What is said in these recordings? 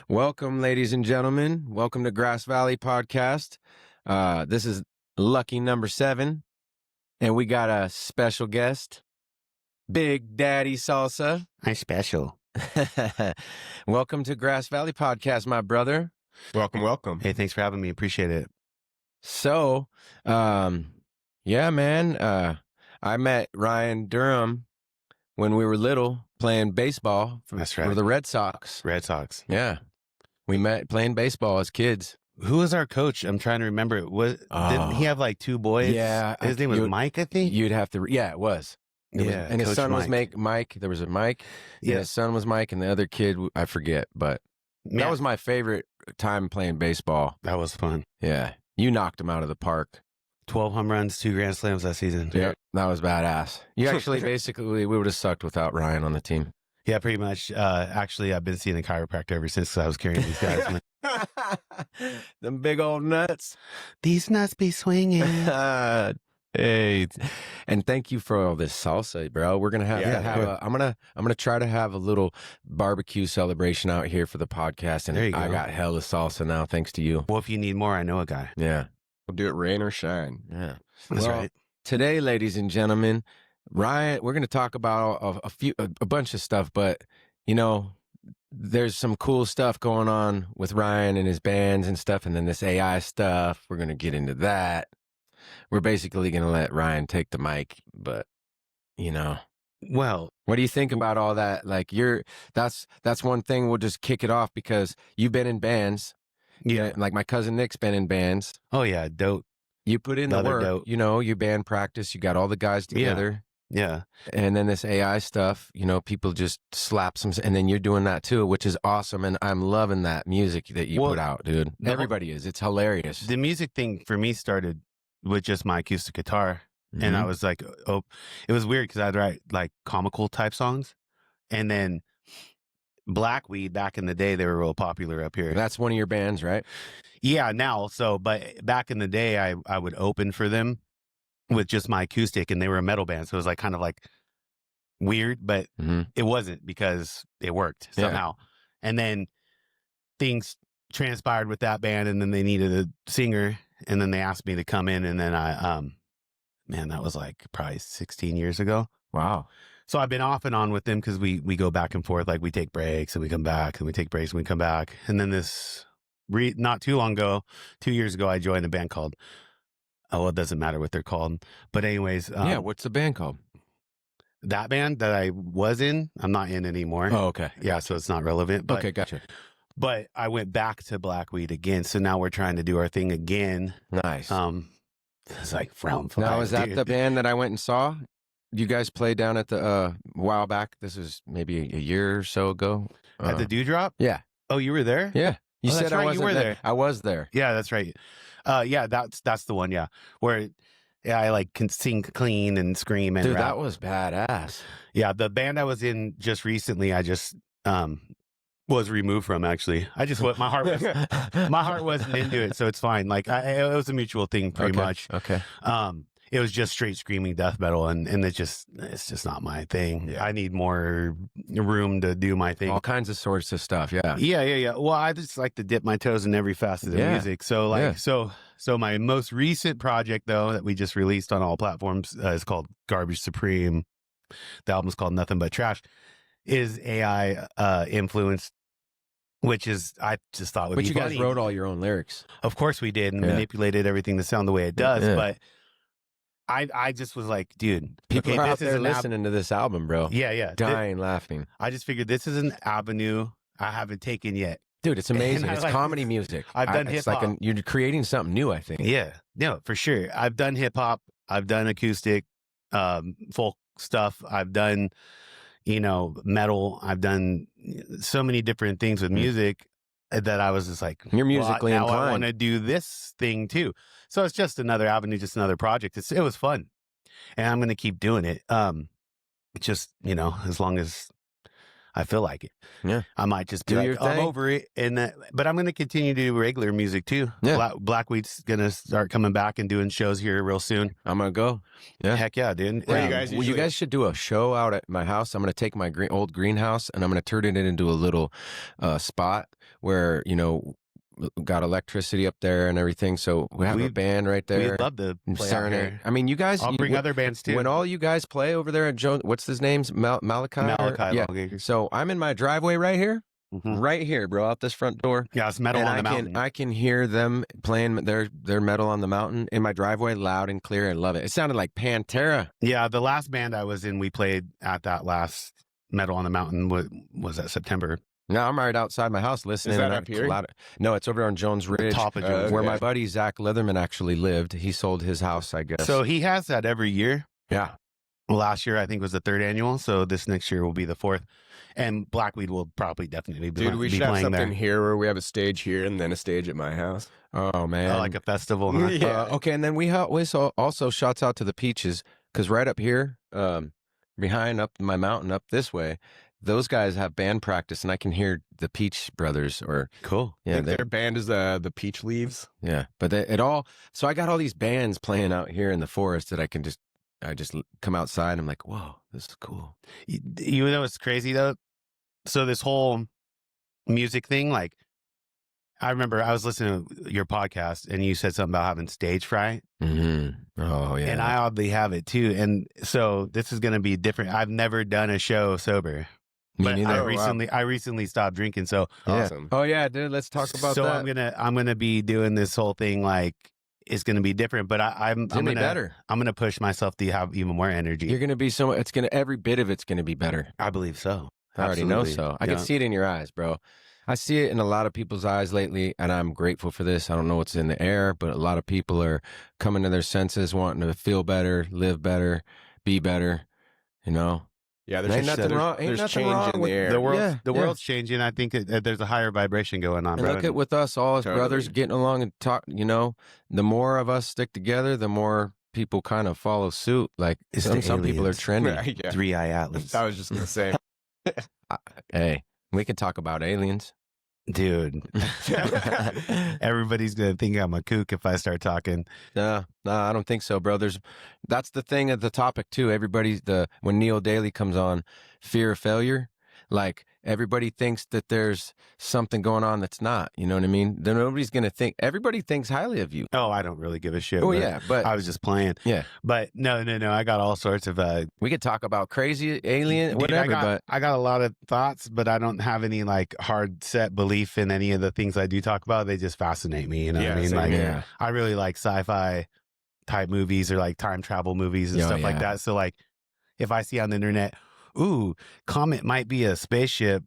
Welcome, ladies and gentlemen. Welcome to Grass Valley Podcast. This is lucky number 7, and we got a special guest, Big Daddy Salsa. I'm special. Welcome to Grass Valley Podcast, my brother. Welcome. Hey, thanks for having me. Appreciate it. So, yeah, man, I met Ryan Durham when we were little playing baseball That's for right. the Red Sox. Red Sox. Yeah. We met playing baseball as kids. Who was our coach? I'm trying to remember. Didn't he have like 2 boys? Yeah. His name was Mike, I think. You'd have to, yeah, it was. Yeah, and his Coach son was Mike. Mike. There was a Mike. Yeah. His son was Mike, and the other kid, I forget. But that was my favorite time playing baseball. That was fun. Yeah. You knocked him out of the park. 12 home runs, 2 grand slams that season. Yeah. That was badass. You actually, basically, we would have sucked without Ryan on the team. Yeah, pretty much. Actually, I've been seeing a chiropractor ever since 'cause I was carrying these guys. Them big old nuts. These nuts be swinging. Hey, and thank you for all this salsa, bro. We're gonna have. I'm gonna try to have a little barbecue celebration out here for the podcast, and There you I go. got hella salsa now, thanks to you. Well, if you need more, I know a guy. Yeah, We'll do it rain or shine. yeah. That's Well, right. Today, ladies and gentlemen, Ryan, we're gonna talk about a bunch of stuff, but you know, there's some cool stuff going on with Ryan and his bands and stuff, and then this AI stuff. We're gonna get into that. We're basically going to let Ryan take the mic, but you know, Well, what do you think about all that? Like that's one thing. We'll just kick it off because you've been in bands. yeah. Like my cousin Nick's been in bands. Oh, yeah. Dope. You put in the Another work, dope. you know, you band practice, you got all the guys together. Yeah. And then this AI stuff, you know, people just slap some, and then you're doing that too, which is awesome. And I'm loving that music that you put out, dude. Everybody is. It's hilarious. The music thing for me started with just my acoustic guitar. And I was like, oh, it was weird because I'd write like comical type songs. And then Blackweed, back in the day, they were real popular up here. That's one of your bands, right? Yeah, now. So, but back in the day, I would open for them with just my acoustic, and they were a metal band. So it was like kind of like weird, but it wasn't because it worked somehow. And then things transpired with that band, and then they needed a singer. And then they asked me to come in, and then man, that was like probably 16 years ago. Wow. So I've been off and on with them because we go back and forth. Like we take breaks and we come back, and we take breaks and we come back. And then not too long ago, 2 years ago, I joined a band called, it doesn't matter what they're called. But anyways. Yeah, what's the band called? That band that I was in, I'm not in anymore. Oh, okay. Yeah, so it's not relevant. But, Okay, gotcha. But I went back to Blackweed again. So now we're trying to do our thing again. Nice. It's like round 5. Now, is that dude. the band that I went and saw? You guys played down at the a while back. This was maybe a year or so ago. At the Dewdrop? Yeah. Oh, you were there? Yeah. You Oh, said that's I right, you wasn't were there. I was there. Yeah, that's right. Yeah, that's the one. Yeah, where I like can sing clean and scream and Dude, rap. that was badass. Yeah, the band I was in just recently, I just was removed from. Actually, I just my heart wasn't into it, so it's fine. Like it was a mutual thing, pretty much. Okay. It was just straight screaming death metal, and it's just not my thing. Yeah. I need more room to do my thing. All kinds of sorts of stuff. Yeah. Yeah. Well, I just like to dip my toes in every facet of music. So so my most recent project though that we just released on all platforms is called Garbage Supreme. The album's called Nothing But Trash. Is AI influenced, which is I just thought would But be you funny. guys wrote all your own lyrics. Of course we did, and Yeah. manipulated everything to sound the way it does. Yeah. But I just was like, dude, People okay, are out this is there an listening to this album, bro. yeah. Dying laughing. I just figured this is an avenue I haven't taken yet. Dude, it's amazing. And I It's like comedy music. I've done it's hip-hop. like you're creating something new, I think. Yeah, no, for sure. I've done hip hop. I've done acoustic, folk stuff. I've done, metal. I've done so many different things with music that I was just like, You're musically now inclined. I want to do this thing too. So it's just another avenue, just another project. It was fun, and I'm going to keep doing it. Just as long as I feel like it. Yeah. I might just be Do like, your I'm thing. over it. But I'm going to continue to do regular music too. Yeah. Blackweed's going to start coming back and doing shows here real soon. I'm going to go. Yeah. Heck yeah, dude. Where you guys Well, you usually- guys should do a show out at my house. I'm going to take my old greenhouse and I'm going to turn it into a little spot where, got electricity up there and everything. So we have a band right there. We'd love to play out here. I mean, you guys. I'll bring other bands too. When all you guys play over there at Jones, what's his name's Malachi? Yeah. Longacre. So I'm in my driveway right here. Mhm. Right here, bro, out this front door. Yeah, it's metal And on the mountain. I can hear them playing their metal on the mountain in my driveway, loud and clear. I love it. It sounded like Pantera. Yeah, the last band I was in, we played at that last Metal on the Mountain. Was that September? No, I'm right outside my house listening. Is that and up here? No, it's over on Jones Ridge, Top of Jones where okay. my buddy Zach Leatherman actually lived. He sold his house, I guess. So he has that every year. yeah, Last year, I think, was the 3rd annual. So this next year will be the 4th. And Blackweed will probably definitely be, Dude, we be should have playing something there. here where we have a stage here and then a stage at my house. oh man, Like a festival. Huh? Yeah. Okay, and then we also shouts out to the Peaches because right up here, behind up my mountain up this way, those guys have band practice, and I can hear the Peach Brothers. Or Cool. I yeah, think their band is the Peach Leaves. yeah, but it all. So I got all these bands playing out here in the forest that I just come outside. And I'm like, whoa, this is cool. You know what's crazy though? So this whole music thing, like, I remember I was listening to your podcast and you said something about having stage fright. Mm-hmm. Oh yeah, And I oddly have it too. And so this is going to be different. I've never done a show sober, Me but neither. I recently stopped drinking. So Yeah. Awesome. Oh yeah, dude. Let's talk about so that. I'm gonna be doing this whole thing like it's gonna be different. But I'm It's gonna be better. I'm gonna push myself to have even more energy. You're gonna be every bit of it's gonna be better. I believe so. I already know Absolutely. so. I can see it in your eyes, bro. I see it in a lot of people's eyes lately, and I'm grateful for this. I don't know what's in the air, but a lot of people are coming to their senses, wanting to feel better, live better, be better. Yeah, Ain't nothing wrong. Ain't There's nothing change wrong in with the air. The world's changing. I think there's a higher vibration going on. And Bro. look at with us all as Totally. brothers getting along and talk. The more of us stick together, the more people kind of follow suit. Like It's some the people are aliens. trendy. Yeah. 3-eye atlas. I was just gonna say. Hey, we can talk about aliens. Dude, everybody's gonna think I'm a kook if I start talking. No, I don't think so, bro. That's the thing of the topic too. When Neil Daly comes on, fear of failure. Like everybody thinks that there's something going on that's not. You know what I mean? Then nobody's gonna think. Everybody thinks highly of you. Oh, I don't really give a shit. Oh but yeah, but I was just playing. yeah, But no. I got all sorts of we could talk about crazy alien, dude, whatever. I got a lot of thoughts, but I don't have any like hard set belief in any of the things I do talk about. They just fascinate me. You know what I mean? same Like here. I really like sci-fi type movies or like time travel movies and Oh, stuff like yeah. that. So like if I see on the internet, ooh, comet might be a spaceship,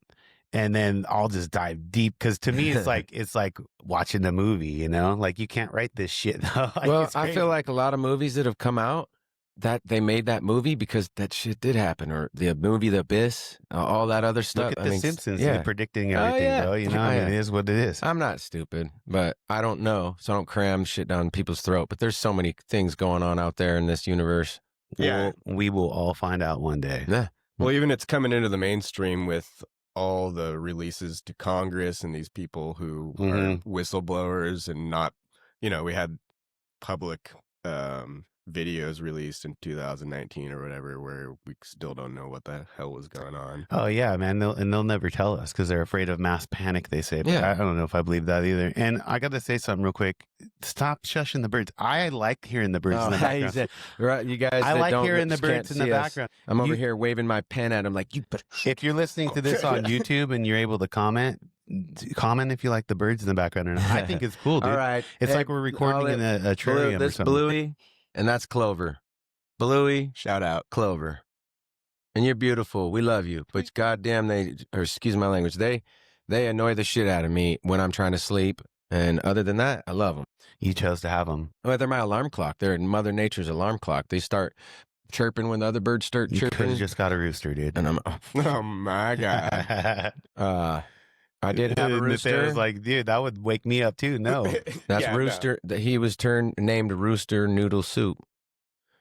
and then I'll just dive deep because to me it's like watching a movie, like you can't write this shit. Like, Well, it's I crazy. feel like a lot of movies that have come out that they made that movie because that shit did happen, or the movie The Abyss, all that other stuff. Look at The Simpsons, yeah. they're predicting everything, yeah. bro. Oh, I mean, yeah. it is what it is. I'm not stupid, but I don't know, so I don't cram shit down people's throat. But there's so many things going on out there in this universe. Yeah. We will all find out one day. Yeah. Well, even it's coming into the mainstream with all the releases to Congress and these people who are whistleblowers and not, we had public videos released in 2019 or whatever where we still don't know what the hell was going on. Oh yeah, man. They'll never tell us because they're afraid of mass panic. They say, but Yeah. I don't know if I believe that either. And I got to say something real quick. Stop shushing the birds. I like hearing the birds in the background. Right, you guys. I that like don't- hearing the just can't birds in the see us. background. I'm over You- here waving my pen at them like you. If you're listening to this on YouTube and you're able to comment if you like the birds in the background or not. I think it's cool, dude. All right, It's Hey, like we're recording in a Blue, terrarium or this something. Bluey, and that's Clover. Bluey, Shout out. Clover, and you're beautiful. We love you, but goddamn, excuse my language, they annoy the shit out of me when I'm trying to sleep. And other than that, I love them. You chose to have them. Well, they're my alarm clock. They're Mother Nature's alarm clock. They start chirping when the other birds start You could chirping. have just got a rooster, dude. And I'm, Oh my God. I did have a And rooster. was like, dude, that would wake me up too. No, That's Yeah, no. Rooster. He was named Rooster Noodle Soup.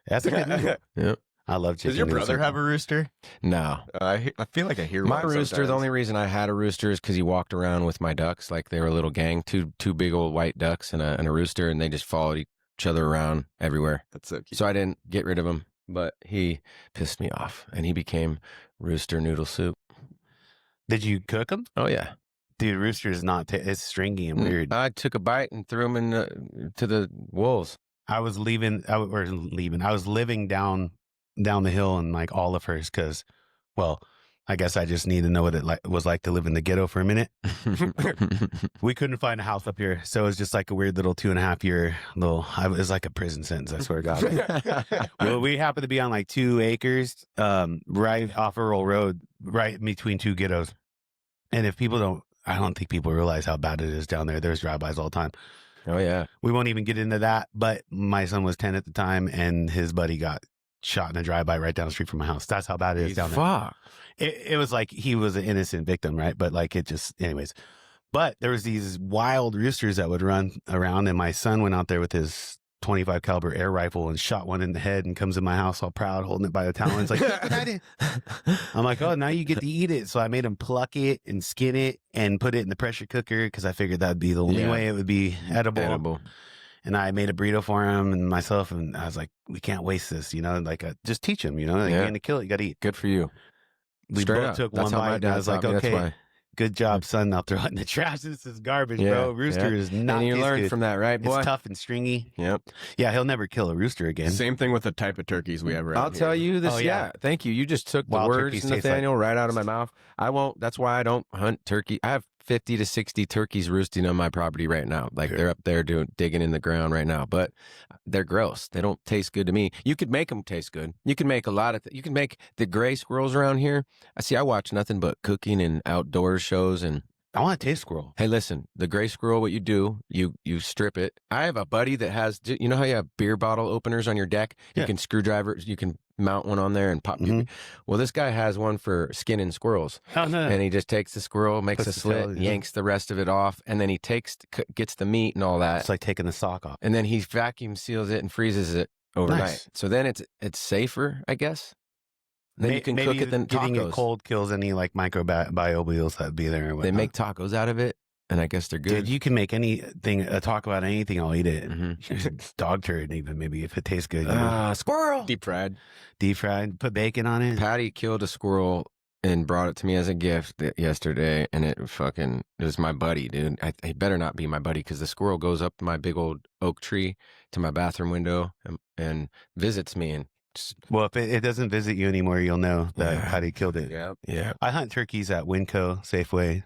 that's a good name. Yep. I love chicken. Does your noodle brother soup. have a rooster? No. I feel like I hear My one rooster, sometimes. the only reason I had a rooster is because he walked around with my ducks like they were a little gang, two big old white ducks and a rooster, and they just followed each other around everywhere. That's so cute. So I didn't get rid of him, but he pissed me off, and he became Rooster Noodle Soup. Did you cook them? Oh, yeah. Dude, rooster is not, it's stringy and weird. I took a bite and threw him to the wolves. I was living down the hill in like Olivehurst because, well, I guess I just need to know what it was like to live in the ghetto for a minute. We couldn't find a house up here, so it was just like a weird little 2.5 year little. It was like a prison sentence. I swear to God. Well, we happened to be on like 2 acres, right off a rural road, right between 2 ghettos. And if people don't, I don't think people realize how bad it is down there. There's drive-bys all the time. Oh, yeah. We won't even get into that, but my son was 10 at the time, and his buddy got shot in a drive-by right down the street from my house. That's how bad it is down there. Fuck. It was like he was an innocent victim, right? But like it just, anyways. But there was these wild roosters that would run around, and my son went out there with his 25 caliber air rifle and shot one in the head, and comes in my house all proud, holding it by the talons, like, I'm like, oh, now you get to eat it. So I made him pluck it and skin it and put it in the pressure cooker because I figured that'd be the only way it would be edible. And I made a burrito for him and myself, and I was like, we can't waste this, like just teach him, like, you're going to kill it, you got to eat. Good for you. We Straight both up. took That's one how bite, my and I dad was like, taught me. That's okay, why. good job, son. Now throw it in the trash. This is garbage, bro. Rooster is not. And you taste learned good. from that, right, boy? It's tough and stringy. Yep. Yeah, he'll never kill a rooster again. Same thing with the type of turkeys we have around I'll tell here. you this. Oh, yeah. yeah. Thank you. You just took the Wild words, turkeys taste Nathaniel, right out of my mouth. I won't. That's why I don't hunt turkey. I have 50 to 60 turkeys roosting on my property right now. Like they're up there digging in the ground right now, but they're gross. They don't taste good to me. You could make them taste good. You can make a lot of, you can make the gray squirrels around here. I watch nothing but cooking and outdoor shows, and I want a taste squirrel. hey, listen, the gray squirrel, what you do, you strip it. I have a buddy that has, you know how you have beer bottle openers on your deck? You Yeah. can screwdrivers, you can mount one on there and pop. Well, this guy has one for skinning squirrels. Oh, no. And he just takes the squirrel, makes Puts a the tail, slit, yeah. yanks the rest of it off, and then he gets the meat and all that. It's like taking the sock off. And then he vacuum seals it and freezes it overnight. Nice. So then it's safer, I guess. Then you can cook it. Then getting tacos. it cold kills any like microbials that be there. Or They make tacos out of it, and I guess they're good. Dude, you can make anything, talk about anything, I'll eat it. Mm-hmm. Dog turd, even maybe if it tastes good. Squirrel! Deep fried. Deep fried, put bacon on it. Patty killed a squirrel and brought it to me as a gift yesterday, and it was my buddy, dude. He better not be my buddy because the squirrel goes up my big old oak tree to my bathroom window and visits me. And Well, if it doesn't visit you anymore, you'll know that Patty killed it. Yeah. I hunt turkeys at Winco, Safeway,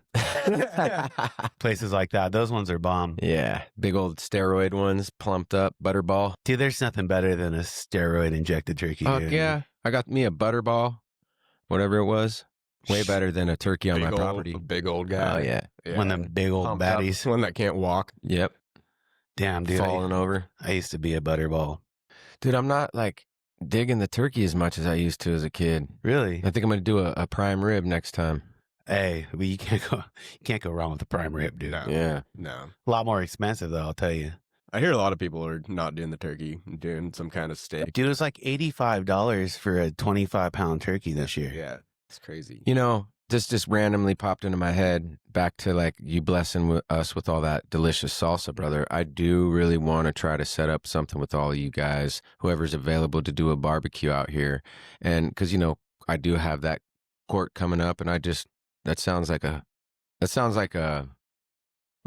places like that. Those ones are bomb. Yeah. Big old steroid ones, plumped up, butterball. Dude, there's nothing better than a steroid injected turkey. Fuck dude. yeah. I got me a butterball, whatever it was. Way better than a turkey on my property. Big old guy. Oh, yeah. One of them big old Pumped up. baddies. One that can't walk. Yep. Damn, dude. Falling over. I used to be a butterball. Dude, I'm not like digging the turkey as much as I used to as a kid. Really? I think I'm going to do a prime rib next time. Hey, but you can't go wrong with the prime rib, dude. No. Yeah. No. A lot more expensive though, I'll tell you. I hear a lot of people are not doing the turkey, doing some kind of steak. Dude, it was like $85 for a 25-pound turkey this year. Yeah. It's crazy. You know, this just randomly popped into my head back to like you blessing us with all that delicious salsa, brother. I do really want to try to set up something with all of you guys, whoever's available to do a barbecue out here. And because, I do have that court coming up, and that sounds like a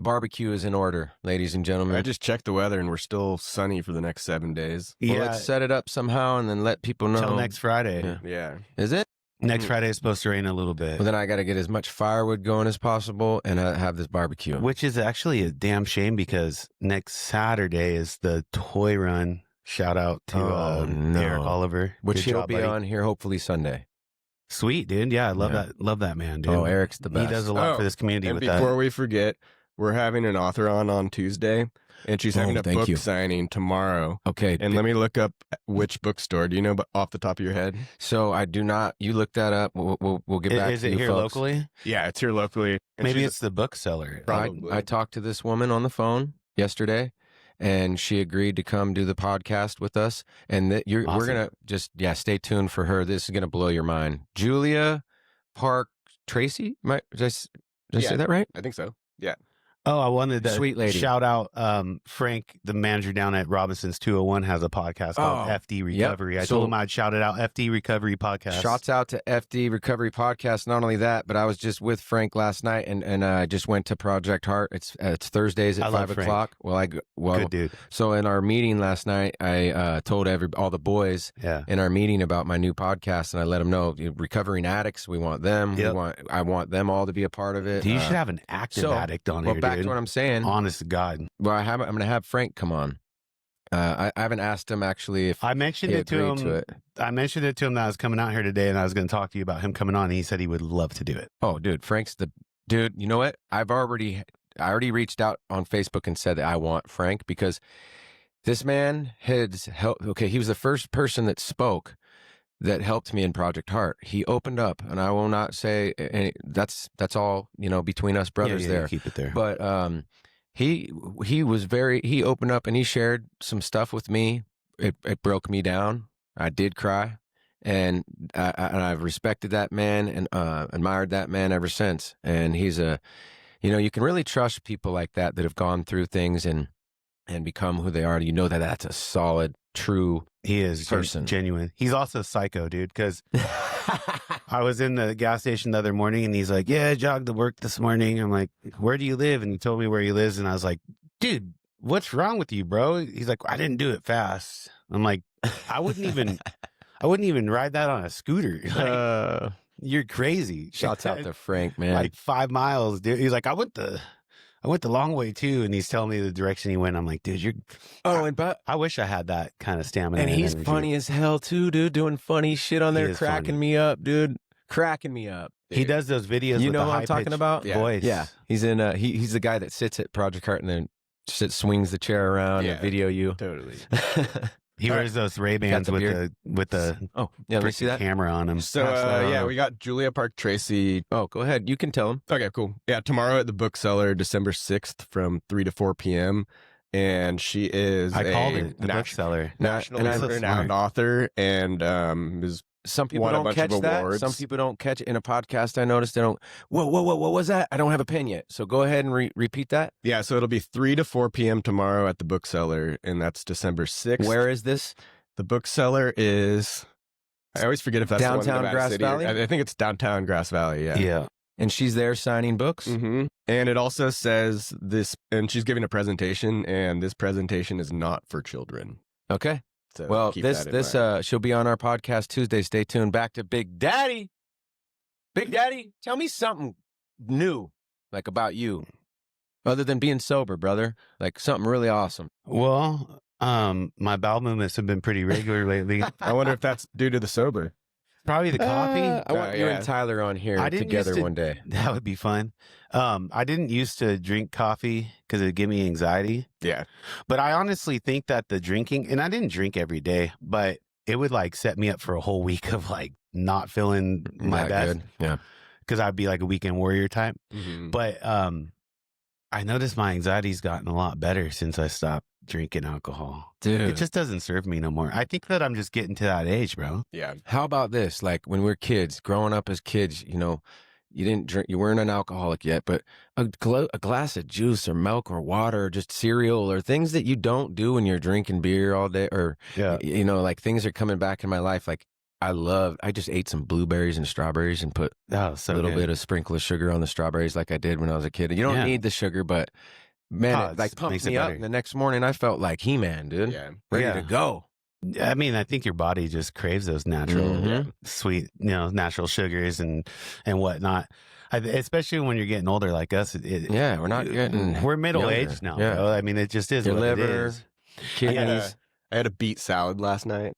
barbecue is in order, ladies and gentlemen. I just checked the weather and we're still sunny for the next 7 days. Well, Yeah. let's set it up somehow and then let people know. Till next Friday. Yeah. Yeah. Is it? Next Friday is supposed to rain a little bit. Well, then I got to get as much firewood going as possible and have this barbecue. Which is actually a damn shame because next Saturday is the toy run. Shout out to Eric Oliver. Which Good he'll job, be buddy. on here hopefully Sunday. Sweet, dude. Yeah, I love that. Love that man, dude. Oh, Eric's the best. He does a lot for this community And with before that. we forget, we're having an author on Tuesday, and she's having a thank book you. signing tomorrow. Okay. And let me look up which bookstore. Do you know off the top of your head? So I do not. You look that up. We'll get back Is to it you here folks. locally? Yeah, it's here locally. And Maybe she's- it's the bookseller. Probably. I talked to this woman on the phone yesterday, and she agreed to come do the podcast with us. And we're Awesome. gonna just stay tuned for her. This is gonna blow your mind. Julia Park Tracy, did I say that right? I think so. Yeah. Oh, I wanted to Sweet lady. shout out Frank, the manager down at Robinson's 201, has a podcast called FD Recovery. I told him I'd shout it out, FD Recovery Podcast. Shouts out to FD Recovery Podcast. Not only that, but I was just with Frank last night, and I just went to Project Heart. It's Thursdays at 5 o'clock. Good dude. So in our meeting last night, I told all the boys in our meeting about my new podcast, and I let them know, recovering addicts, we want them. I want them all to be a part of it. You should have an active addict on here, back to what I'm saying. Honest to God. Well, I'm going to have Frank come on. I haven't asked him actually if I mentioned it to him. I mentioned it to him that I was coming out here today, and I was going to talk to you about him coming on. And he said he would love to do it. Oh, dude, Frank's the dude. You know what? I already reached out on Facebook and said that I want Frank, because this man has helped. Okay, he was the first person that spoke that helped me in Project Heart. He opened up, and I will not say any, that's all, between us brothers there. Keep it there. But he opened up and he shared some stuff with me. It broke me down. I did cry, and I've respected that man and admired that man ever since. And he's you can really trust people like that have gone through things and become who they are. You know that's a solid, true. He is person. Genuine. He's also psycho, dude, because I was in the gas station the other morning, and he's like, yeah, I jogged to work this morning. I'm like, where do you live? And he told me where he lives, and I was like, dude, what's wrong with you, bro? He's like, I didn't do it fast. I'm like, I wouldn't even ride that on a scooter. Like, you're crazy. Shouts out to Frank, man. Like 5 miles, dude. He's like, I went the long way too, and he's telling me the direction he went. I'm like, dude, I wish I had that kind of stamina. And he's funny as hell too, dude. Doing funny shit on there, cracking me up, dude. Cracking me up. Dude. He does those videos. You with know the what I'm talking about? Voice. Yeah, he's in. He's the guy that sits at Project Heart and then swings the chair around and video you. Totally. He wears those Ray-Bans with the let me see that camera on him. So we got Julia Park Tracy. Oh, go ahead. You can tell him. Okay, cool. Yeah, tomorrow at the Bookseller, December 6th from 3 to 4 p.m. And she is the Bookseller. Nationally renowned author, and is some people don't catch that. Awards. Some people don't catch it in a podcast. I noticed they don't. Whoa, what was that? I don't have a pen yet. So go ahead and repeat that. Yeah, so it'll be 3 to 4 p.m. tomorrow at the Bookseller, and that's December 6th. Where is this? The Bookseller is, I always forget if that's downtown Grass Valley. I think it's downtown Grass Valley. Yeah. Yeah. And she's there signing books. Mm-hmm. And it also says this, and she's giving a presentation, and this presentation is not for children. Okay. So well, she'll be on our podcast Tuesday. Stay tuned. Back to Big Daddy. Big Daddy, tell me something new, like about you, other than being sober, brother. Like something really awesome. Well, my bowel movements have been pretty regular lately. I wonder if that's due to the sober. Probably the coffee. I want you and Tyler on here together one day. That would be fun. I didn't used to drink coffee because it would give me anxiety. Yeah. But I honestly think that the drinking, and I didn't drink every day, but it would like set me up for a whole week of like not feeling my best. Good. Yeah. Because I'd be like a weekend warrior type. Mm-hmm. But I noticed my anxiety's gotten a lot better since I stopped drinking alcohol. Dude. It just doesn't serve me no more. I think that I'm just getting to that age, bro. Yeah. How about this? Like when we're kids, growing up as kids, you didn't drink, you weren't an alcoholic yet, but a glass of juice or milk or water or just cereal or things that you don't do when you're drinking beer all day or, like things are coming back in my life. Like I just ate some blueberries and strawberries and put a little bit of sprinkle of sugar on the strawberries like I did when I was a kid. You don't need the sugar, but man, it pumped me up. And the next morning I felt like He-Man, dude. Yeah. Ready to go. I mean, I think your body just craves those natural, sweet, natural sugars and whatnot. Especially when you're getting older like us. We're not getting. We're middle aged now, bro. I mean, it just is your what liver, it is. kidneys. I had a beet salad last night.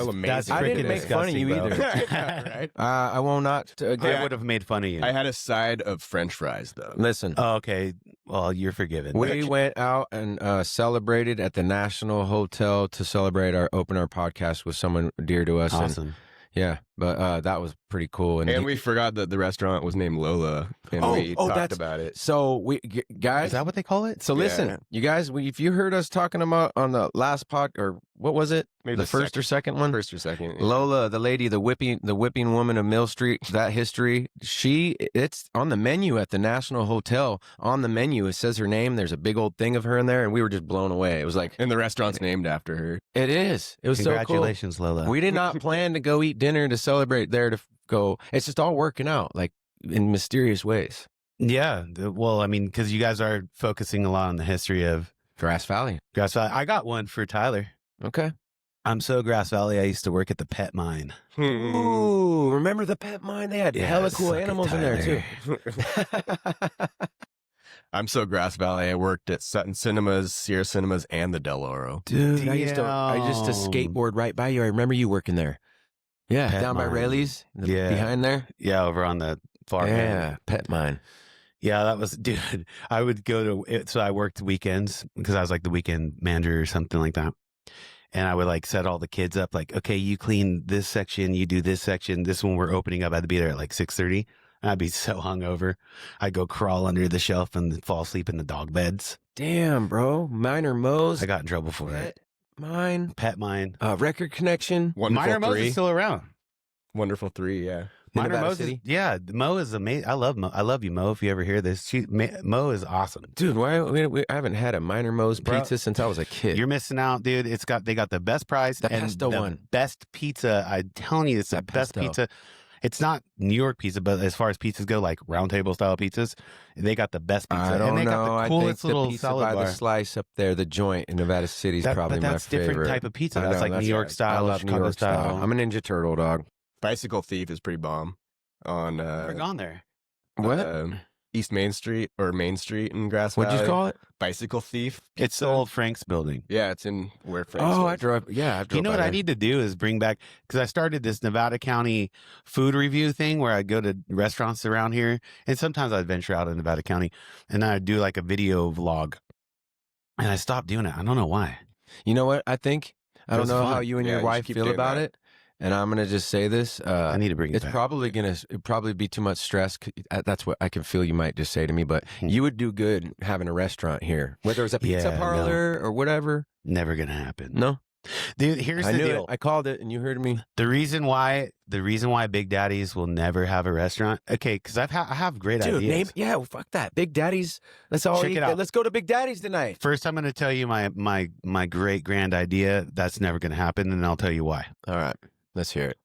Oh, amazing! I didn't make fun of you either. Right? I will not. I would have made fun of you. I had a side of French fries though. Listen. Oh, okay. Well, you're forgiven. We went out and celebrated at the National Hotel to celebrate open our podcast with someone dear to us. Awesome. And, But that was pretty cool. And we forgot that the restaurant was named Lola, and we talked about it. So guys, is that what they call it? So listen, you guys, if you heard us talking about on the last or what was it? Maybe the first or second one? First or second. Yeah. Lola, the lady, the whipping woman of Mill Street, that history. It's on the menu at the National Hotel. On the menu, it says her name. There's a big old thing of her in there, and we were just blown away. It was like, and the restaurant's named after her. It is. It was so cool. Congratulations, Lola. We did not plan to go eat dinner to celebrate there to go. It's just all working out like in mysterious ways. Yeah. Well, I mean, because you guys are focusing a lot on the history of Grass Valley. Grass Valley. I got one for Tyler. Okay. I'm so Grass Valley. I used to work at the pet mine. Ooh, remember the pet mine? They had hella cool animals in there too. I'm so Grass Valley. I worked at Sutton Cinemas, Sierra Cinemas, and the Del Oro. Dude, I used to skateboard right by you. I remember you working there. Yeah, pet down mine. by Rayleigh's, behind there. Yeah, over on the far end. Pet mine. Yeah, that was, dude. I would go to it. So I worked weekends because I was like the weekend manager or something like that. And I would like set all the kids up like, okay, you clean this section, you do this section. This one we're opening up. I had to be there at like 6:30. And I'd be so hungover. I'd go crawl under the shelf and fall asleep in the dog beds. Damn, bro. Minor Mo's. I got in trouble for it. Mine. Pet mine. Record Connection. Minor Mo's is still around. Wonderful 3, yeah. Minor Mo's Mo is amazing. I love Mo. I love you, Mo. If you ever hear this, Mo is awesome, dude. Why I haven't had a Minor Mo's pizza since I was a kid. You're missing out, dude. They got the best price and the best pizza. I'm telling you, it's the best pizza. It's not New York pizza, but as far as pizzas go, like round table style pizzas, they got the best pizza. I don't and they know. got the coolest I think little the pizza salad by bar. the slice up there, the joint in Nevada City is probably my favorite. That's different type of pizza. That's like New York style. I love New York style. I'm a Ninja Turtle dog. Bicycle Thief is pretty bomb. On We're gone there. What? East Main Street or Main Street in Grass Valley. What'd you call it? Bicycle Thief. It's the old Frank's building. Yeah, it's in where Frank's. Oh, was. I drove. Yeah, I drove. You know what I need to do is bring back, because I started this Nevada County food review thing where I go to restaurants around here, and sometimes I'd venture out in Nevada County, and I'd do like a video vlog. And I stopped doing it. I don't know why. You know what? I think I don't know fun. how you and your wife feel about it. And I'm gonna just say this. I need to bring it It's back. it'd probably be too much stress. That's what I can feel you might just say to me. But you would do good having a restaurant here, whether it's a pizza parlor or whatever. Never gonna happen. No, dude. Here's the deal. I called it, and you heard me. The reason why Big Daddies will never have a restaurant. Okay, because I have great ideas. Fuck that. Big Daddies. Let's all check it out. Let's go to Big Daddy's tonight. First, I'm gonna tell you my great grand idea. That's never gonna happen, and I'll tell you why. All right. Let's hear it.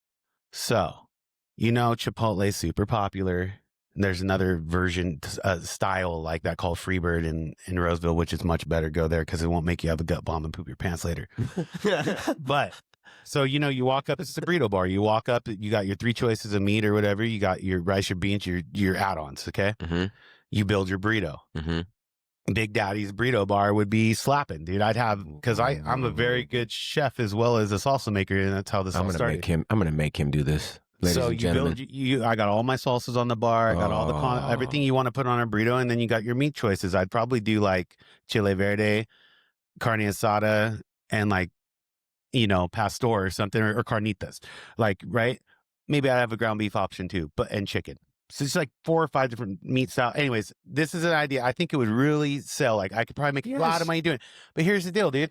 So, Chipotle is super popular. There's another version style like that called Freebird in Roseville, which is much better. Go there because it won't make you have a gut bomb and poop your pants later. But so you walk up. It's a burrito bar. You walk up. You got your 3 choices of meat or whatever. You got your rice, your beans, your add-ons. Okay. Mm-hmm. You build your burrito. Mm-hmm. Big Daddy's burrito bar would be slapping, dude. I'd have, because I'm a very good chef as well as a salsa maker, and that's how this all started. I'm gonna make him do this. Ladies and gentlemen. I got all my salsas on the bar. I got all the everything you want to put on a burrito, and then you got your meat choices. I'd probably do like chile verde, carne asada, and like pastor or something, or carnitas, like right. Maybe I'd have a ground beef option too, and chicken. So it's like 4 or 5 different meat style. Anyways, this is an idea. I think it would really sell. Like I could probably make a lot of money doing it. But here's the deal, dude.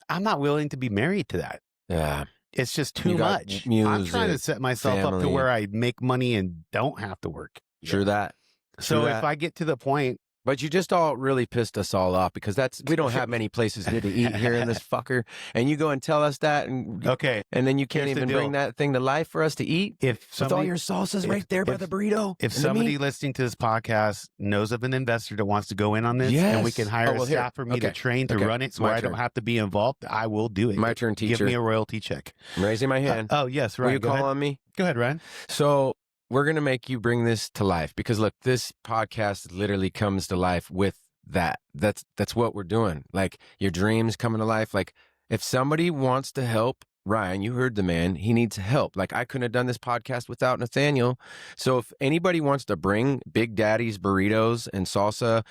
I'm not willing to be married to that. Yeah. It's just too much. I'm trying to set myself up to where I make money and don't have to work. True that. So if I get to the point. But you just all really pissed us all off because we don't have many places good to eat here in this fucker. And you go and tell us that. And then you can't even bring that thing to life for us to eat. With all your salsas right there by the burrito. If somebody listening to this podcast knows of an investor that wants to go in on this and we can hire a staff for me to train to run it so I don't have to be involved, I will do it. My turn, teacher. Give me a royalty check. I'm raising my hand. Yes, Ryan. Will you call on me? Go ahead, Ryan. So we're going to make you bring this to life because look, this podcast literally comes to life with that. That's what we're doing. Like your dreams coming to life. Like if somebody wants to help Ryan, you heard the man, he needs help. Like I couldn't have done this podcast without Nathaniel. So if anybody wants to bring Big Daddy's burritos and salsa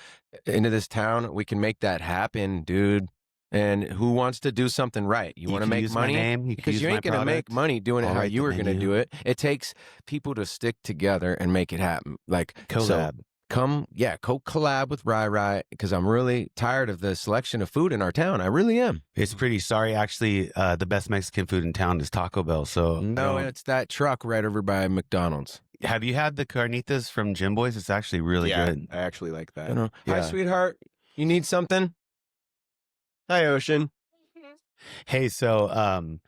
into this town, we can make that happen, dude. And who wants to do something right? You want to make money? Because you ain't going to make money doing it how you were going to do it. It takes people to stick together and make it happen. Like collab. Co-collab with Rai because I'm really tired of the selection of food in our town. I really am. It's pretty sorry. Actually, the best Mexican food in town is Taco Bell. So no, it's that truck right over by McDonald's. Have you had the carnitas from Jim Boy's? It's actually really good. I actually like that. Hi, sweetheart. You need something? Hi, Ocean. Hey, so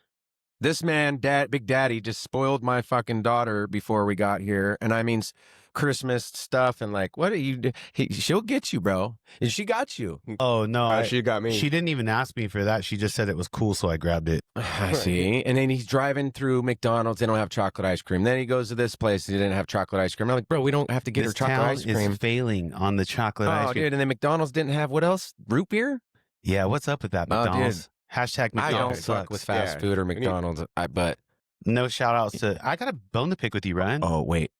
this man, Big Daddy, just spoiled my fucking daughter before we got here. And I mean, Christmas stuff and like, what are you do? She'll get you, bro. And she got you. Oh, no. She got me. She didn't even ask me for that. She just said it was cool, so I grabbed it. I see. And then he's driving through McDonald's. They don't have chocolate ice cream. Then he goes to this place. They didn't have chocolate ice cream. I'm like, bro, we don't have to get her chocolate ice cream. Is failing on the chocolate ice cream. Oh, dude. And then McDonald's didn't have what else? Root beer? Yeah, what's up with that, McDonald's? Hashtag McDonald's. I don't fuck with fast food or McDonald's. But no shout outs to. I got a bone to pick with you, Ryan. Oh, wait.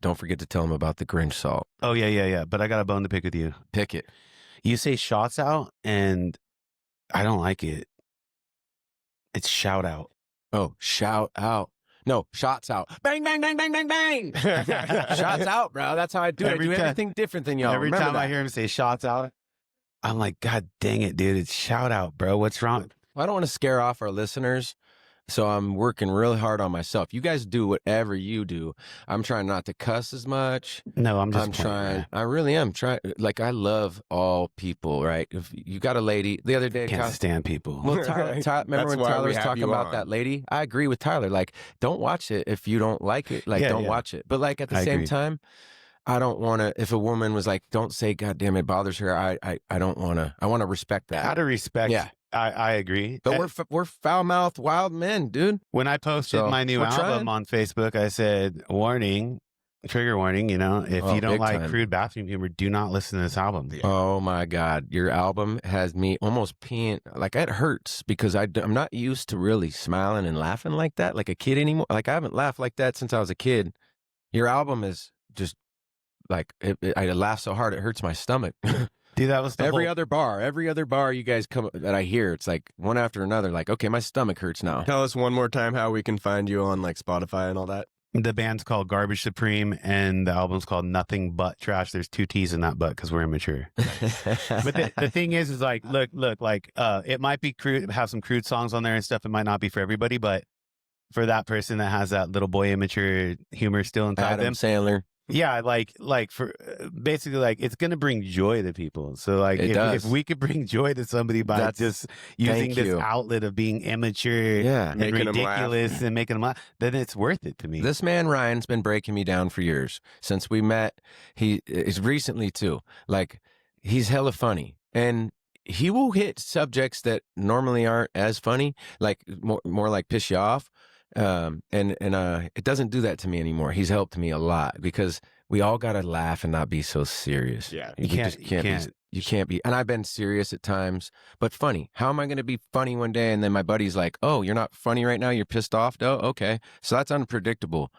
Don't forget to tell him about the Grinch salt. Oh, yeah. But I got a bone to pick with you. Pick it. You say shots out, and I don't like it. It's shout out. Oh, shout out. No, shots out. Bang, bang, bang, bang, bang, bang. Shots out, bro. That's how I do it. I do everything different than y'all. Every time I hear him say shots out, I'm like, God dang it, dude. It's shout out, bro. What's wrong? I don't want to scare off our listeners, so I'm working really hard on myself. You guys do whatever you do. I'm trying not to cuss as much. No, I'm trying. Right? I really am trying. Like, I love all people, right? If you got a lady, the other day, can't stand people. Well, Tyler remember when Tyler was talking about that lady? I agree with Tyler. Like, don't watch it if you don't like it. Like, don't watch it. But like at the same time, I don't want to. If a woman was like, "Don't say, God damn it bothers her," I don't want to. I want to respect that. How to respect? Yeah. I agree. But we're foul-mouthed wild men, dude. When I posted my new album on Facebook, I said, warning, trigger warning, if you don't like crude bathroom humor, do not listen to this album. Oh, my God. Your album has me almost peeing. Like, it hurts because I'm not used to really smiling and laughing like that, like a kid anymore. Like, I haven't laughed like that since I was a kid. Your album is just, like, I laugh so hard it hurts my stomach. Dude, that was every other bar you guys come that I hear, it's like one after another. Like, okay, my stomach hurts now. Tell us one more time how we can find you on like Spotify and all that. The band's called Garbage Supreme, and the album's called Nothing But Trash. There's 2 T's in that but because we're immature. But the thing is like, look, like it might be crude, have some crude songs on there and stuff. It might not be for everybody, but for that person that has that little boy immature humor still inside them, Sandler. Yeah, like for basically, like, it's gonna bring joy to people. So like, if we could bring joy to somebody by just using this outlet of being immature, and ridiculous, and making them laugh, then it's worth it to me. This man Ryan's been breaking me down for years since we met. He is recently too. Like, he's hella funny, and he will hit subjects that normally aren't as funny, like more like piss you off. It doesn't do that to me anymore. He's helped me a lot because we all got to laugh and not be so serious. Yeah. You can't be. And I've been serious at times, but funny. How am I going to be funny one day? And then my buddy's like, "Oh, you're not funny right now. You're pissed off though." Okay. So that's unpredictable,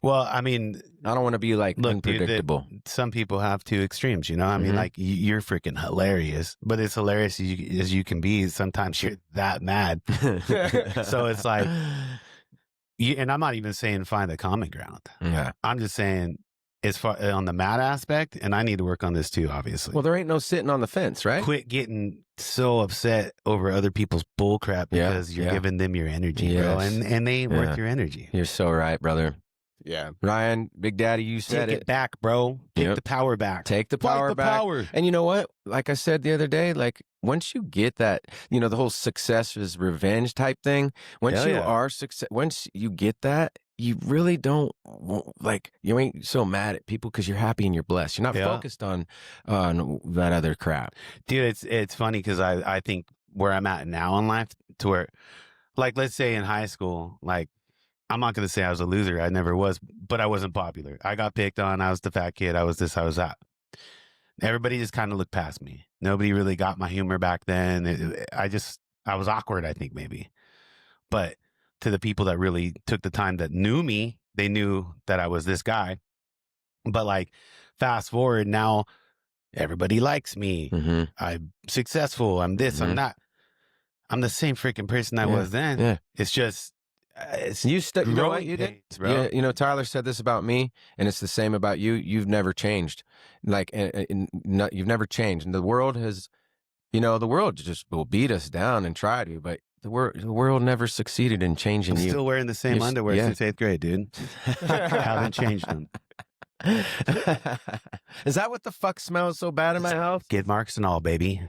Well, I mean, I don't want to be like unpredictable. Dude, some people have 2 extremes, I mean, like, you're freaking hilarious, but as hilarious as you can be, sometimes you're that mad. So it's like, and I'm not even saying find the common ground. Yeah. I'm just saying as far on the mad aspect, and I need to work on this too, obviously. Well, there ain't no sitting on the fence, right? Quit getting so upset over other people's bull crap because you're giving them your energy, bro, and they ain't worth your energy. You're so right, brother. Yeah. Ryan, Big Daddy, you said Take it back, bro. Take the power back. Take the power back. And you know what? Like I said the other day, like, once you get that, the whole success is revenge type thing, once you get that, you really don't, like, you ain't so mad at people because you're happy and you're blessed. You're not focused on that other crap. Dude, it's funny because I think where I'm at now in life, to where, like, let's say in high school, like, I'm not going to say I was a loser. I never was, but I wasn't popular. I got picked on. I was the fat kid. I was this, I was that. Everybody just kind of looked past me. Nobody really got my humor back then. I was awkward, I think, maybe. But to the people that really took the time that knew me, they knew that I was this guy. But like, fast forward now, everybody likes me. Mm-hmm. I'm successful. I'm this. I'm that. I'm the same freaking person I was then. Yeah. It's just, you know what you did, pains, bro. Yeah, you know, Tyler said this about me, and it's the same about you. You've never changed, like, you've never changed. And the world has, you know, the world just will beat us down and try to, but the world never succeeded in changing I'm you. still wearing the same You're underwear since 8th grade, dude. Haven't changed them. Is that what the fuck smells so bad in my house? Skid marks and all, baby.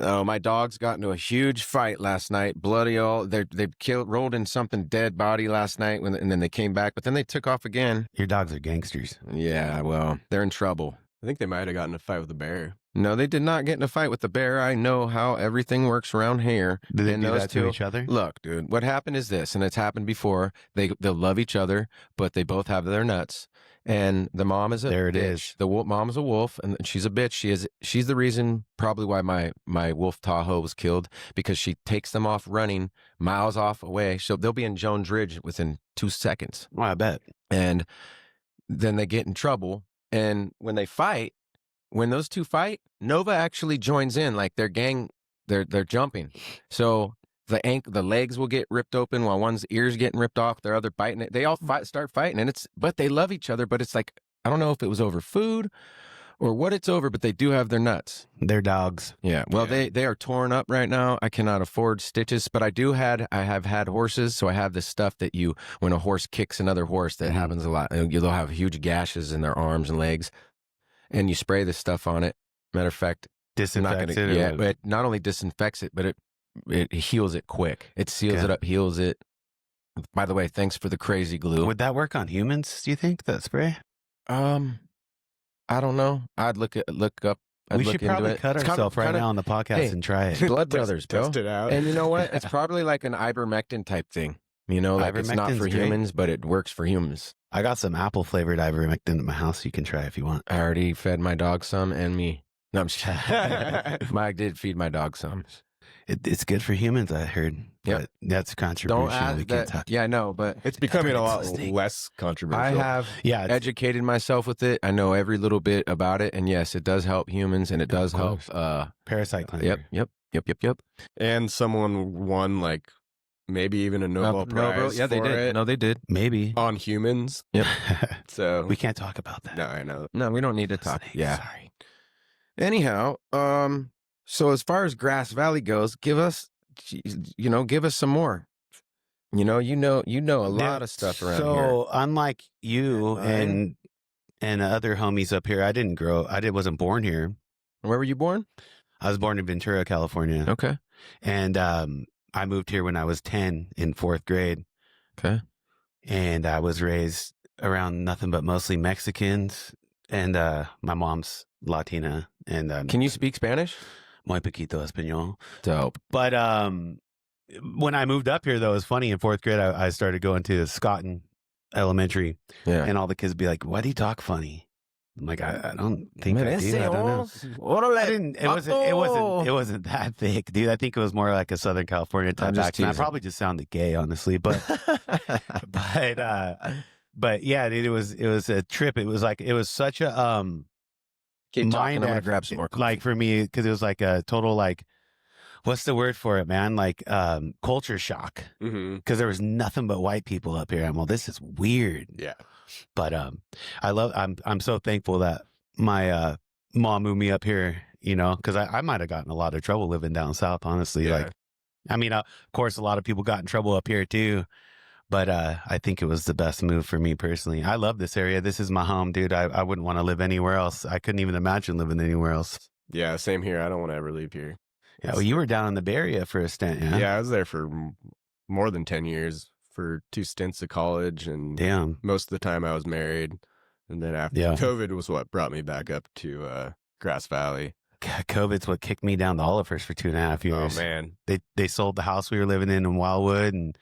Oh, my dogs got into a huge fight last night. Bloody all. They rolled in something dead body last night, and then they came back, but then they took off again. Your dogs are gangsters. Yeah, well, they're in trouble. I think they might have gotten in a fight with a bear. No, they did not get in a fight with the bear. I know how everything works around here. Do they And do those that to each other? Look, dude, what happened is this, and it's happened before. They'll love each other, but they both have their nuts. And the mom is a There it bitch. is. The mom is a wolf, and she's a bitch. She's the reason probably why my wolf Tahoe was killed, because she takes them off running miles off away. So they'll be in Jones Ridge within 2 seconds. Well, I bet. And then they get in trouble. And when those two fight, Nova actually joins in, like their gang, they're jumping. So the legs will get ripped open while one's ears getting ripped off, their other biting it. They all start fighting, and but they love each other, but it's like, I don't know if it was over food or what it's over, but they do have their nuts. They're dogs. Yeah. Well, they are torn up right now. I cannot afford stitches, but I have had horses. So I have this stuff that when a horse kicks another horse, that happens a lot. They'll have huge gashes in their arms and legs, and you spray this stuff on it. Matter of fact, Disinfects it. yeah, but it not only disinfects it, but it heals it quick. It seals it up, heals it. By the way, thanks for the crazy glue. Would that work on humans, do you think, that spray? I don't know. I'd look up. We should probably cut ourselves right now on the podcast and try it. Blood brothers, bro. Test it out. And you know what? It's probably like an ivermectin type thing. You know, like it's not for humans, but it works for humans. I got some apple flavored ivermectin at my house. You can try if you want. I already fed my dog some, and me. No, I'm just kidding. I did feed my dog some. It's good for humans, I heard. Yep. But that's controversial. Don't add we can't that. talk. Yeah, I know, but It's becoming a lot less controversial. I have educated myself with it. I know every little bit about it, and yes, it does help humans, and it does help. Parasite cleanser. Yep. And someone won like maybe even a Nobel Prize. Yeah, they for did. it No, they did. Maybe. on humans. Yep. So We can't talk about that. no, I know. No, we don't need to talk. Snake, Yeah. Sorry. Anyhow, so as far as Grass Valley goes, give us some more. You know a lot of stuff around here. So unlike you and other homies up here, I wasn't born here. Where were you born? I was born in Ventura, California. Okay. And I moved here when I was 10 in 4th grade. Okay. And I was raised around nothing but mostly Mexicans. And my mom's Latina. And Can you speak Spanish? Muy poquito español. Dope. But when I moved up here, though, it was funny. In 4th grade, I started going to Scotton Elementary. Yeah. And all the kids would be like, why do you talk funny? I'm like, I don't think I do. I don't know. I didn't. It wasn't that thick, dude. I think it was more like a Southern California type accent. I probably just sounded gay, honestly. But but yeah, dude, it was a trip. It was such a Keep talking. mind I'm gonna grab some more coffee. like for me, because it was like a total like, what's the word for it, man? Like culture shock. Because there was nothing but white people up here. I'm well, this is weird. Yeah. But I'm so thankful that my mom moved me up here, because I might have gotten a lot of trouble living down south, honestly. Yeah. Like, I mean, of course, a lot of people got in trouble up here too, but I think it was the best move for me personally. I love this area. This is my home, dude. I wouldn't want to live anywhere else. I couldn't even imagine living anywhere else. Yeah, same here. I don't want to ever leave here. Yeah, well, you were down in the Bay Area for a stint, yeah? Yeah, I was there for more than 10 years for 2 stints of college, and Damn. most of the time I was married. And then after COVID was what brought me back up to Grass Valley. God, COVID's what kicked me down to Olivehurst for 2.5 years. Oh, man. They sold the house we were living in Wildwood and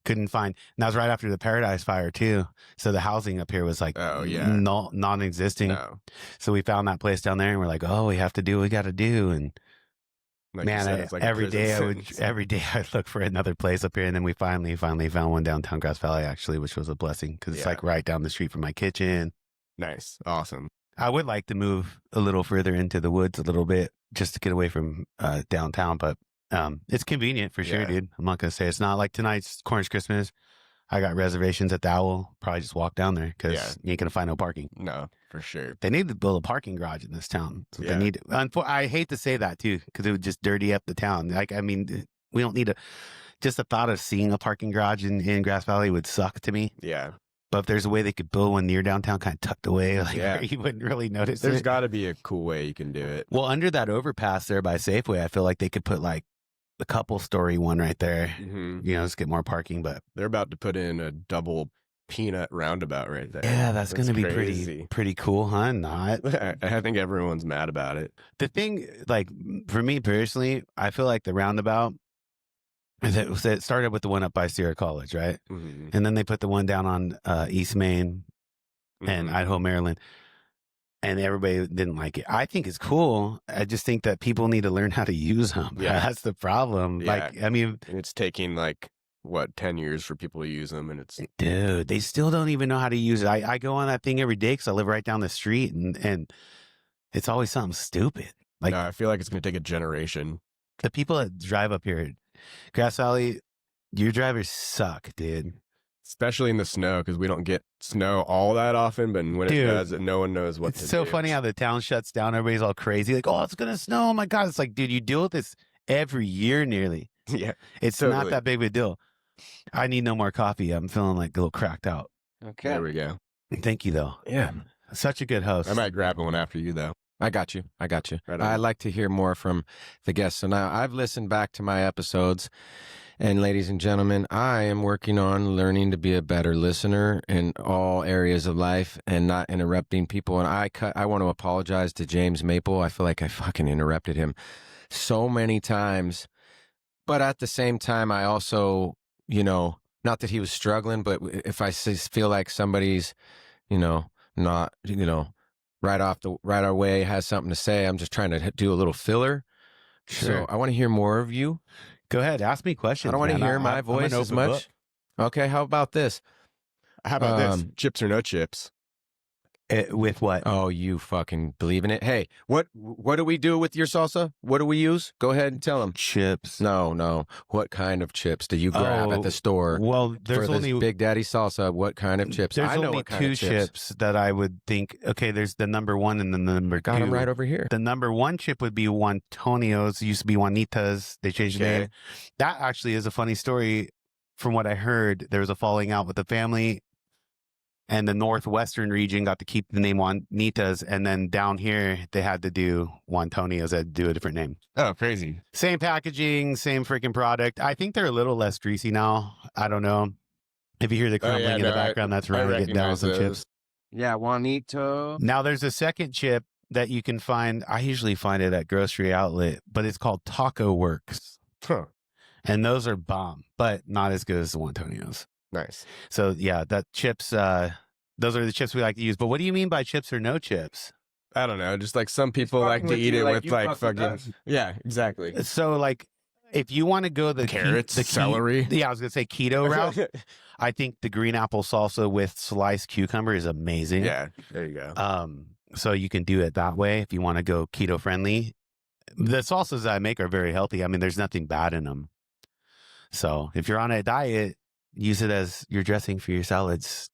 couldn't find. And that was right after the Paradise Fire, too. So the housing up here was like non-existing. No. So we found that place down there and we're like, oh, we have to do what we got to do. And Like man, said, it's like a every prison day I'd look for another place up here. And then we finally found one downtown Grass Valley, actually, which was a blessing because it's like right down the street from my kitchen. Nice. Awesome. I would like to move a little further into the woods a little bit just to get away from downtown, but it's convenient for sure, dude. I'm not gonna say it's not. Like tonight's Cornish Christmas. I got reservations at the Owl. Probably just walk down there because you ain't gonna find no parking. No, for sure. They need to build a parking garage in this town. So Yeah. they need. I hate to say that too because it would just dirty up the town. Like, I mean, we don't need a. Just the thought of seeing a parking garage in Grass Valley would suck to me. Yeah. But if there's a way they could build one near downtown, kind of tucked away, like where you wouldn't really notice There's it. got to be a cool way you can do it. Well, under that overpass there by Safeway, I feel like they could put like a couple story one right there. Mm-hmm. You know, just get more parking. But they're about to put in a double peanut roundabout right there. Yeah, that's going to be crazy. pretty cool, huh? Not. I think everyone's mad about it. The thing, like for me personally, I feel like the roundabout. It started with the one up by Sierra College, right? Mm-hmm. And then they put the one down on East Main and Idaho, Maryland. And everybody didn't like it. I think it's cool. I just think that people need to learn how to use them. Yeah. That's the problem. Yeah. Like, I mean, and it's taking like, what, 10 years for people to use them. And it's, dude, they still don't even know how to use it. I go on that thing every day because I live right down the street and it's always something stupid. Like, no, I feel like it's going to take a generation. The people that drive up here, Grass Valley, your drivers suck, dude. Especially in the snow, because we don't get snow all that often, but when it does, no one knows what to do. It's so funny how the town shuts down. Everybody's all crazy. Like, oh, it's going to snow. Oh, my God. It's like, dude, you deal with this every year nearly. Yeah. It's totally. not that big of a deal. I need no more coffee. I'm feeling like a little cracked out. Okay. There we go. Thank you, though. Yeah. Such a good host. I might grab one after you, though. I got you. Right I'd like to hear more from the guests. So now I've listened back to my episodes. And ladies and gentlemen, I am working on learning to be a better listener in all areas of life and not interrupting people. And I want to apologize to James Maple. I feel like I fucking interrupted him so many times. But at the same time, I also, not that he was struggling, but if I feel like somebody's, not, right away has something to say, I'm just trying to do a little filler. Sure. So I want to hear more of you. Go ahead. Ask me questions. I don't want to hear my voice as much. Okay, how about this? How about this? Chips or no chips? With what? Oh, you fucking believe in it? Hey, what do we do with your salsa? What do we use? Go ahead and tell them. Chips. No. What kind of chips do you grab at the store? Well, there's only Big Daddy Salsa. What kind of chips? There's I know only what kind two of chips that I would think. Okay, there's the number one and then the number two. Got them right over here. The number one chip would be Juantonio's. It used to be Juanitas. They changed the name. That actually is a funny story. From what I heard, there was a falling out with the family. And the northwestern region got to keep the name Juanitas, and then down here they had to do Juantonio's. They had to do a different name. Oh, crazy! Same packaging, same freaking product. I think they're a little less greasy now. I don't know. If you hear the crumbling in the background, that's Ryan getting down with some chips. Yeah, Juanito. Now there's a second chip that you can find. I usually find it at grocery outlet, but it's called Taco Works. Huh. And those are bomb, but not as good as the Juantonio's. Nice. So yeah, that chips, those are the chips we like to use. But what do you mean by chips or no chips? I don't know. Just like some people like to eat it with like fucking. Yeah, exactly. So like, if you want to go the carrots, celery. Yeah, I was gonna say keto route. I think the green apple salsa with sliced cucumber is amazing. Yeah, there you go. So you can do it that way if you want to go keto friendly. The salsas that I make are very healthy. I mean, there's nothing bad in them. So if you're on a diet, use it as your dressing for your salads.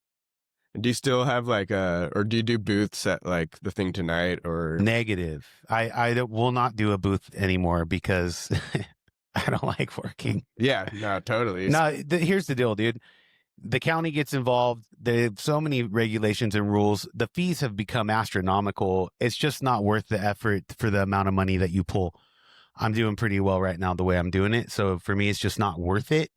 Do you still have or do you do booths at like the thing tonight or? Negative. I will not do a booth anymore because I don't like working. Yeah, no, totally. No, here's the deal, dude. The county gets involved. They have so many regulations and rules. The fees have become astronomical. It's just not worth the effort for the amount of money that you pull. I'm doing pretty well right now the way I'm doing it. So for me, it's just not worth it.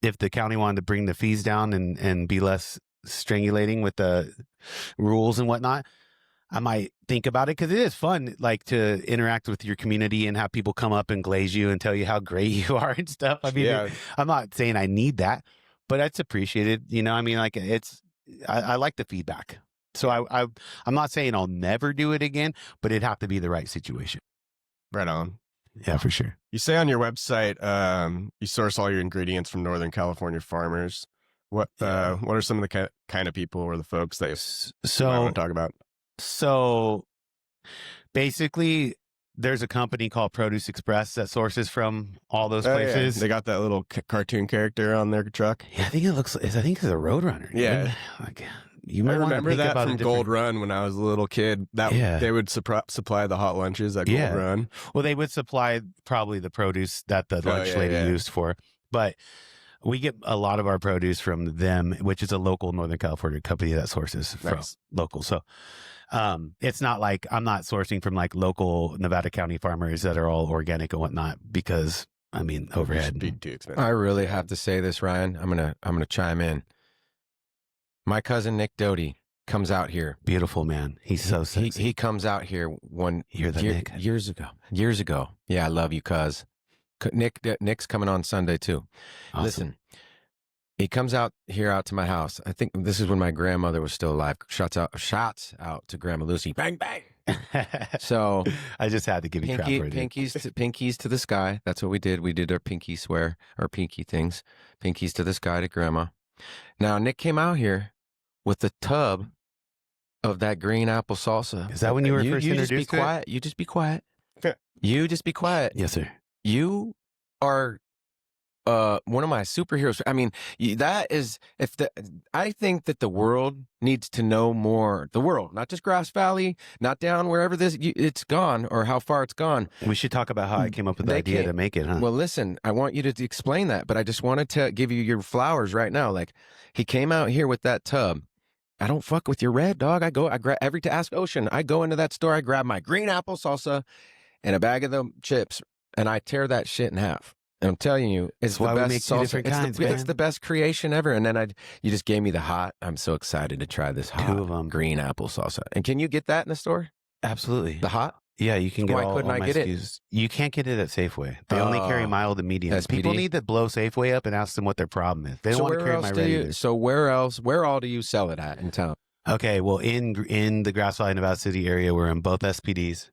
If the county wanted to bring the fees down and be less strangulating with the rules and whatnot, I might think about it because it is fun, like to interact with your community and have people come up and glaze you and tell you how great you are and stuff. I mean, yeah. I'm not saying I need that, but it's appreciated. I mean, like I like the feedback. So I'm not saying I'll never do it again, but it'd have to be the right situation. Right on. Yeah, for sure. You say on your website, you source all your ingredients from Northern California farmers. What are some of the kind of people or the folks that you might want to talk about? So basically, there's a company called Produce Express that sources from all those places. Yeah. They got that little cartoon character on their truck. Yeah, I think it's a Roadrunner. Yeah. Dude. Like, you might remember that from Gold Run when I was a little kid. They would supply the hot lunches at Gold Run. Well, they would supply probably the produce that the lunch lady used for, but we get a lot of our produce from them, which is a local Northern California company that sources from local. So it's not like I'm not sourcing from like local Nevada County farmers that are all organic and whatnot, because I mean, overhead. Be too expensive. I really have to say this, Ryan. I'm gonna chime in. My cousin Nick Doty comes out here. Beautiful man. He's so sexy. He comes out here years ago. Yeah, I love you, cuz. Nick's coming on Sunday too. Awesome. Listen, he comes out to my house. I think this is when my grandmother was still alive. Shots out to Grandma Lucy. Bang bang. So I just had to give you crap for it. Pinkies to the sky. That's what we did. We did our pinky swear, our pinky things. Pinkies to the sky to Grandma. Now Nick came out here with the tub of that green apple salsa. Is that when you were first introduced to it? You just be quiet. You just be quiet. Yes, sir. You are one of my superheroes. I mean, I think that the world needs to know more. The world, not just Grass Valley, not down wherever it's gone or how far it's gone. We should talk about how I came up with the idea to make it, huh? Well, listen, I want you to explain that, but I just wanted to give you your flowers right now. Like, he came out here with that tub. I don't fuck with your red, dog. I grab to Ask Ocean. I go into that store. I grab my green apple salsa and a bag of the chips, and I tear that shit in half. And I'm telling you, it's the best salsa. It's the best creation ever. And then you just gave me the hot. I'm so excited to try this hot green apple salsa. And can you get that in the store? Absolutely. The hot? Yeah, you can get Why couldn't I get it? You can't get it at Safeway. They only carry mild and medium. SPD? People need to blow Safeway up and ask them what their problem is. They don't want to carry my regular. So where all do you sell it at in town? Okay, well, in the Grass Valley, Nevada City area, we're in both SPDs.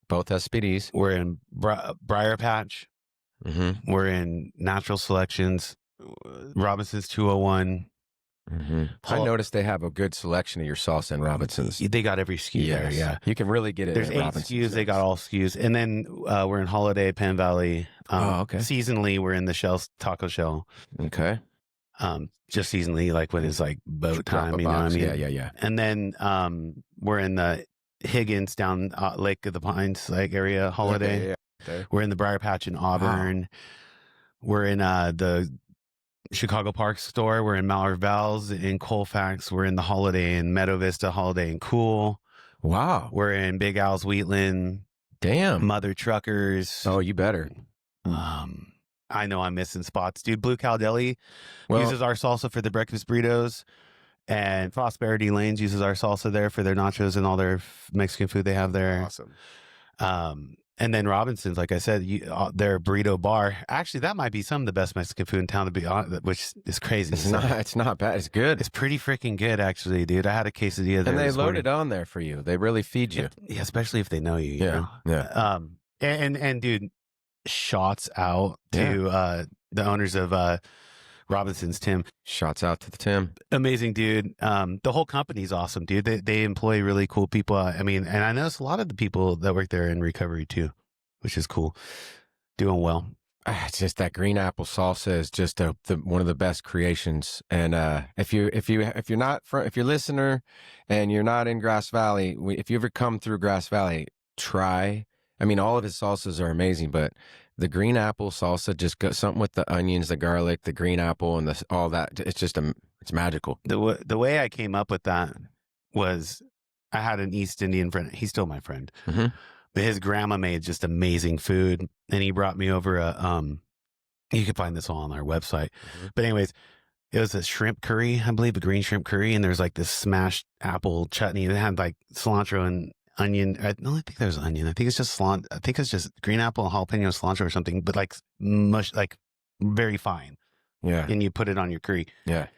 Both SPDs. We're in Briar Patch. Mm-hmm. We're in Natural Selections, Robinson's 201. Mm-hmm. I noticed they have a good selection of your salsa in Robinson's. They got every SKU there, yeah. You can really get it. There's 8 SKUs. They got all SKUs. And then we're in Holiday, Penn Valley. Okay. Seasonally, we're in the Taco Shell. Okay. Just seasonally, like when it's like boat time, you know what I mean? Yeah. And then we're in the Higgins down Lake of the Pines area, Holiday. Okay, yeah. Okay. We're in the Briar Patch in Auburn. Wow. We're in the Chicago Park store. We're in Mallard Val's in Colfax. We're in the Holiday in Meadow Vista, Holiday in Cool. Wow. We're in Big Al's Wheatland. Damn. Mother Truckers. Oh, you better. I know I'm missing spots, dude. Blue Cow Deli uses our salsa for the breakfast burritos, and Prosperity Lanes uses our salsa there for their nachos and all their Mexican food they have there. Awesome. And then Robinson's, like I said, their burrito bar. Actually, that might be some of the best Mexican food in town, to be honest, which is crazy. It's not bad. It's good. It's pretty freaking good, actually, dude. I had a quesadilla there. And they load it on there for you. They really feed you. Yeah, especially if they know you. Yeah. You know? Yeah. And dude, shots out to the owners of Robinson's, Tim. Shots out to the Tim. Amazing dude. The whole company's awesome, dude. They employ really cool people. I mean, and I noticed a lot of the people that work there in recovery too, which is cool. Doing well. It's just that green apple salsa is just one of the best creations. And if you're listener and you're not in Grass Valley, if you ever come through Grass Valley, try. I mean, all of his salsas are amazing, but the green apple salsa just got something with the onions, the garlic, the green apple, and all that. It's just it's magical. The way I came up with that was I had an East Indian friend. He's still my friend, mm-hmm. but his grandma made just amazing food, and he brought me over you can find this all on our website. Mm-hmm. But anyways, it was a shrimp curry, I believe, a green shrimp curry, and there's like this smashed apple chutney. It had like cilantro and onion. I don't think there's onion. I think it's just cilantro. I think it's just green apple, jalapeno, cilantro or something, but like mush, like very fine. Yeah. And you put it on your curry. Yeah.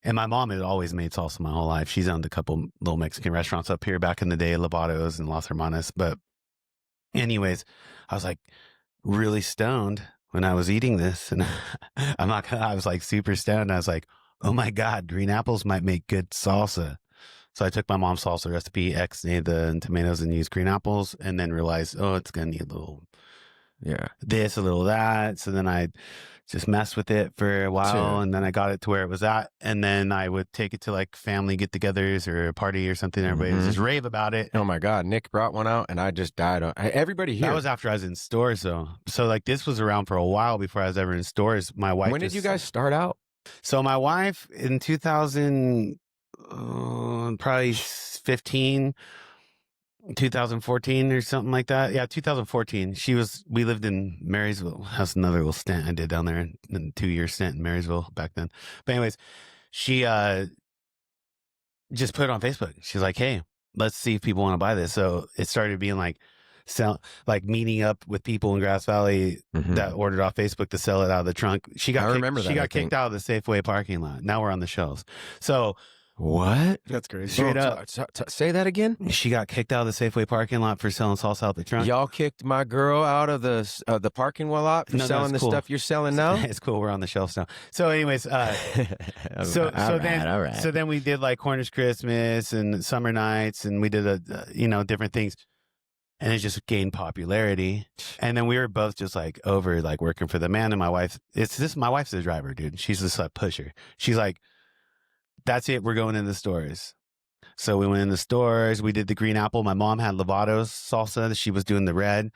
And my mom had always made salsa my whole life. She's owned a couple little Mexican restaurants up here back in the day, Lobatos and Las Hermanas. But anyways, I was like really stoned when I was eating this, and I was like super stoned. I was like, oh my God, green apples might make good salsa. So I took my mom's salsa recipe, ex-nayed the tomatoes and used green apples, and then realized, oh, it's going to need a little this, a little that. So then I just messed with it for a while, and then I got it to where it was at. And then I would take it to like family get-togethers or a party or something. Everybody would just rave about it. Oh my God, Nick brought one out, and I just died on everybody here. That was after I was in stores, though. So like this was around for a while before I was ever in stores. My wife. When did you guys start out? So my wife in 2000, probably 15. 2014 or something like that. Yeah, 2014. We lived in Marysville. That's another little stint I did down there, in 2-year stint in Marysville back then. But anyways, she just put it on Facebook. She's like, hey, let's see if people want to buy this. So it started being like meeting up with people in Grass Valley that ordered off Facebook to sell it out of the trunk. She got kicked out of the Safeway parking lot. Now we're on the shelves. So what? That's crazy. Straight up. Say that again? She got kicked out of the Safeway parking lot for selling salsa out the trunk. Y'all kicked my girl out of the parking lot for selling the stuff you're selling now? It's cool. We're on the shelves now. So anyways, so then we did like Cornish Christmas and summer nights, and we did different things. And it just gained popularity. And then we were both just like over like working for the man. And my wife, my wife's the driver, dude. She's just a pusher. She's like, that's it. We're going in the stores. So we went in the stores. We did the green apple. My mom had Lovato's salsa. She was doing the red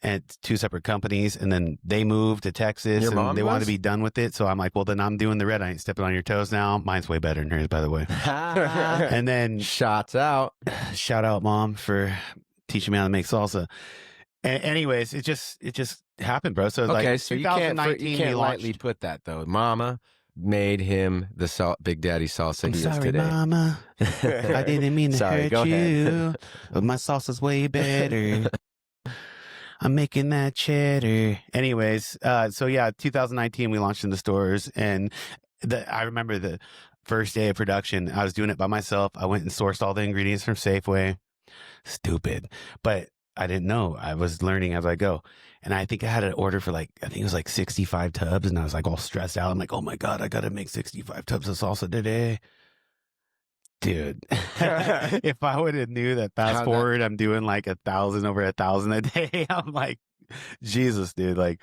at 2 separate companies. And then they moved to Texas and they wanted to be done with it. So I'm like, well, then I'm doing the red. I ain't stepping on your toes now. Mine's way better than hers, by the way. And then shout out, Mom, for teaching me how to make salsa. Anyways, it just happened, bro. So okay, like so 2019, you can't lightly put that though. Mama made him the Big Daddy Salsa he is today. Mama. I didn't mean to hurt you. But my salsa's way better. I'm making that cheddar. Anyways, so yeah, 2019 we launched in the stores, and I remember the first day of production. I was doing it by myself. I went and sourced all the ingredients from Safeway. Stupid, but I didn't know. I was learning as I go. And I think I had an order for I think it was like 65 tubs. And I was like all stressed out. I'm like, oh my God, I got to make 65 tubs of salsa today. Dude, if I would have knew that I'm doing like over 1,000 a day. I'm like, Jesus, dude, like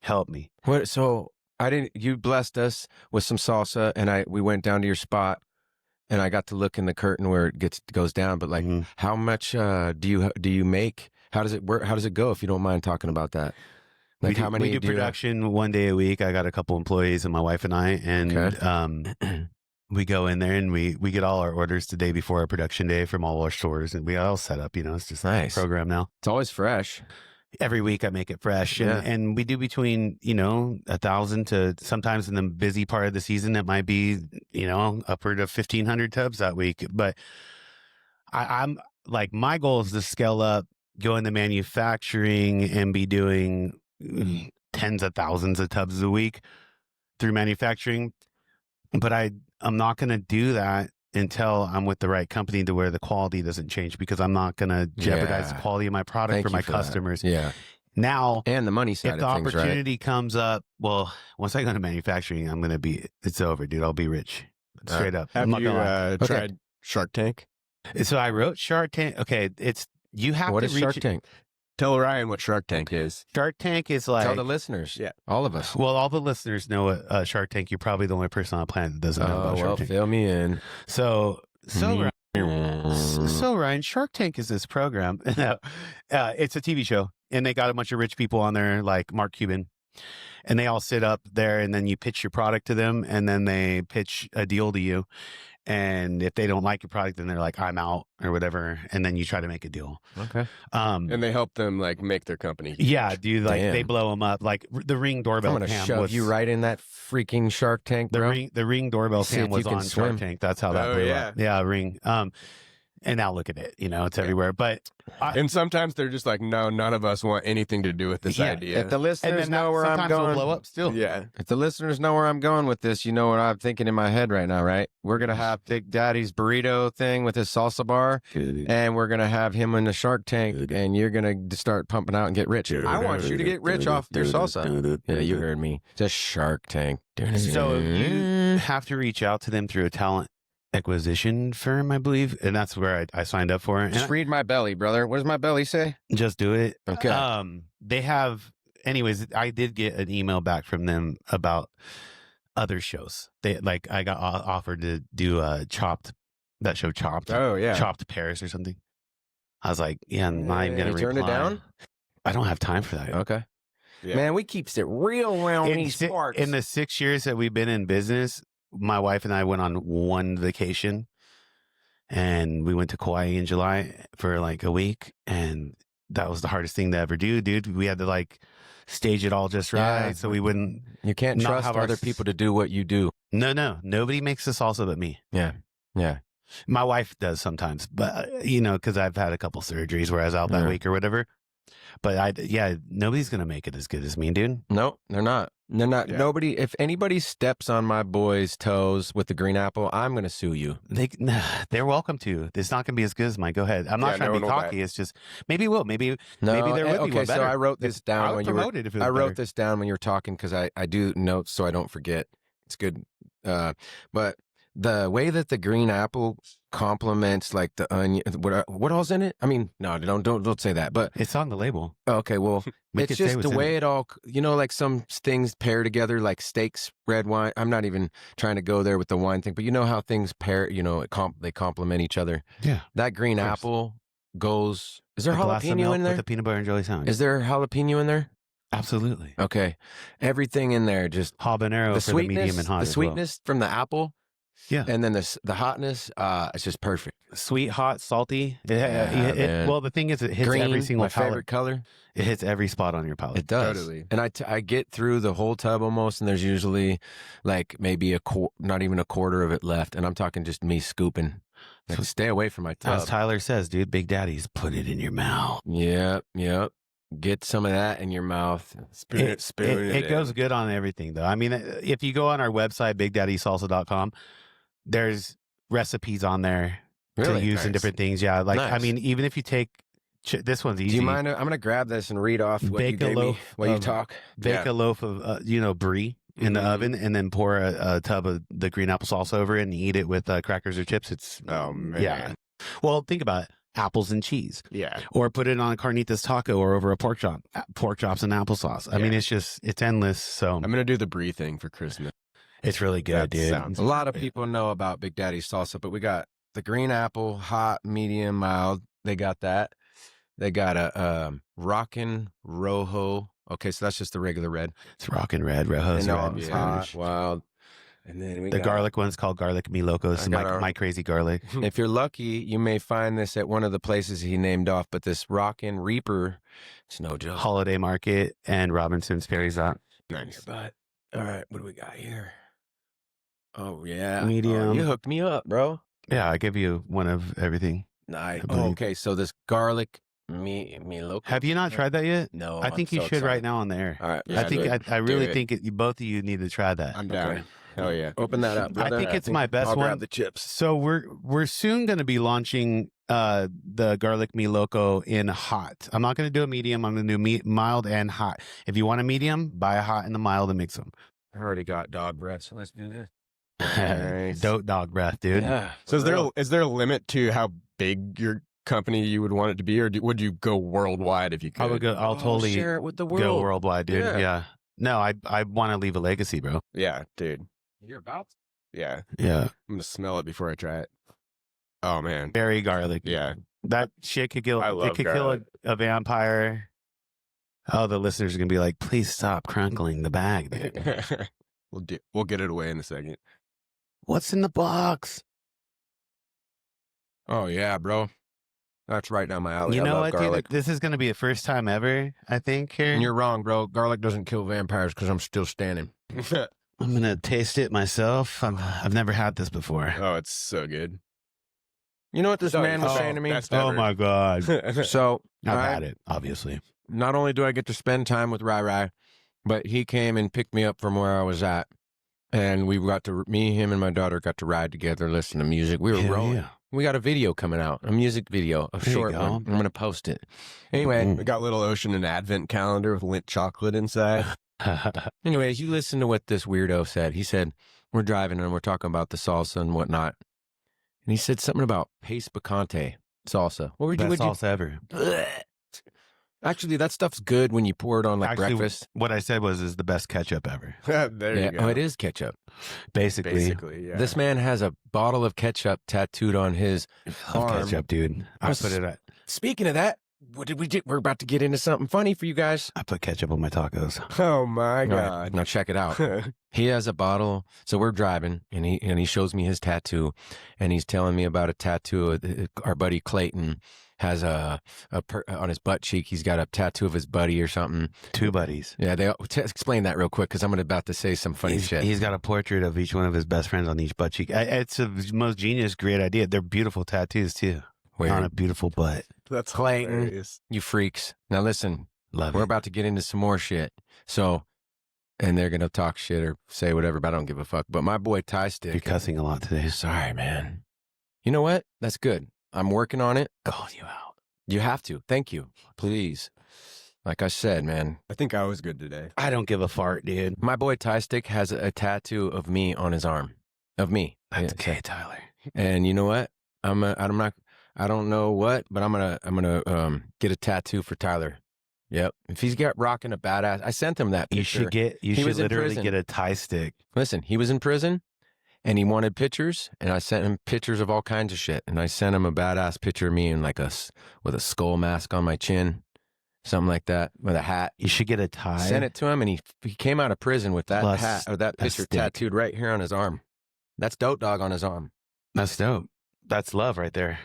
help me. What? So you blessed us with some salsa, and we went down to your spot. And I got to look in the curtain where it goes down. But like, how much do you make? How does it work? How does it go? If you don't mind talking about that. Like, how many? We do production 1 day a week. I got a couple employees and my wife and I, and we go in there and we get all our orders the day before our production day from all our stores, and we all set up. It's just nice a program now. It's always fresh. Every week I make it fresh, and we do between 1,000 to, sometimes in the busy part of the season it might be upward of 1,500 tubs that week. But I'm like, my goal is to scale up, go into manufacturing, and be doing tens of thousands of tubs a week through manufacturing. But I'm not going to do that until I'm with the right company to where the quality doesn't change, because I'm not going to jeopardize the quality of my product for my customers. That. Yeah. Now, and the money side of things, if the opportunity comes up, well, once I go to manufacturing, it's over, dude. I'll be rich. Straight up. Have you tried Shark Tank? So I wrote Shark Tank. Okay. What is Shark Tank? Tell Ryan what Shark Tank is. Shark Tank is like... Tell the listeners. Yeah. All of us. Well, all the listeners know what Shark Tank. You're probably the only person on the planet that doesn't know about Shark Tank. Fill me in. So Ryan, Shark Tank is this program. It's a TV show, and they got a bunch of rich people on there, like Mark Cuban, and they all sit up there, and then you pitch your product to them, and then they pitch a deal to you. And if they don't like your product, then they're like, I'm out or whatever. And then you try to make a deal. Okay. And they help them like make their company huge. Yeah, dude. Like they blow them up. Like the Ring doorbell. I'm going to shove you right in that freaking Shark Tank, bro. The Ring doorbell cam was on Shark Tank. That's how that blew up. Yeah, Ring. And now look at it. It's everywhere. But and sometimes they're just like, no, none of us want anything to do with this idea. If the listeners know where I'm going, blow up still. Yeah. If the listeners know where I'm going with this, you know what I'm thinking in my head right now, right? We're gonna have Big Daddy's burrito thing with his salsa bar, and we're gonna have him in the Shark Tank, and you're gonna start pumping out and get rich. I want you to get rich off your salsa. Yeah, you heard me. Just Shark Tank. So have to reach out to them through a talent acquisition firm, I believe, and that's where I signed up for it. Just read my belly, brother. What does my belly say? Just do it. Okay. They have, anyways, I did get an email back from them about other shows. I got offered to do Chopped, that show Chopped. Oh, yeah. Chopped Paris or something. I was like, yeah, I'm not even going to turn it down? I don't have time for that. Okay. Yeah. Man, we keeps it real around these parts. In the 6 years that we've been in business, my wife and I went on one vacation, and we went to Kauai in July for like a week, and that was the hardest thing to ever do, dude. We had to like stage it all just right, so we wouldn't. You can't not trust have other people to do what you do. No, nobody makes the salsa but me. Yeah. My wife does sometimes, but because I've had a couple surgeries where I was out that week or whatever. But nobody's gonna make it as good as me, dude. No, they're not. They're not. Yeah. Nobody. If anybody steps on my boy's toes with the green apple, I'm gonna sue you. They're welcome to. It's not gonna be as good as mine. Go ahead. I'm not trying to be cocky. It's just maybe it will. Maybe there would be one better. So I wrote this down when you were. I wrote this down when you were talking because I do notes so I don't forget. It's good. But the way that the green apple complements like the onion, what all's in it? I mean, no, don't say that. But it's on the label. Okay, well, it's just the way it all, like some things pair together, like steaks, red wine. I'm not even trying to go there with the wine thing, but you know how things pair, they complement each other. Yeah. That green apple goes, is there jalapeno in there? With the peanut butter and jelly sandwich. Is there jalapeno in there? Absolutely. Okay. Everything in there, just habanero for the medium and hot. The sweetness from the apple. Yeah. And then the hotness, it's just perfect. Sweet, hot, salty. Well, the thing is, it hits every single my favorite color. It hits every spot on your palate. It does. Totally. And I get through the whole tub almost, and there's usually like maybe not even a quarter of it left. And I'm talking just me scooping. Like, stay away from my tub. As Tyler says, dude, Big Daddy's put it in your mouth. Yep. Get some of that in your mouth. It goes good on everything, though. I mean, if you go on our website, BigDaddySalsa.com, there's recipes on there to use in different things. Yeah, I mean, even if you take this one's easy. Do you mind? I'm going to grab this and read off what you gave me while you talk. Bake a loaf of brie in the oven, and then pour a tub of the green apple sauce over it and eat it with crackers or chips. It's man. Yeah. Well, think about it. Apples and cheese. Yeah. Or put it on a carnitas taco or over a pork chop. Pork chops and applesauce. I mean, it's endless. So I'm going to do the brie thing for Christmas. It's really good, dude. A lot of people know about Big Daddy Salsa, but we got the green apple, hot, medium, mild. They got that. They got a Rockin' Rojo. Okay, so that's just the regular red. It's Rockin' Red. Rojo's red. Hot, wild. And then the garlic one's called Garlic Mi Loco. It's my crazy garlic. If you're lucky, you may find this at one of the places he named off, but this Rockin' Reaper, it's no joke. Holiday Market and Robinson's Ferry's out. Nice. But all right, what do we got here? Oh, yeah. Medium. You hooked me up, bro. Yeah, I give you one of everything. Nice. Oh, okay, so this garlic mi loco. Have you not tried that yet? No. I think you should right now on the air. All right. Yeah, I really think both of you need to try that. I'm down. Okay. Hell yeah. Open that up, brother. I think it's my best I'll one. grab the chips. So we're soon going to be launching the Garlic Mi Loco in hot. I'm not going to do a medium. I'm going to do mild and hot. If you want a medium, buy a hot and the mild and mix them. I already got dog breath, so let's do this. Nice. Dope dog breath, dude. Yeah. So is there a limit to how big your company you would want it to be, or would you go worldwide if you could? I would go. I'll totally share it with the world. Go worldwide, dude. Yeah. No, I want to leave a legacy, bro. Yeah, dude. You're about to. Yeah. Yeah. I'm gonna smell it before I try it. Oh man. Very garlic. Yeah. That shit could kill. I love It could kill a vampire. Oh, the listeners are gonna be like, please stop crunkling the bag, dude. We'll get it away in a second. What's in the box? Oh yeah, bro. That's right down my alley. You I know love what, garlic. dude? This is gonna be the first time ever, I think. Here, And you're wrong, bro. Garlic doesn't kill vampires because I'm still standing. I'm gonna taste it myself. I've never had this before. Oh, it's so good. You know what this man was saying to me? Oh my god! So I've had it, obviously. Not only do I get to spend time with Rai, but he came and picked me up from where I was at. And me, him, and my daughter got to ride together, listen to music. We were rolling. Yeah. We got a video coming out, a music video, a short one. I'm going to post it. Anyway. We got Little Ocean and advent calendar with Lindt chocolate inside. Anyways, you listen to what this weirdo said. He said, we're driving and we're talking about the salsa and whatnot. And he said something about paste picante salsa. What would Best you? salsa ever. Actually, that stuff's good when you pour it on like breakfast. What I said is the best ketchup ever. There you go. Oh, it is ketchup. Basically, yeah. This man has a bottle of ketchup tattooed on his arm. Ketchup, dude. I put it at. Speaking of that, what did we do? We're about to get into something funny for you guys. I put ketchup on my tacos. Oh my All God. right, now check it out. He has a bottle. So we're driving, and he shows me his tattoo, and he's telling me about a tattoo. Our buddy Clayton has on his butt cheek. He's got a tattoo of his buddy or something. 2 buddies. Yeah, explain that real quick because I'm about to say some funny shit. He's got a portrait of each one of his best friends on each butt cheek. It's the most genius, great idea. They're beautiful tattoos too. Weird. On a beautiful butt. That's Clayton. hilarious. You freaks. Now listen, Love we're it. about to get into some more shit. So, and they're gonna talk shit or say whatever, but I don't give a fuck. But my boy Tie Stick. You're cussing a lot today. Sorry, man. You know what? That's good. I'm working on it. Calling you out. You have to. Thank you. Please. Like I said, man, I think I was good today. I don't give a fart, dude. my boy Tie Stick has a tattoo of me on his arm. Of me. That's Yeah, gay, Tyler. And you know what? I don't know what, but I'm gonna get a tattoo for Tyler. Yep. If he's got rocking a badass, I sent him that picture. You He should was in literally prison. get a tie stick. Listen, he was in prison and he wanted pictures, and I sent him pictures of all kinds of shit. And I sent him a badass picture of me in with a skull mask on my chin, something like that, with a hat. You should get a tie. Sent it to him, and he came out of prison with that Plus hat or that a picture stick. tattooed right here on his arm. That's Dope Dog on his arm. That's dope. That's love right there.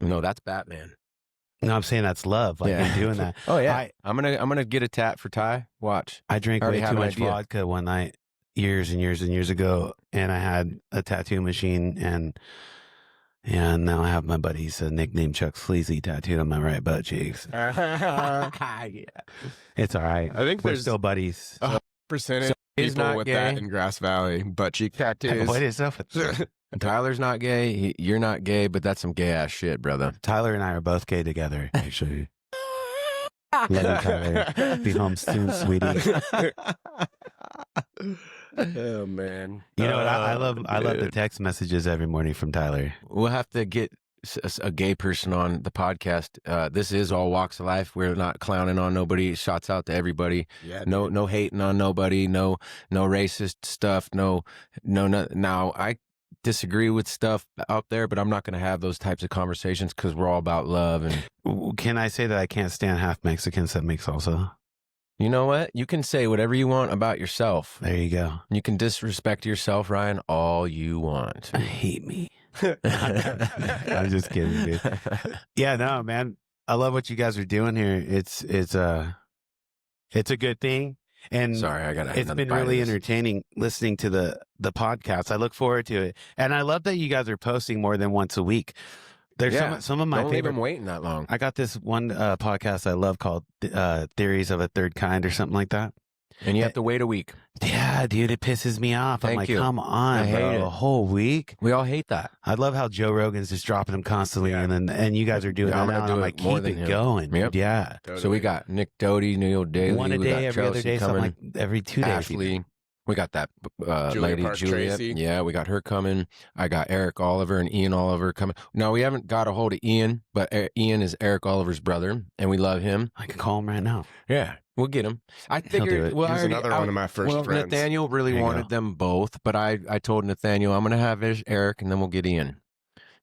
No, that's Batman. No, I'm saying that's love. Like Yeah. you're doing that. Oh yeah, I'm gonna get a tat for Ty. Watch. I drank Already way have too an much idea. vodka one night, years and years and years ago, and I had a tattoo machine, and now I have my buddy's nickname Chuck Sleazy tattooed on my right butt cheeks. Yeah, it's all right. I think We're there's still buddies. percentage So of he's people not with gay? that in Grass Valley butt cheek tattoos. What is up with that? Tyler's not gay. You're not gay, but that's some gay ass shit, brother. Tyler and I are both gay together, actually. Love you, Tyler. Be home soon, sweetie. Oh man. You know what? I love the dude. text messages every morning from Tyler. We'll have to get a gay person on the podcast. This is all walks of life. We're not clowning on nobody. Shots out to everybody. Yeah. No hating on nobody. No racist stuff. No. Now I disagree with stuff out there, but I'm not going to have those types of conversations because we're all about love. And Can I say that I can't stand half Mexicans that make salsa? you know what? You can say whatever you want about yourself. There you go. You can disrespect yourself, Ryan, all you want. Hate me. I'm just kidding, dude. Yeah, no, man. I love what you guys are doing here. It's a good thing. And Sorry, I got. it's been really entertaining listening to the podcast. I look forward to it. And I love that you guys are posting more than once a week. There's some of my Don't leave favorite him waiting that long. I got this one podcast I love called Theories of a Third Kind or something like that. And you have to wait a week. Yeah, dude, it pisses me off. I'm Thank like, you. come on, I hate bro, it. a whole week. We all hate that. I love how Joe Rogan's just dropping them constantly, Yeah. and you guys are doing Yeah, I'm that gonna now. do I'm it like, more keep than it him. going. Yep. Yeah. So we got Nick Doty, Neil Daly. One a we day, got every other Chelsea day, something coming. like every 2 days. Ashley. We got that Julia lady, Park Julia. Tracy. Yeah, we got her coming. I got Eric Oliver and Ian Oliver coming. No, we haven't got a hold of Ian, but Ian is Eric Oliver's brother, and we love him. I can call him right now. Yeah, we'll get him. I He'll do figured. it. Well, He was another one of my first well, friends. Nathaniel really There you wanted go. them both, but I told Nathaniel I'm going to have Eric, and then we'll get Ian.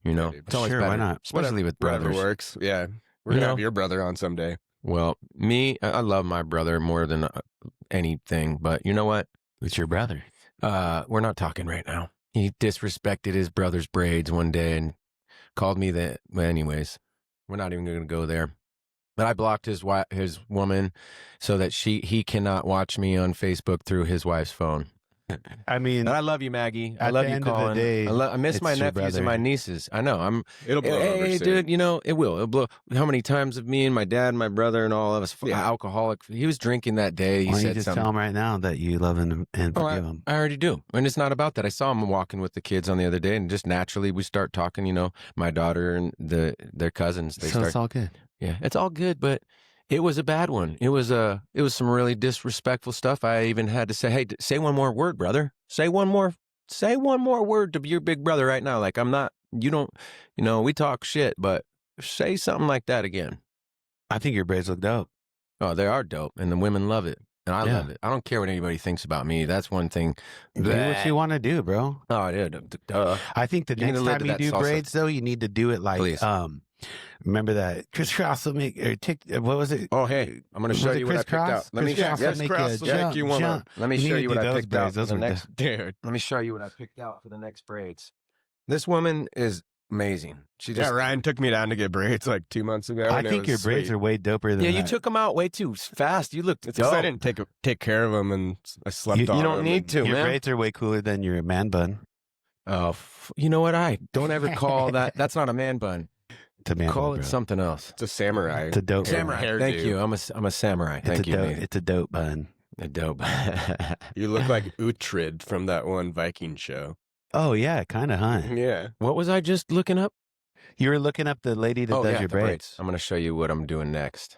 You know, dude. it's always Sure, why better, not? especially with Whatever brothers. works. Yeah. We're You gonna know? have your brother on someday. Well, I love my brother more than anything, but you know what? It's your brother. We're not talking right now. He disrespected his brother's braids one day and called me that. Well, anyways, we're not even going to go there. But I blocked his woman so that he cannot watch me on Facebook through his wife's phone. I mean, And I love you, Maggie. I At love the you, end of the Colin. day, I miss it's my your nephews and brother. my nieces. I know. It'll blow over Hey, soon. dude, you know, it will. It'll blow. How many times have me and my dad and my brother and all of us, Yeah. alcoholic, he was drinking that day. He why don't you said just something. tell him right now that you love him and Oh, forgive him? I already do. And it's not about that. I saw him walking with the kids on the other day, and just naturally we start talking, you know, my daughter and their cousins. They So start, it's all good. yeah, it's all good, but It was a bad one. It was some really disrespectful stuff. I even had to say, "Hey, say one more word, brother. Say one more word to your big brother right now. Like I'm not. You don't. You know, we talk shit, but say something like that again." I think your braids look dope. Oh, they are dope, and the women love it, and I love it. I don't care what anybody thinks about me. That's one thing. Do what you want to do, bro. Oh, duh. I think the next time you do salsa. braids, though, you need to do it like, Please. Remember that Chris Cross will make, or what was it? Oh, hey, I'm going to show you what I picked out. Let me show you what I picked out for the next. Dude, let me show you what I picked out for the next braids. This woman is amazing. She just Ryan took me down to get braids like 2 months ago. I think your braids are way doper than you took them out way too fast. You looked dope. I didn't take care of them and I slept on them. You don't need to, Your man. braids are way cooler than your man bun. Oh, you know what? I don't ever call that. That's not a man bun. It's a man Call bun, it something else. It's a samurai. It's a dope samurai. Hairdo. Thank you. I'm a samurai. Thank you. It's a dope bun. A dope. You look like Uhtred from that one Viking show. Oh yeah, kind of, huh? Yeah. What was I just looking up? You were looking up the lady that does your braids. I'm going to show you what I'm doing next.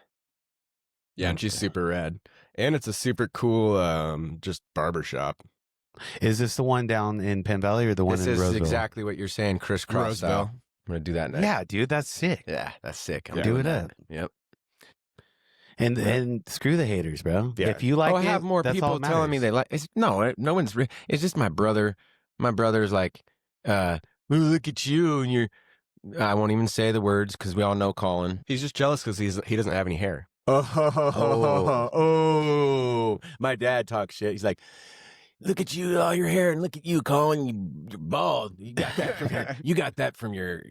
Yeah, and she's super rad. And it's a super cool just barbershop. Is this the one down in Penn Valley or the one in Roseville? This is exactly what you're saying, crisscross style. I'm going to do that next. Yeah, dude, that's sick. Yeah, that's sick. I'm do doing it that. up. Yep. And screw the haters, bro. Yeah. If you like I have more that's all people that telling me matters. they like it. No one's. It's just my brother. My brother's like, look at you, and you're. I won't even say the words because we all know Colin. He's just jealous because he doesn't have any hair. Oh, my dad talks shit. He's like, look at you, all your hair, and look at you, Colin. You're bald. You got that from your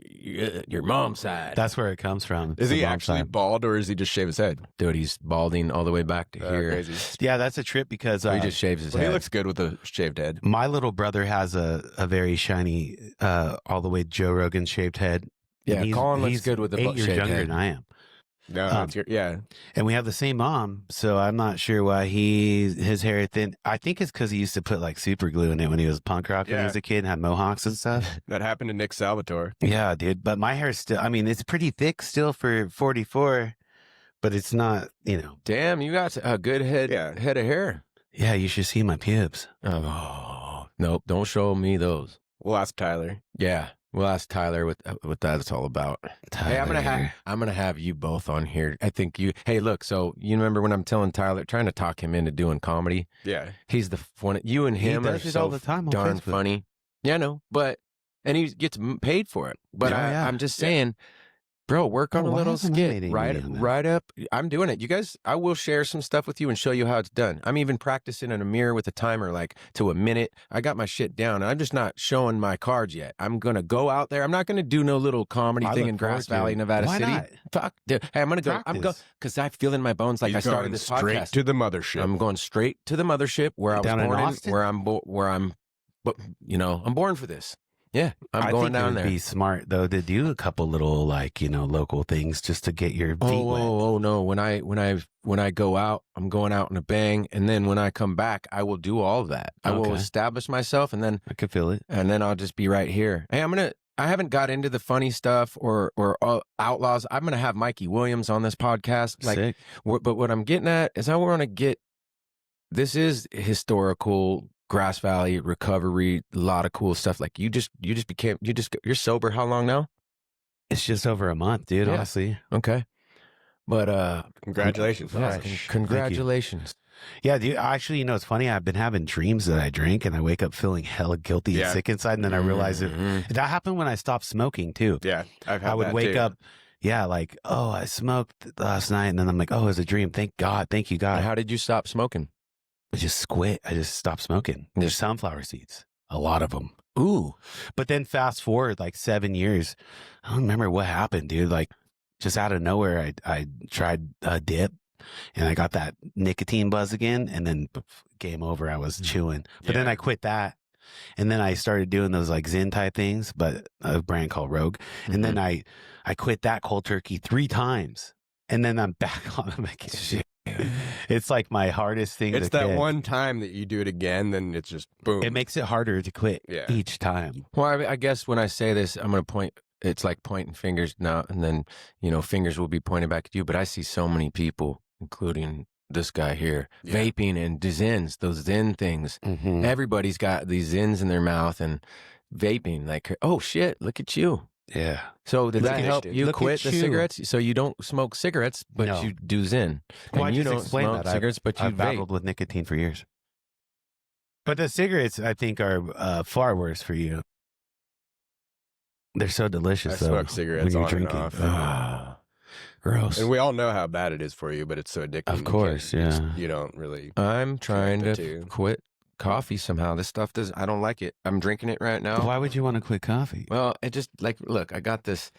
mom's side. That's where it comes from. Is the he mom's actually side. bald or does he just shave his head? Dude, he's balding all the way back to here. Crazy. Yeah, that's a trip because So he just shaves his Well, head. he looks good with a shaved head. my little brother has a very shiny, all the way Joe Rogan shaped head. Yeah, And Colin looks he's good with the 8 years shaved younger head. than I am. No, yeah. And we have the same mom, so I'm not sure why his hair thin. I think it's because he used to put like super glue in it when he was punk rock when he was a kid and had mohawks and stuff. That happened to Nick Salvatore. Yeah, dude. But my hair's still, I mean, it's pretty thick still for 44, but it's not, Damn, you got a good head of hair. Yeah, you should see my pubes. Oh, nope, don't show me those. We'll ask Tyler. Yeah, we'll ask Tyler what that's all about. Hey, I'm gonna have you both on here. I think you. Hey, look. So you remember when I'm telling Tyler, trying to talk him into doing comedy? Yeah. He's the one. You and him He are does it so all the time on darn Facebook. funny. Yeah, I know, and he gets paid for it. But I'm just saying, bro, work on a why little haven't I skit. made any Right, money on that? right up. I'm doing it. You guys, I will share some stuff with you and show you how it's done. I'm even practicing in a mirror with a timer, like to a minute. I got my shit down. I'm just not showing my cards yet. I'm gonna go out there. I'm not gonna do no little comedy I thing look in Grass forward to Valley, it. Nevada Why City. not? Fuck, dude. Hey, I'm gonna go. I'm go Practice. because I feel in my bones like He's I started going this straight podcast. to the mothership. I'm going straight to the mothership where I was Down in born in, Austin? where I'm, but I'm born for this. Yeah, I'm going think down it would there. be smart though to do a couple little local things just to get your feet wet. Oh no! When I go out, I'm going out in a bang, and then when I come back, I will do all of that. I will Okay. establish myself, and then I could feel it. I'll just be right here. Hey, I haven't got into the funny stuff or outlaws. I'm gonna have Mikey Williams on this podcast. Sick. But what I'm getting at is I want to get. This is historical. Grass Valley recovery, a lot of cool stuff. Like you're sober. How long now? It's just over a month, dude. Yeah. Honestly. Okay, but Congratulations. yeah, Thank you. congratulations. Yeah, dude. Actually, it's funny. I've been having dreams that I drink, and I wake up feeling hella guilty and Yeah. sick inside, and then I realize it. Mhm. That happened when I stopped smoking too. Yeah. I've had I would that wake too. up, like, oh, I smoked last night, and then I'm like, oh, it was a dream. Thank God, thank you, And God. how did you stop smoking? I just quit. I just stopped smoking. There's sunflower seeds, a lot of them. Ooh, But then fast forward like 7 years, I don't remember what happened, dude. Like just out of nowhere, I tried a dip, and I got that nicotine buzz again, and then game over. I was chewing, but then Yeah. I quit that, and then I started doing those like Zen type things, but a brand called Rogue, and then I quit that cold turkey 3 times, and then I'm back on them again. It's like my hardest thing. It's to that quit. one time that you do it again, then it's just boom. It makes it harder to quit Yeah. each time. Well, I guess when I say this, I'm going to point. it's like pointing fingers now, and then, you know, fingers will be pointed back at you. But I see so many people, including this guy here, vaping and Zins, those Zen things. Everybody's got these Zins in their mouth and vaping. Like, oh shit, look at you. Yeah. So did that help you quit the cigarettes? So you don't smoke cigarettes, but you do Zen. Well, and I you just don't explained smoke that. cigarettes, but you I've vape. battled with nicotine for years. But the cigarettes, I think, are far worse for you. They're so delicious. I though, smoke cigarettes when on you're and drinking. off. Gross. And we all know how bad it is for you, but it's so addictive. Of course, You don't really. I'm trying connect to the two. quit coffee somehow. This stuff I don't like it. I'm drinking it right now. Why would you want to quit coffee? Well, it just like, look, I got this.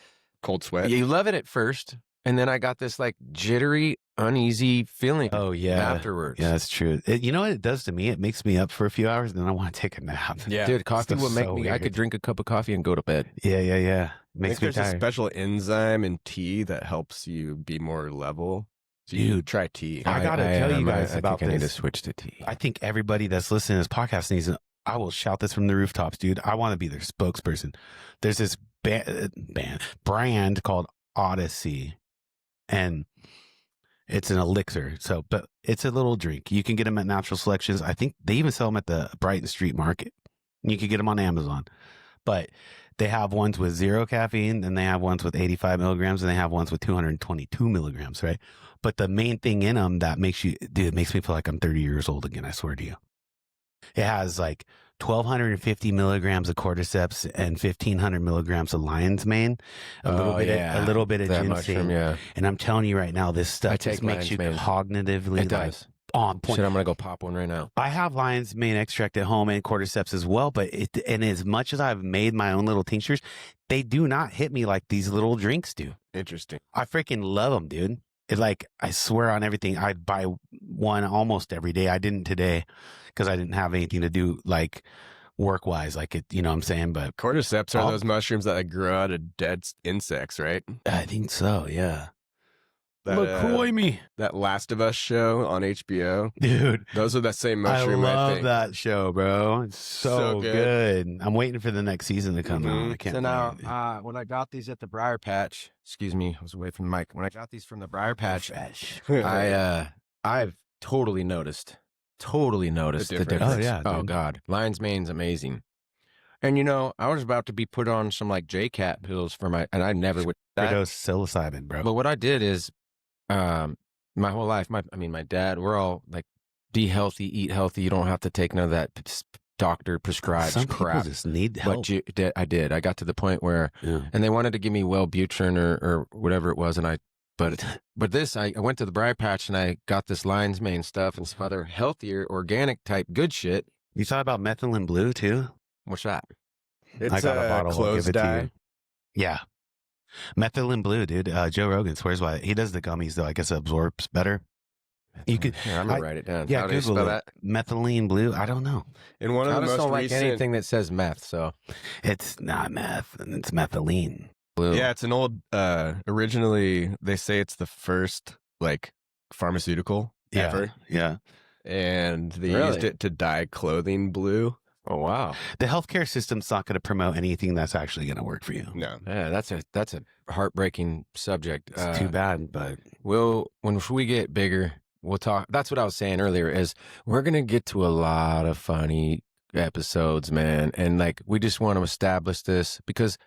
Cold sweat. You love it at first, and then I got this like jittery, uneasy feeling. Oh, yeah. Afterwards. Yeah, that's true. You know what it does to me? It makes me up for a few hours, and then I want to take a nap. Yeah. Dude, coffee Stuff's will make so me. I weird. could drink a cup of coffee and go to bed. Yeah. I Makes think me there's a tired. special enzyme in tea that helps you be more level. So you Dude, try tea. I gotta tell you guys about think I need to this. switch to tea. I think everybody that's listening to this podcast needs. I will shout this from the rooftops, dude. I want to be their spokesperson. There's this brand called Odyssey, and it's an elixir. So, but it's a little drink. You can get them at Natural Selections. I think they even sell them at the Brighton Street Market. You can get them on Amazon, but they have ones with 0 caffeine, and they have ones with 85 milligrams, and they have ones with 222 milligrams, right? But the main thing in them that makes you, dude, it makes me feel like I'm 30 years old again. I swear to you. It has like 1,250 milligrams of cordyceps and 1,500 milligrams of lion's mane, a little bit of that ginseng. mushroom, yeah. And I'm telling you right now, this stuff take just makes you lion's mane. cognitively It does. on point. Shit, I'm gonna go pop one right now. I have lion's mane extract at home and cordyceps as well, but and as much as I've made my own little tinctures, they do not hit me like these little drinks do. Interesting. I freaking love them, dude. It like, I swear on everything, I buy one almost every day. I didn't today because I didn't have anything to do like work wise, like it, you know what I'm saying? But Cordyceps are those mushrooms that grow out of dead insects, right? I think so, yeah. That, LaCroix me. That Last of Us show on HBO. Dude. Those are the same mushroom, I I love think. that show, bro. It's so good. I'm waiting for the next season to come out. I can't So now, wait. when I got these at the Briar Patch, excuse me, I was away from the mic. When I got these from the Briar Patch, I've totally noticed the difference. Oh, yeah, Oh dude. God, lion's mane's amazing. And you know, I was about to be put on some like J-Cat pills and I never would. Overdose psilocybin, bro. But what I did is, my whole life, my dad, we're all like, be healthy, eat healthy. You don't have to take none of that doctor prescribed Some crap. people just need help. But I did. I got to the point where, and they wanted to give me Wellbutrin or whatever it was, and but this, I went to the Briar Patch and I got this lion's mane stuff and some other healthier, organic type good shit. You thought about methylene blue too? What's that? It's I got a bottle. I'll closed give it to dye. you. Yeah. Methylene blue, dude. Joe Rogan swears by it. He does the gummies though. I guess it absorbs better. You could. Here, I'm gonna write it down. Yeah, How do you Google spell it. that? Methylene blue. I don't know. In one of I the just most don't like recent, anything that says meth. So It's not meth. It's methylene. blue. yeah, it's an old. Originally, they say it's the first like pharmaceutical ever, Yeah. and they Really? used it to dye clothing blue. Oh wow. The healthcare system's not going to promote anything that's actually going to work for you. No, Yeah, that's a heartbreaking subject. It's too bad, but When we get bigger, we'll talk. That's what I was saying earlier. Is we're gonna get to a lot of funny episodes, man, and like we just want to establish this because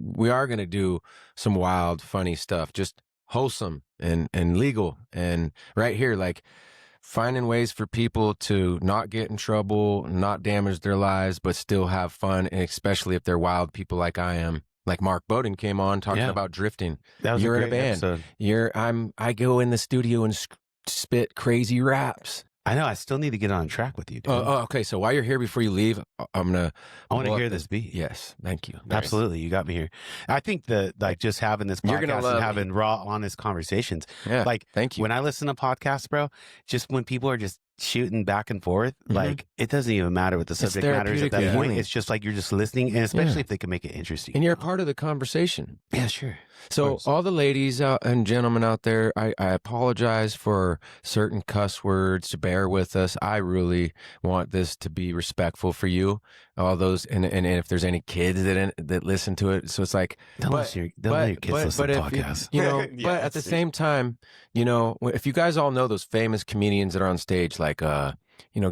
we are gonna do some wild, funny stuff, just wholesome and legal, and right here, like finding ways for people to not get in trouble, not damage their lives, but still have fun, and especially if they're wild people like I am. Like Mark Bowden came on talking about drifting. that was You're a in a great band. episode. I go in the studio and spit crazy raps. I know. I still need to get on track with you, dude. Okay. So while you're here, before you leave, I'm gonna. I want to pull up hear this beat. Yes, thank you. Absolutely. You got me here. I think that like just having this You're gonna podcast love and me. having raw, honest conversations. Yeah, Like thank you. when I listen to podcasts, bro, just when people are just shooting back and forth, like it doesn't even matter what the subject matter is at that therapeutically point. healing. It's just like you're just listening, and especially if they can make it interesting. and you're a part of the conversation. Yeah, sure. So course. all the ladies and gentlemen out there, I apologize for certain cuss words. To bear with us. I really want this to be respectful for you. all those, and if there's any kids that listen to it, so it's like, don't let your kids listen to podcasts. But at the same time, if you guys all know those famous comedians that are on stage, like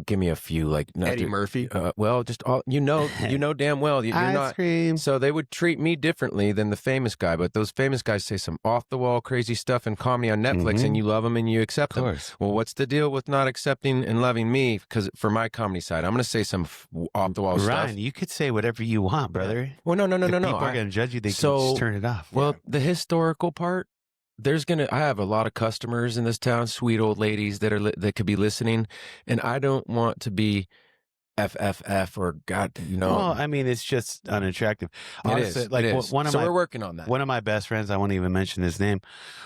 give me a few, like Eddie Murphy. Well, just all damn well you're Ice not. cream. So they would treat me differently than the famous guy, but those famous guys say some off the wall crazy stuff in comedy on Netflix, and you love them and you accept them. Well, what's the deal with not accepting and loving me? Because for my comedy side, I'm going to say some off the wall stuff. Ryan, you could say whatever you want, brother. Well, no. People are going to judge you. They can just turn it off. Well, the historical part. I have a lot of customers in this town, sweet old ladies that could be listening, and I don't want to be FFF or God, Well, I mean, it's just unattractive. Honestly, it is. We're working on that. One of my best friends, I won't even mention his name,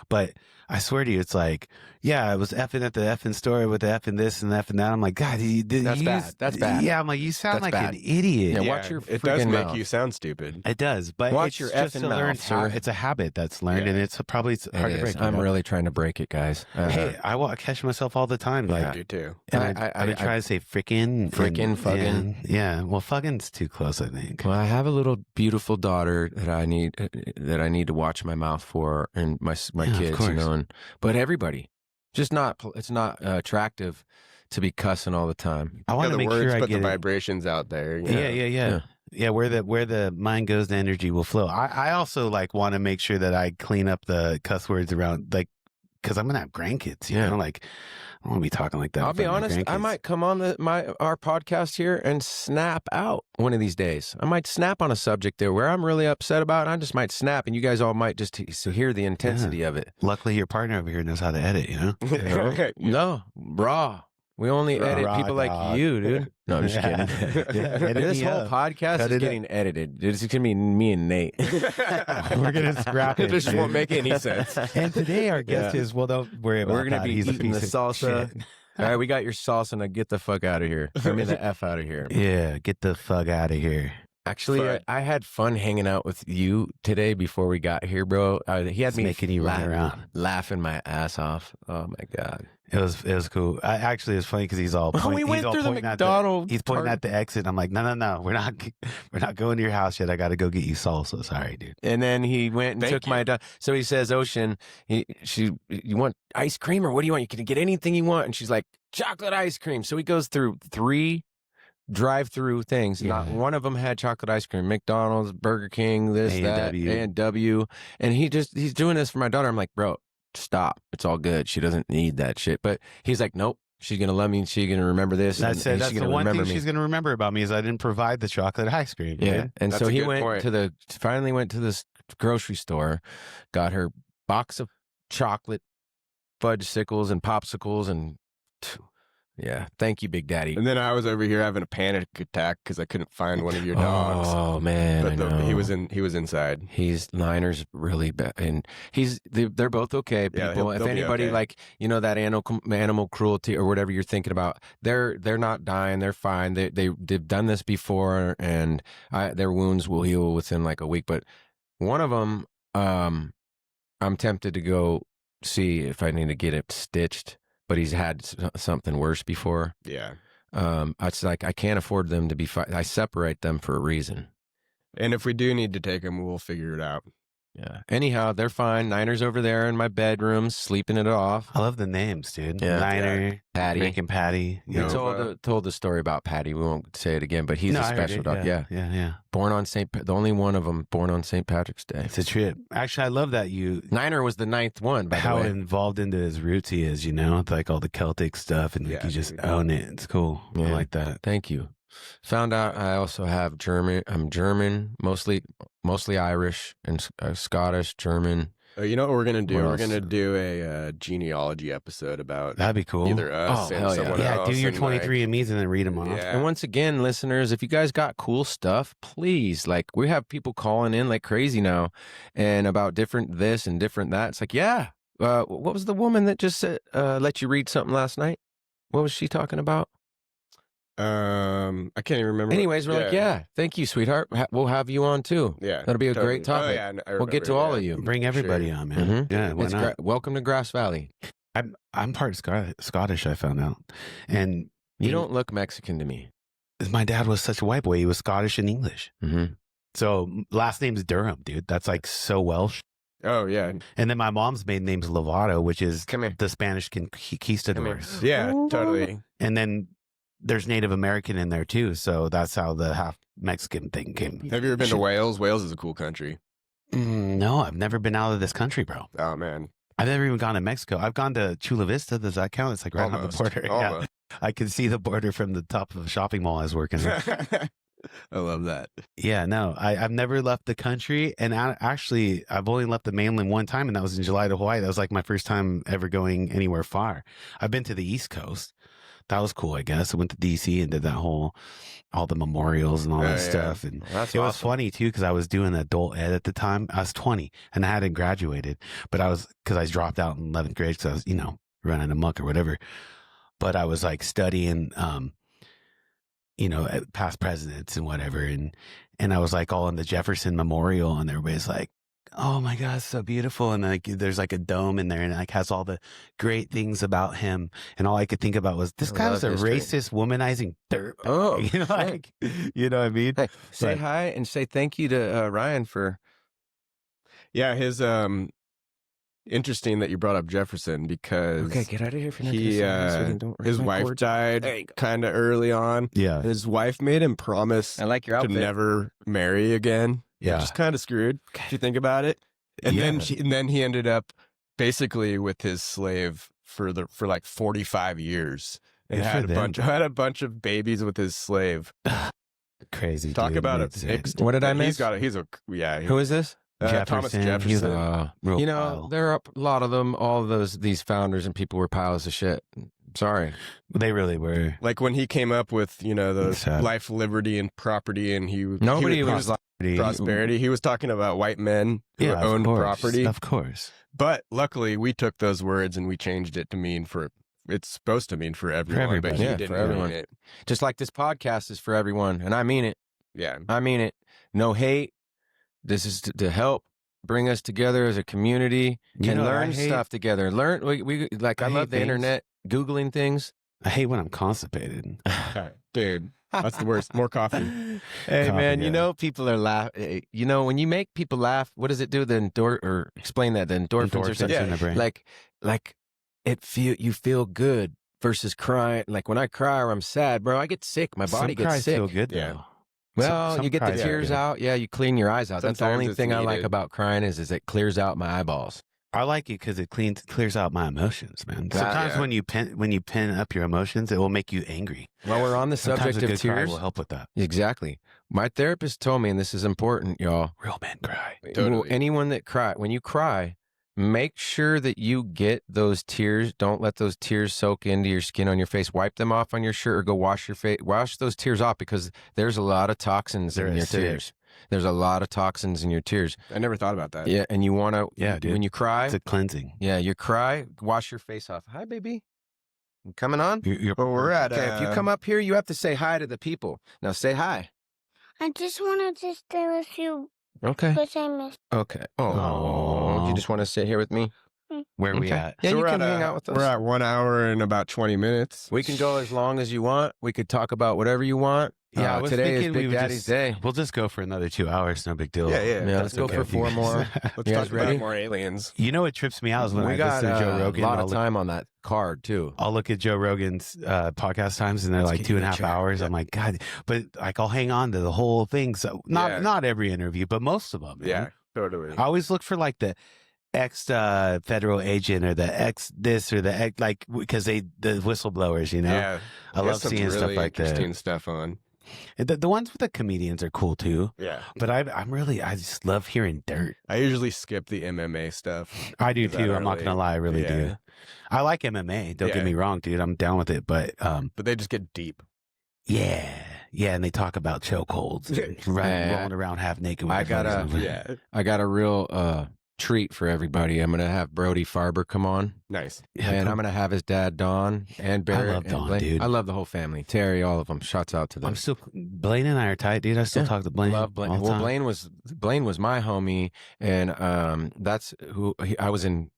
but I swear to you, it's like, I was effing at the effing store with the effing this and effing that. I'm like, God, that's bad. That's bad. Yeah, I'm like, you sound like an idiot. Yeah, watch your It does make mouth. you sound stupid. It does, but watch your just effing to learn mouth, sir. It's a habit that's learned, and it's probably hard to break. I'm really trying to break it, guys. Hey, I catch myself all the time. Like, I do too. And I try to say frickin', fucking. Yeah, well, fuckin's too close, I think. Well, I have a little beautiful daughter that I need to watch my mouth for, and my kids, but everybody, just not. It's not attractive to be cussing all the time. I want to make sure I put get the vibrations out there. Yeah, where the mind goes, the energy will flow. I also want to make sure that I clean up the cuss words around, because I'm gonna have grandkids. You know, I don't want to be talking like that. I'll be honest. I might come on our podcast here and snap out one of these days. I might snap on a subject there where I'm really upset about, and I just might snap, and you guys all might just hear the intensity of it. Luckily, your partner over here knows how to edit. No, brah. We only edit people like you, dude. No, I'm just kidding. This whole podcast is getting edited. It's going to be me and Nate. We're going to scrap it. It just won't make any sense. And today our guest is, don't worry about We're going to be eating the salsa. All right, we got your salsa. Now get the fuck out of here. I mean, the F out of here. Yeah, get the fuck out of here. Actually, I had fun hanging out with you today before we got here, bro. He had me making you run around, laughing my ass off. Oh my God. It was cool. Actually, it's funny because he's all we went through the McDonald's. He's pointing at the exit. I'm like, no, we're not going to your house yet. I got to go get you salsa. Sorry, dude. And then he went and took my dog. So he says, Ocean, you want ice cream or what do you want? You can get anything you want. And she's like, chocolate ice cream. So he goes through 3 drive-through things. Yeah. Not one of them had chocolate ice cream. McDonald's, Burger King, A&W. And he's doing this for my daughter. I'm like, bro, stop. It's all good. She doesn't need that shit. But he's like, nope. She's going to love me and she's going to remember this. That's the one thing she's going to remember about me is I didn't provide the chocolate ice cream. Yeah. Dude. And so he finally went to this grocery store, got her box of chocolate fudgesicles and popsicles and yeah, thank you, Big Daddy. And then I was over here having a panic attack because I couldn't find one of your dogs. Oh man, but he was inside. Niner's really bad, and they're both okay. People, if anybody okay. That animal cruelty or whatever you're thinking about, they're not dying. They're fine. They've done this before, and their wounds will heal within like a week. But one of them, I'm tempted to go see if I need to get it stitched. But he's had something worse before. Yeah. It's like I can't afford them to be. I separate them for a reason. And if we do need to take them, we'll figure it out. Yeah. Anyhow, they're fine. Niner's over there in my bedroom, sleeping it off. I love the names, dude. Yeah. Niner, Patty, Rick and Patty. You told the story about Patty. We won't say it again, but he's a special dog. Yeah. Born on the only one of them born on St. Patrick's Day. It's a trip. Actually, I love that Niner was the 9th one. By how the way. Involved into his roots he is. It's like all the Celtic stuff, and you just own it. It's cool. Yeah. I like that. Thank you. Found out I also have German. I'm German, mostly Irish and Scottish, German. You know what we're gonna do? We're gonna do a genealogy episode about that'd be cool. Either us and someone else. Do your 23andMe's and then read them off. Yeah. And once again, listeners, if you guys got cool stuff, please, we have people calling in like crazy now, and about different this and different that. It's like, yeah. What was the woman that just said let you read something last night? What was she talking about? I can't even remember. Anyways, we're like, thank you, sweetheart. We'll have you on too. Yeah, that'll be a great topic. We'll get to all of you. Bring everybody on, man. Mm-hmm. Yeah, why not? Welcome to Grass Valley. I'm part Scottish. I found out, and you don't look Mexican to me. my dad was such a white boy. He was Scottish and English. Mm-hmm. So last name's Durham, dude. That's like so Welsh. Oh yeah. And then my mom's maiden name's Lovato, which is the Spanish conquistadors. Yeah, totally. And then there's Native American in there too. So that's how the half Mexican thing came. Have you ever been to Wales? Wales is a cool country. No, I've never been out of this country, bro. Oh man. I've never even gone to Mexico. I've gone to Chula Vista. Does that count? It's like right on the border. Yeah. I can see the border from the top of a shopping mall I was working at. I love that. Yeah, no, I've never left the country. And actually, I've only left the mainland one time, and that was in July to Hawaii. That was like my first time ever going anywhere far. I've been to the East Coast. That was cool, I guess. I went to D.C. and did that all the memorials and all that stuff. And it was funny, too, because I was doing adult ed at the time. I was 20, and I hadn't graduated. But because I dropped out in 11th grade because I was, running amok or whatever. But I was like studying past presidents and whatever. And I was like all in the Jefferson Memorial, and everybody's like, oh my God, it's so beautiful. And like, there's like a dome in there, and it like has all the great things about him. And all I could think about was this guy was a racist, womanizing dirt. Oh, you know what I mean? Hey, say hi and say thank you to Ryan for. Yeah, his interesting that you brought up Jefferson because okay, get out of here. His wife died kind of early on. Yeah, his wife made him promise I like your outfit. To never marry again. Yeah, which is kind of screwed if you think about it. And then he ended up basically with his slave for like 45 years and had a bunch of babies with his slave. Crazy. Talk about it. What did I miss? Who is this? Thomas Jefferson. There are a lot of them. All of these founders and people were piles of shit. Sorry, they really were. Like when he came up with those life, liberty, and property, and he was prosperity. He was talking about white men who owned property, of course. But luckily, we took those words and we changed it to mean it's supposed to mean for everyone, but he didn't for everyone. mean it. Just like this podcast is for everyone, and I mean it. Yeah, I mean it. No hate. This is to help bring us together as a community and learn stuff together. Learn. I love the internet, Googling things. I hate when I'm constipated. Dude, that's the worst. More coffee. Hey, man, people are laughing. When you make people laugh, what does it do? Or explain that. The endorphins or something in the brain. Like you feel good versus crying. Like when I cry or I'm sad, bro, I get sick. My body gets sick. Feel good, though. Yeah. Well, you get the tears out. Yeah, you clean your eyes out. That's the only thing I like about crying is it clears out my eyeballs. I like it because it clears out my emotions, man. Sometimes when you pin up your emotions, it will make you angry. While we're on the subject of tears, will help with that. Exactly. My therapist told me, and this is important, y'all. Real men cry. Totally. Anyone that when you cry, make sure that you get those tears. Don't let those tears soak into your skin on your face. Wipe them off on your shirt or go wash your face. Wash those tears off because there's a lot of toxins in your tears. There's a lot of toxins in your tears. I never thought about that. Yeah, and you want to, dude. when you cry. It's a cleansing. Yeah, you cry, wash your face off. Hi, baby. You coming on? We're at if you come up here, you have to say hi to the people. Now say hi. I just wanted to stay with you. Okay. Because I missed. Okay. Oh, you just want to sit here with me? Where are we at? Yeah, you can hang out with us. We're at 1 hour and about 20 minutes. We can go as long as you want. We could talk about whatever you want. Yeah, today is Big Daddy's day. We'll just go for another 2 hours. No big deal. Yeah. Let's go for 4 more. Let's talk about more aliens. You know what trips me out is when I got listen to Joe Rogan. A lot of time on that card too. I'll look at Joe Rogan's podcast times, and they're like 2.5 hours. I'm like, God, but like I'll hang on to the whole thing. So not every interview, but most of them. Man. Yeah, totally. I always look for like the ex federal agent or the ex this or the ex because the whistleblowers. Yeah, I love seeing really stuff like that. Interesting stuff on. The ones with the comedians are cool too. Yeah. But I just love hearing dirt. I usually skip the MMA stuff. I do too. I'm not going to lie. I really do. I like MMA. Don't get me wrong, dude. I'm down with it. But they just get deep. Yeah. Yeah. And they talk about chokeholds and rolling around half naked. I got a real treat for everybody. I'm going to have Brody Farber come on. Nice. And I'm going to have his dad, Don, and Barrett. I love Don, dude. I love the whole family. Terry, all of them. Shouts out to them. Blaine and I are tight, dude. I still talk to Blaine. Love Blaine. Well, Blaine was my homie, and that's who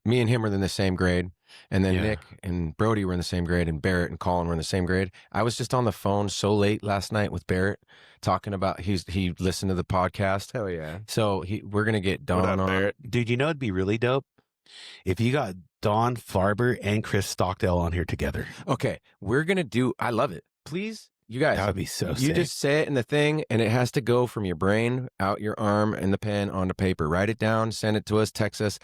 me and him were in the same grade. And then Yeah. Nick and Brody were in the same grade, and Barrett and Colin were in the same grade. I was just on the phone so late last night with Barrett talking about he listened to the podcast. Hell yeah. So we're gonna get Dawn What up, on. Barrett? Dude, you know it'd be really dope if you got Dawn Farber and Chris Stockdale on here together. Okay, we're gonna do. I love it. Please, you guys. That would be so You sick. just say it in the thing, and it has to go from your brain out your arm and the pen onto paper. Write it down, send it to us, text us.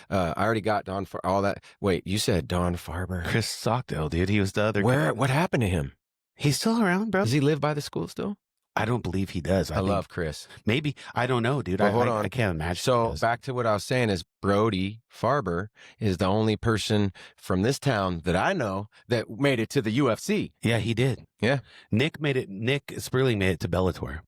I already got Don for all that. Wait, you said Don Farber? Chris Stockdale, dude. He was the other guy. What happened to him? He's still around, bro. Does he live by the school still? I don't believe he does. I think love Chris. maybe. I don't know, dude. Well, hold on. I can't imagine. So he does. back to what I was saying is Brody Farber is the only person from this town that I know that made it to the UFC. Yeah, he did. Yeah. Nick Sperling made it to Bellator.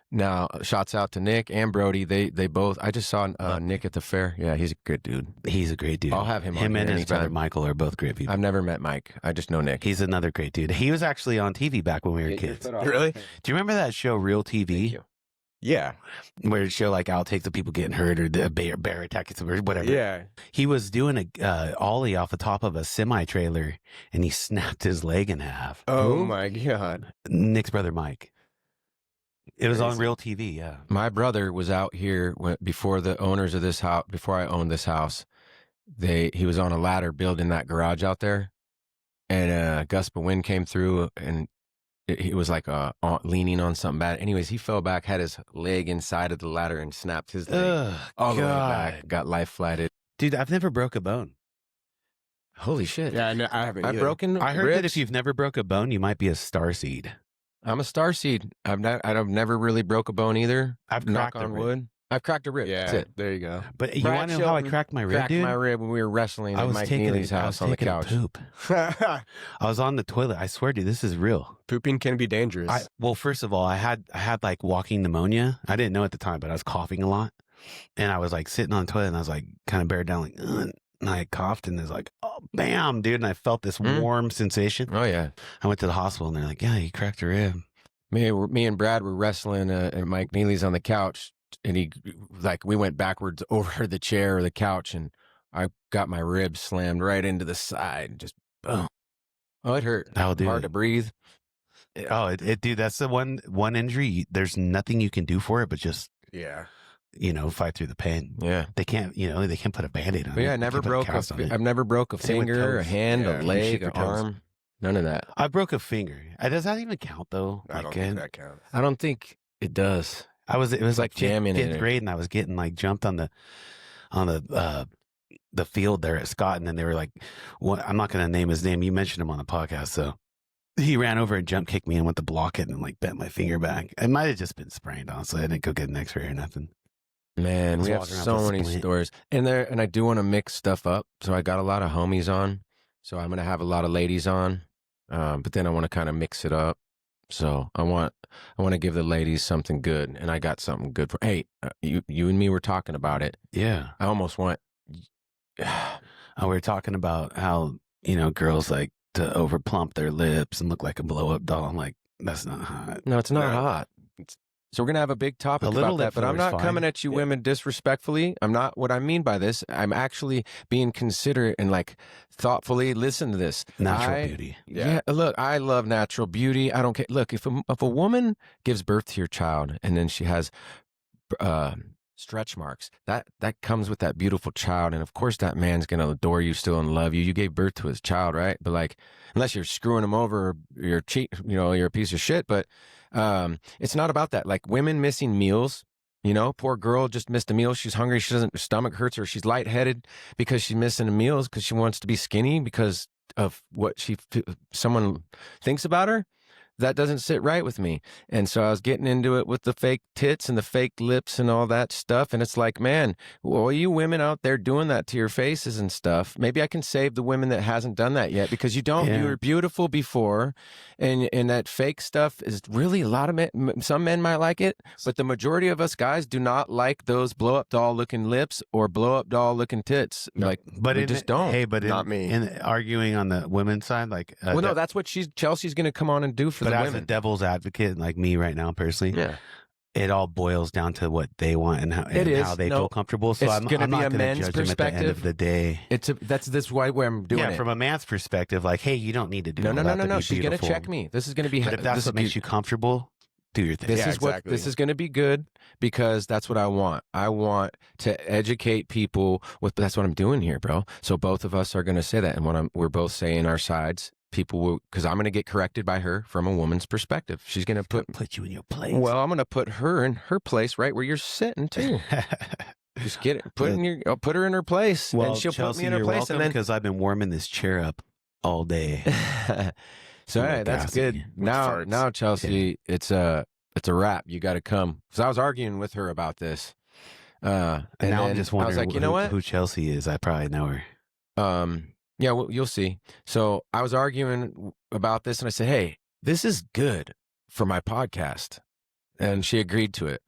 Now, shouts out to Nick and Brody. They both. I just saw Nick at the fair. Yeah, he's a good dude. He's a great dude. I'll have him on Him here and his brother anytime. Michael are both great people. I've never met Mike. I just know Nick. He's another great dude. He was actually on TV back when we were kids. Really? Do you remember that show, Real Thank TV? you. Yeah. Where it show like outtakes of people getting hurt or the bear attack or whatever. Yeah. He was doing a ollie off the top of a semi trailer and he snapped his leg in half. Oh Who? my God. Nick's brother Mike. It was on Crazy. Real TV. Yeah. My brother was out here before the owners of this house. Before I owned this house, he was on a ladder building that garage out there, and a gust of wind came through, and he was like leaning on something bad. Anyways, he fell back, had his leg inside of the ladder, and snapped his leg Ugh, all the way God. back. Got life flighted. Dude, I've never broke a bone. Holy shit! Yeah, no, I haven't. I've either. broken. I heard ribs. that if you've never broke a bone, you might be a starseed. I'm a starseed. I've never really broke a bone either. I've Knock cracked a on rib. wood. I've cracked a rib. That's Yeah. it. There you go. But you Brad want to know how I Shelton cracked my rib, Cracked dude? my rib when we were wrestling I at was Mike taking Neely's house on the couch. poop. I was on the toilet. I swear, dude, this is real. Pooping can be dangerous. Well, first of all, I had like walking pneumonia. I didn't know at the time, but I was coughing a lot, and I was like sitting on the toilet, and I was like kind of bared down, like, "Ugh," and I coughed, and it was like, oh, bam, dude, and I felt this warm sensation. Oh yeah. I went to the hospital, and they're like, yeah, you cracked a rib. Me and Brad were wrestling at Mike Neely's on the couch, and we went backwards over the chair or the couch, and I got my ribs slammed right into the side, just boom. Oh, it hurt. Oh, dude. Hard to breathe. Oh, dude, that's the one injury. There's nothing you can do for it, but just yeah. fight through the pain. Yeah. They can't put a Band-Aid on But it. yeah, I They never can't put broke. cast on it. I've never broke a Same with finger, a toes. hand, Yeah, a you leg, shit an your toes. arm. None of that. I broke a finger. Does that even count though? I don't Like, think that counts. I don't think it does. it was like jamming in fifth it. grade, and I was getting like jumped on the field there at Scott, and then they were like, I'm not going to name his name. You mentioned him on the podcast, so he ran over and jump kicked me and went to block it and like bent my finger back. It might have just been sprained, honestly. I didn't go get an X-ray or nothing. Man, Just we have walking around so with a many splint. stories. And I do want to mix stuff up. So I got a lot of homies on. So I'm going to have a lot of ladies on. But then I want to kind of mix it up. So I want to give the ladies something good, and I got something good for. Hey, you and me were talking about it. Yeah. I almost want. We were talking about how, girls like to overplump their lips and look like a blow-up doll. I'm like, that's not hot. No, it's not No. hot. So we're gonna have a big topic A little about that, lip but I'm filler's not fine. coming at you Yeah. women disrespectfully. I'm not. What I mean by this, I'm actually being considerate and like thoughtfully listen to this. Natural beauty. Yeah. Look, I love natural beauty. I don't care. Look, if a woman gives birth to your child and then she has stretch marks, that comes with that beautiful child, and of course that man's gonna adore you still and love you. You gave birth to his child, right? But like, unless you're screwing him over, or you're cheat, you're a piece of shit. But it's not about that. Like women missing meals. Poor girl just missed a meal. She's hungry. Her stomach hurts her. She's lightheaded because she's missing the meals because she wants to be skinny because of what someone thinks about her. That doesn't sit right with me. And so I was getting into it with the fake tits and the fake lips and all that stuff. And it's like, man, all you women out there doing that to your faces and stuff, maybe I can save the women that hasn't done that yet, because you don't. Yeah. You were beautiful before. And that fake stuff is really a lot of men. Some men might like it, but the majority of us guys do not like those blow up doll looking lips or blow up doll looking tits. Like, But we in just the- don't. Hey, but Not me. In arguing on the women's side, like, Well, no, that's what Chelsea's going to come on and do for but the as women. a devil's advocate, like me right now personally, Yeah. it all boils down to what they want and how, how they feel comfortable. So I'm going to be not a going to man's judge them at the end of the day. That's why I'm doing it. From a man's perspective, like, hey, you don't need to do no. She's going to check me. This is going to be. But if that's what makes you comfortable, do your thing. This is going to be good because that's what I want. I want to educate people with. That's what I'm doing here, bro. So both of us are going to say that, and we're both saying our sides. People will, because I'm going to get corrected by her from a woman's perspective. She's going to put you in your place. Well, I'm going to put her in her place, right where you're sitting too. Just get it. Put her in her place, and she'll Chelsea, put me in her place. And then because I've been warming this chair up all day. So all right, that's good. Now, Chelsea, it's a wrap. You got to come. Because I was arguing with her about this, and now I'm just wondering, I was like, you know what? Who Chelsea is? I probably know her. Yeah, well, you'll see. So I was arguing about this, and I said, hey, this is good for my podcast. And she agreed to it.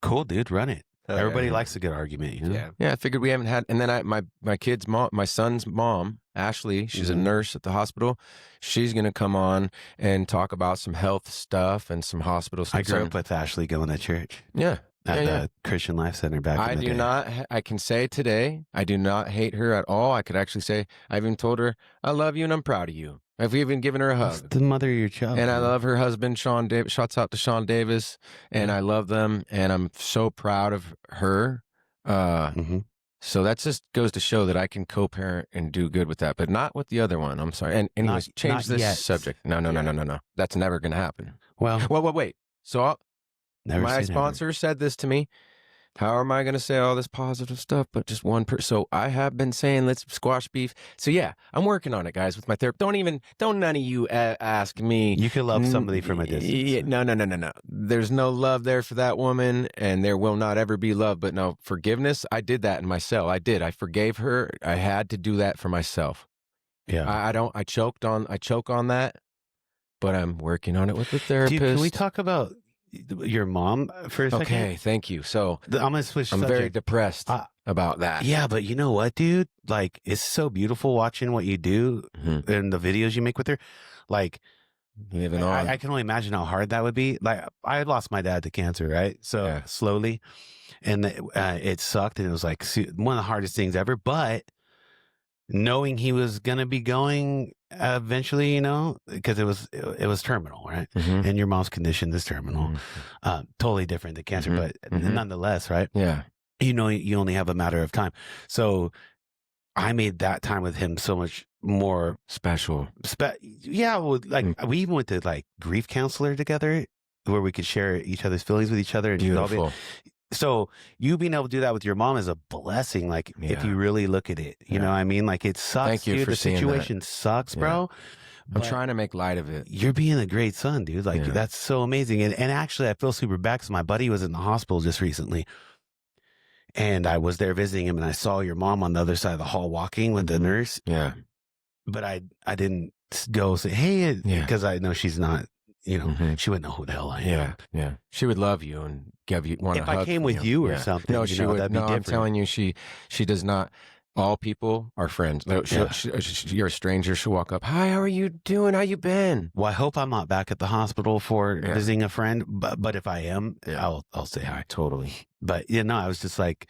Cool, dude. Run it. Everybody likes a good argument, you know? Yeah, I figured we haven't had, and then my kid's mom, my son's mom, Ashley, she's a nurse at the hospital. She's going to come on and talk about some health stuff and some hospital stuff. I grew up with Ashley going to church. Yeah. At the Christian Life Center back in the day. I can say today, I do not hate her at all. I could actually say, I even told her, I love you and I'm proud of you. I've even given her a hug. That's the mother of your child. And I love her husband, Sean Davis. Shouts out to Sean Davis. And I love them. And I'm so proud of her. So that just goes to show that I can co-parent and do good with that, but not with the other one. I'm sorry. And anyways, change this subject. No. That's never going to happen. Well, wait. So my sponsor said this to me. How am I going to say all this positive stuff, but just one person? So I have been saying, let's squash beef. So yeah, I'm working on it, guys, with my therapist. Don't none of you ask me. You can love somebody from a distance. No. There's no love there for that woman, and there will not ever be love. But no, forgiveness, I did that in my cell. I did. I forgave her. I had to do that for myself. Yeah. I choke on that, but I'm working on it with the therapist. Dude, can we talk about your mom for a second? Okay, thank you. So I'm gonna switch. I'm very depressed about that. Yeah, but you know what, dude? Like, it's so beautiful watching what you do and the videos you make with her. Like, living on. I can only imagine how hard that would be. Like, I lost my dad to cancer, right? So slowly, and it sucked, and it was like one of the hardest things ever. But knowing he was gonna be going eventually, you know, because it was terminal, right? And your mom's condition is terminal, totally different than cancer, but nonetheless, right? Yeah, you know, you only have a matter of time. So I made that time with him so much more special. Yeah, well, like we even went to like grief counselor together, where we could share each other's feelings with each other. And beautiful. So you being able to do that with your mom is a blessing. Like, if you really look at it, you know what I mean? Like, it sucks. Thank you dude. for the seeing situation sucks, bro. I'm trying to make light of it. You're being a great son, dude. Like, that's so amazing. And actually, I feel super bad because my buddy was in the hospital just recently. And I was there visiting him, and I saw your mom on the other side of the hall walking with the nurse. Yeah. But I didn't go say, hey, because I know she's not, you know, she wouldn't know who the hell I am. Yeah. She would love you and give you one. If I came with you or something, no, she would. That'd be different. I'm telling you, she does not. All people are friends. You're a stranger. She'll walk up. Hi, how are you doing? How you been? Well, I hope I'm not back at the hospital for visiting a friend. But if I am, I'll say hi. Totally. But I was just like,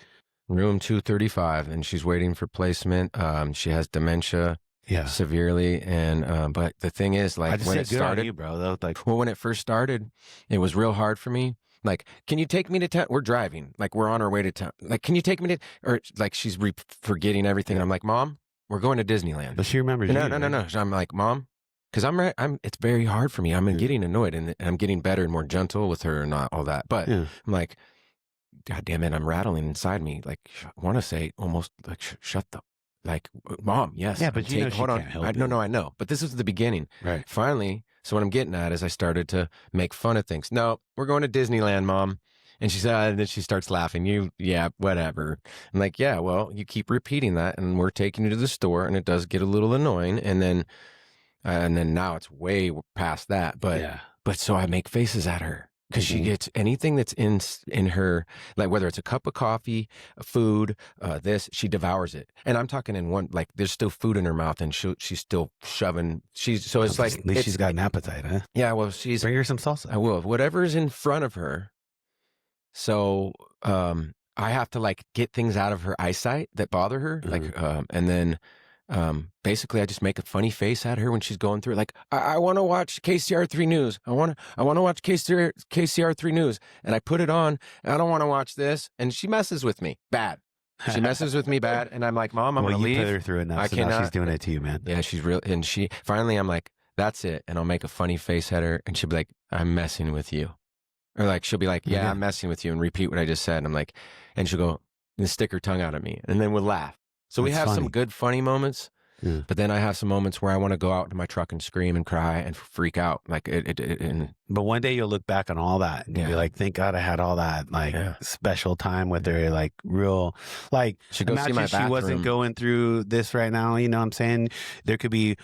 room 235, and she's waiting for placement. She has dementia. Severely, and but the thing is, like, when it started, bro, though, like, well, when it first started, it was real hard for me. Like, can you take me to town? We're driving, like, we're on our way to town. Like, can you take me to? Or like, she's forgetting everything. And I'm like, Mom, we're going to Disneyland. But she remembers. No. I'm like, Mom, because I'm. It's very hard for me. I'm getting annoyed, and I'm getting better and more gentle with her, and not all that. But I'm like, God damn it, I'm rattling inside me. Like, I want to say almost like, shut the. Like, Mom, yes. Yeah, but hold on. I know. But this was the beginning. Right. Finally, so what I'm getting at is I started to make fun of things. No, we're going to Disneyland, Mom. And she said, and then she starts laughing. Whatever. I'm like, yeah, well, you keep repeating that, and we're taking you to the store, and it does get a little annoying. And then now it's way past that. But so I make faces at her. Because she gets anything that's in her, like whether it's a cup of coffee, food, she devours it. And I'm talking in one, like there's still food in her mouth, and she's still shoving. It's like at least she's got an appetite, huh? Yeah, well, bring her some salsa. I will. Whatever's in front of her, So I have to like get things out of her eyesight that bother her. Like, and then basically I just make a funny face at her when she's going through it. Like, I want to watch KCR3 News. I want to watch KCR3 News. And I put it on. And I don't want to watch this. And she messes with me bad. She messes with me bad. And I'm like, Mom, I'm going to leave. Put her through enough. So now she's doing it to you, man. Yeah, she's real. And she finally, I'm like, that's it. And I'll make a funny face at her. And she'll be like, I'm messing with you. Or like, she'll be like, yeah, I'm messing with you, and repeat what I just said. And I'm like, and she'll go and stick her tongue out at me. And then we'll laugh. So we have some good, funny moments. Yeah. But then I have some moments where I want to go out to my truck and scream and cry and freak out. Like But one day you'll look back on all that and you'll be like, thank God I had all that like special time with her. Like real, like imagine she wasn't going through this right now. You know what I'm saying? There could be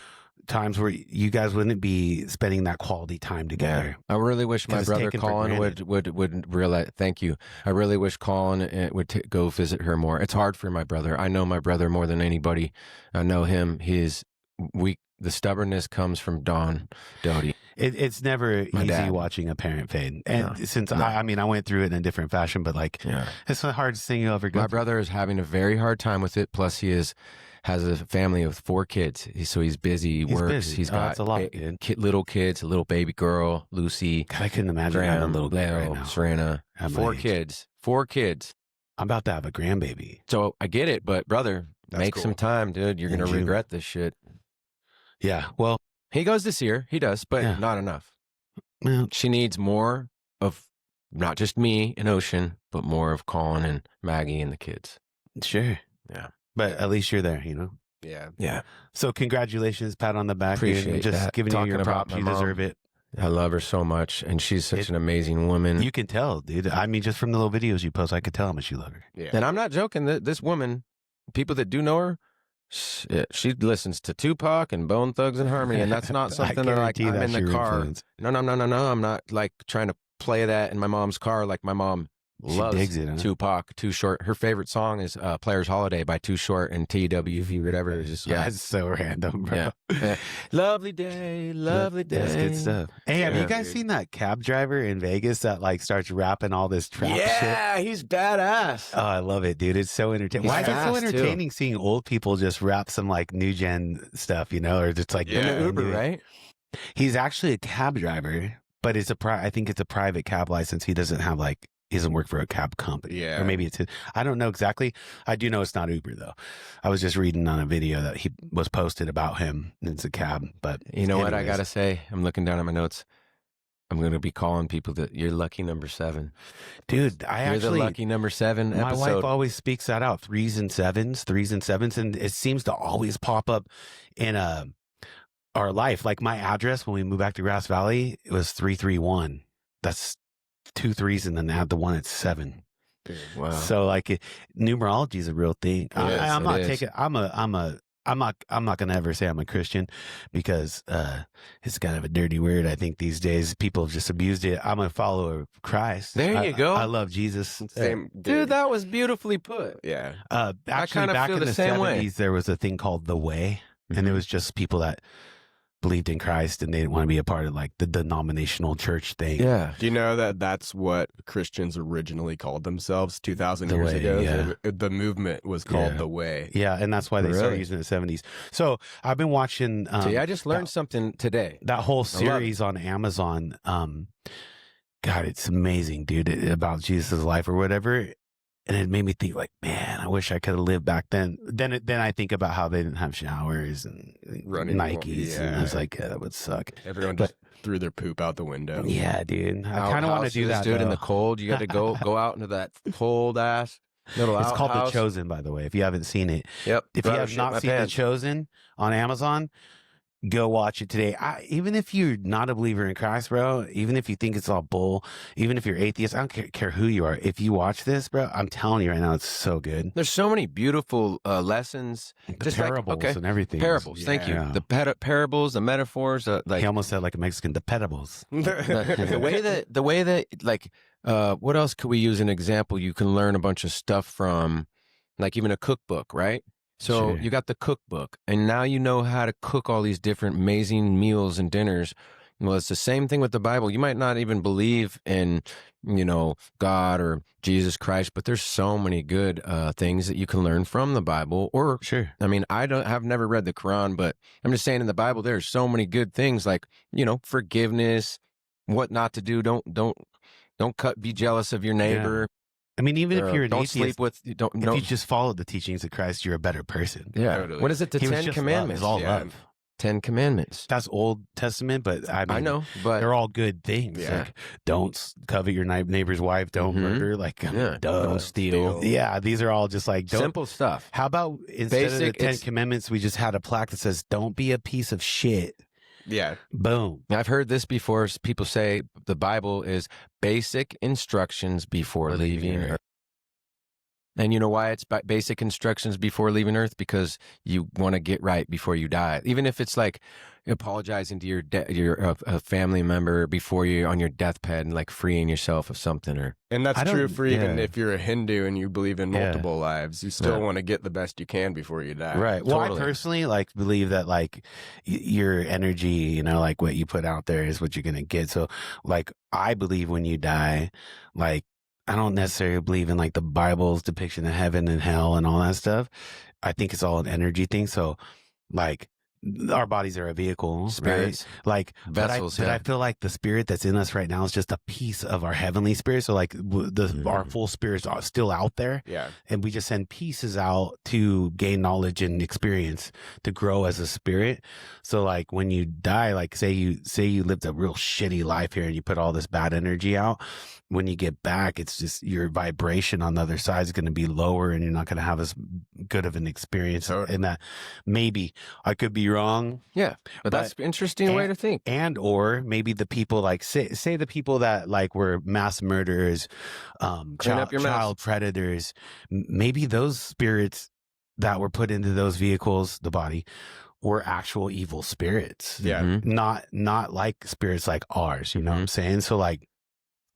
times where you guys wouldn't be spending that quality time together. I really wish my brother Colin would realize. Thank you. I really wish Colin would go visit her more. It's hard for my brother. I know my brother more than anybody. I know him. He's weak. The stubbornness comes from Don Doty. It's never easy watching a parent fade. And since I mean, I went through it in a different fashion, but like, it's the hardest thing you'll ever go through. My brother is having a very hard time with it. Plus, he has a family of 4 kids. So he's busy. He works. Busy. He's got a lot, little kids, a little baby girl, Lucy. God, I couldn't imagine having a little girl right now. Serena. 4 kids. 4 kids. I'm about to have a grandbaby. So I get it, but brother, make some time, dude. You're going to regret this shit. Yeah. Well, he goes this year. He does, but not enough. Well, she needs more of not just me and Ocean, but more of Colin and Maggie and the kids. Sure. Yeah. But at least you're there, you know? Yeah. Yeah. So congratulations, pat on the back. Appreciate just that. giving you your props. You deserve it. I love her so much, and she's such an amazing woman. You can tell, dude. I mean, just from the little videos you post, I could tell how much you love her. Yeah. And I'm not joking. This woman, people that do know her, she listens to Tupac and Bone Thugs and Harmony, and that's not something that like I'm in the car. Influence. No. I'm not like trying to play that in my mom's car like my mom loves digs it, huh? Tupac, Too Short. Her favorite song is Player's Holiday by Too Short and TWV, whatever. It's just, that's so random, bro. Yeah. Lovely day, lovely day. That's good stuff. Hey, have you guys seen that cab driver in Vegas that like starts rapping all this trap shit? Yeah, he's badass. Oh, I love it, dude. It's so entertaining. Why is it so entertaining seeing old people just rap some like new gen stuff, you know, or just like in the Uber, right? He's actually a cab driver, but I think it's a private cab license. He doesn't have like. He doesn't work for a cab company. Yeah. Or maybe it's I don't know exactly. I do know it's not Uber, though. I was just reading on a video that he was posted about him. It's a cab. But you know what I got to say? I'm looking down at my notes. I'm going to be calling people that you're lucky number 7. Dude, you're the lucky number 7 My episode. wife always speaks that out. 3s and 7s. And it seems to always pop up in our life. Like my address when we moved back to Grass Valley, it was 331. That's 2 3s and then add the 1 at 7. Wow. So like numerology is a real thing. I'm not going to ever say I'm a Christian because it's kind of a dirty word. I think these days people have just abused it. I'm a follower of Christ. There you go. I love Jesus. Same, dude, that was beautifully put. Yeah. Actually, back in the 70s, there was a thing called The Way. And it was just people that believed in Christ and they didn't want to be a part of like the denominational church thing. Yeah. Do you know that that's what Christians originally called themselves 2,000 years ago? Yeah. The movement was called The Way. Yeah, and that's why they started using it in the 70s. So I've been watching... See, I just learned something today. That whole series on Amazon. God, it's amazing, dude, about Jesus' life or whatever. And it made me think like, man, I wish I could have lived back then. Then I think about how they didn't have showers and running Nikes. Yeah. And I was like, that would suck. Everyone just threw their poop out the window. Yeah, dude. I kind of want to do that, dude, in the cold. You got to go out into that cold ass little It's outhouse. called The Chosen, by the way, if you haven't seen it. Yep. If you have not seen The Chosen on Amazon, go watch it today. Even if you're not a believer in Christ, bro, even if you think it's all bull, even if you're atheist, I don't care who you are. If you watch this, bro, I'm telling you right now, it's so good. There's so many beautiful lessons. The parables and everything. Parables, thank you. The parables, the metaphors. He almost said like a Mexican, the petables. the way that, like, what else could we use an example? You can learn a bunch of stuff from, like even a cookbook, right? So you got the cookbook, and now you know how to cook all these different amazing meals and dinners. Well, it's the same thing with the Bible. You might not even believe in, God or Jesus Christ, but there's so many good things that you can learn from the Bible. Or, Sure. I mean, I've never read the Quran, but I'm just saying in the Bible, there's so many good things like, forgiveness, what not to do. Don't be jealous of your neighbor. I mean, even if you're an don't atheist, sleep with, if you just follow the teachings of Christ, you're a better person. Yeah. Totally. What is it? The He was 10 just Commandments. love. It's all love. 10 Commandments. That's Old Testament, but I mean, I know, but they're all good things. Yeah. Like, don't covet your neighbor's wife. Don't murder. Like, Don't steal. Yeah, these are all just like simple stuff. How about instead of the Basic, 10 Commandments, we just had a plaque that says, "Don't be a piece of shit." Yeah. Boom. I've heard this before. People say the Bible is basic instructions before leaving Earth. And you know why it's basic instructions before leaving Earth? Because you want to get right before you die. Even if it's like apologizing to your family member before you're on your deathbed and like freeing yourself of something. And that's true for even if you're a Hindu and you believe in multiple lives. You still want to get the best you can before you die. Right. Well, Totally. I personally believe that your energy, like what you put out there is what you're going to get. So I believe when you die, I don't necessarily believe in the Bible's depiction of heaven and hell and all that stuff. I think it's all an energy thing. So our bodies are a vehicle, Spirits, right? vessels. But I feel like the spirit that's in us right now is just a piece of our heavenly spirit. So our full spirits are still out there. Yeah. And we just send pieces out to gain knowledge and experience to grow as a spirit. So when you die, say you lived a real shitty life here and you put all this bad energy out, when you get back, it's just your vibration on the other side is going to be lower and you're not going to have as good of an experience. And that maybe I could be wrong. Yeah. But that's an interesting way to think. And or maybe the people say the people that were mass murderers, child predators, maybe those spirits that were put into those vehicles, the body, were actual evil spirits. Yeah. Mm-hmm. Not like spirits like ours, you know what I'm saying? So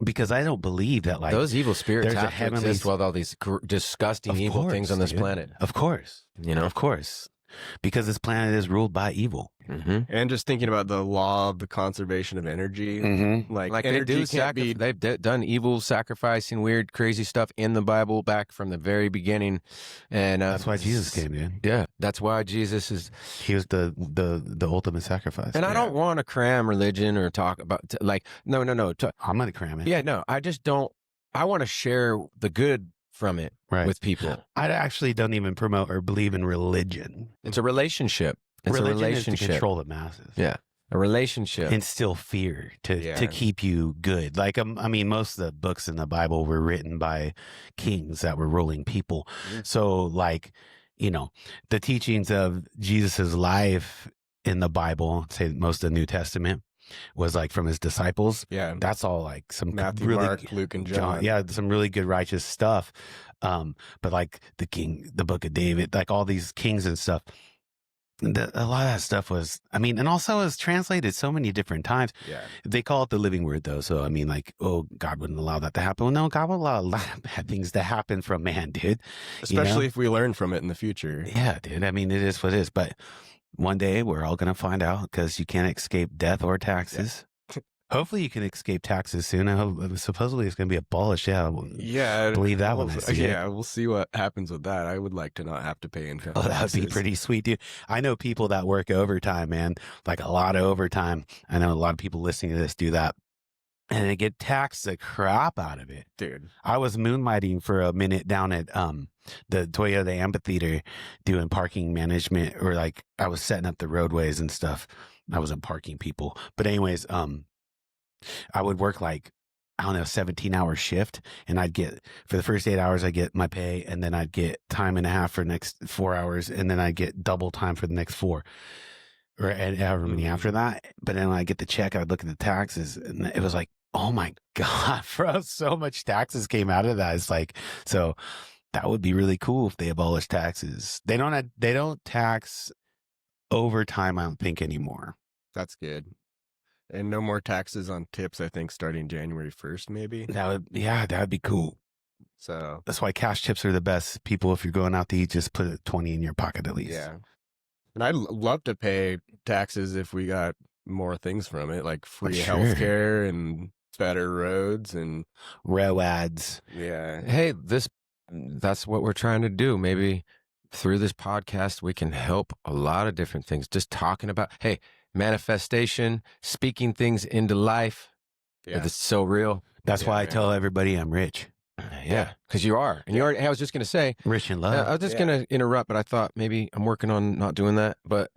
because I don't believe that those evil spirits there's have to exist with all these disgusting evil things on this planet. Of course. Of course. Because this planet is ruled by evil. Mm-hmm. And just thinking about the law of the conservation of energy, energy they've done evil, sacrificing, weird, crazy stuff in the Bible back from the very beginning, and that's why Jesus came in. Yeah, that's why Jesus he was the ultimate sacrifice. And I don't want to cram religion or talk about no. I'm gonna cram it. Yeah, no, I just don't. I want to share the good from it with people. I actually don't even promote or believe in religion. It's a relationship. It's religion a relationship. Is to control the masses. Yeah. A relationship. Instill fear to keep you good. I mean, most of the books in the Bible were written by kings that were ruling people. Mm-hmm. So the teachings of Jesus's life in the Bible, say most of the New Testament, was from his disciples. Yeah. That's all some Matthew, really, Mark, Luke, and John. Yeah, some really good righteous stuff. But the book of David, all these kings and stuff. A lot of that stuff was, and also it was translated so many different times. Yeah. They call it the living word though. So, God wouldn't allow that to happen. Well, no, God will allow a lot of bad things to happen from man, dude. Especially if we learn from it in the future. Yeah, dude. It is what it is. But one day we're all going to find out because you can't escape death or taxes. Yeah. Hopefully you can escape taxes soon. I hope, supposedly it's going to be abolished. Yeah. I believe that one. We'll see what happens with that. I would like to not have to pay income taxes. That would be pretty sweet, dude. I know people that work overtime, man, a lot of overtime. I know a lot of people listening to this do that. And they get taxed the crap out of it. Dude. I was moonlighting for a minute down at the Toyota Amphitheater doing parking management, or I was setting up the roadways and stuff. I wasn't parking people. But anyways, I would work 17-hour shift, and I'd get, for the first 8 hours, I get my pay, and then I'd get time and a half for the next 4 hours, and then I'd get double time for the next 4, or however many after that. But then when I get the check, I'd look at the taxes, and it was oh my God, bro, so much taxes came out of that. It's so that would be really cool if they abolish taxes. They don't tax overtime, I don't think, anymore. That's good. And no more taxes on tips, I think, starting January 1st, maybe. That would be cool. So that's why cash tips are the best. People, if you're going out to eat, just put 20 in your pocket at least. Yeah. And I'd love to pay taxes if we got more things from it, like free Sure. healthcare and better roads and roads. Yeah. Hey, that's what we're trying to do. Maybe through this podcast, we can help a lot of different things. Just talking about, hey, manifestation, speaking things into life. Yeah. It's so real. That's why I tell everybody I'm rich. Yeah, because you are. And you already, I was just going to say, Rich in I love. was just going to interrupt, but I thought maybe I'm working on not doing that. But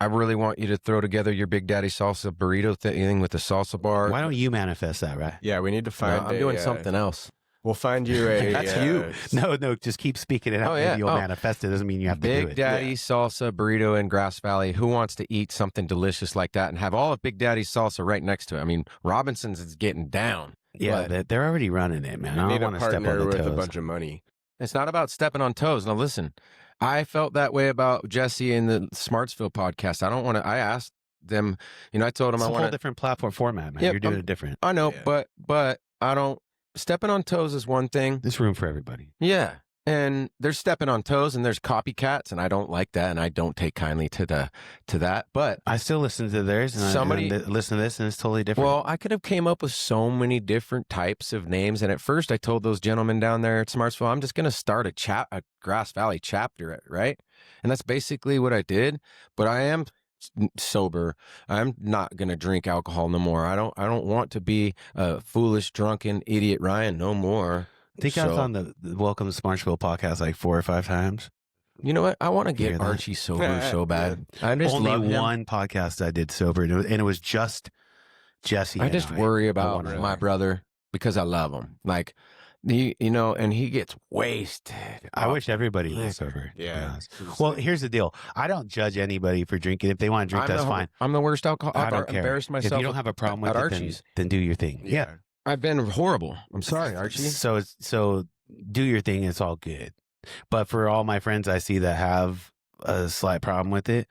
I really want you to throw together your Big Daddy Salsa burrito thing with the salsa bar. Why don't you manifest that, right? Yeah, we need to find. I'm doing something else. We'll find you a. That's you. No, just keep speaking it out. Oh, yeah. Maybe you'll manifest it. Doesn't mean you have to do Big it. Daddy Salsa burrito in Grass Valley. Who wants to eat something delicious like that and have all of Big Daddy's salsa right next to it? I mean, Robinson's is getting down. Yeah, they're already running it, man. You I need don't a want to step on partner the with toes. a bunch of money. It's not about stepping on toes. Now, listen, I felt that way about Jesse in the Smartsville podcast. I don't want to. I asked them. I told them It's I a want whole different platform format, man. Yep, You're doing it different. I know, Yeah. but I don't. Stepping on toes is one thing. There's room for everybody. Yeah. And there's stepping on toes and there's copycats, and I don't like that, and I don't take kindly to that. But I still listen to theirs, and Somebody- I listen to this, and it's totally different. well, I could have came up with so many different types of names. And at first I told those gentlemen down there at Smartsville, I'm just going to start a Grass Valley chapter, right? And that's basically what I did. But I am sober. I'm not going to drink alcohol no more. I don't want to be a foolish, drunken idiot Ryan no more. I think I was on the Welcome to Smartsville podcast like 4 or 5 times. You know what? I want to Hear get that? Archie sober so bad. I just Only love him. one podcast I did sober, and it was just Jesse. I and just worry about wonder my why. brother because I love him. Like, and he gets wasted. I wish everybody was sober. to be Yeah. honest. Well, here's the deal. I don't judge anybody for drinking. If they want to drink, that's fine. I'm the worst alcohol. I I've don't care. embarrassed myself. If you don't have a problem with at it, Archie's. then do your thing. Yeah. I've been horrible. I'm sorry, Archie. So do your thing. It's all good. But for all my friends I see that have a slight problem with it,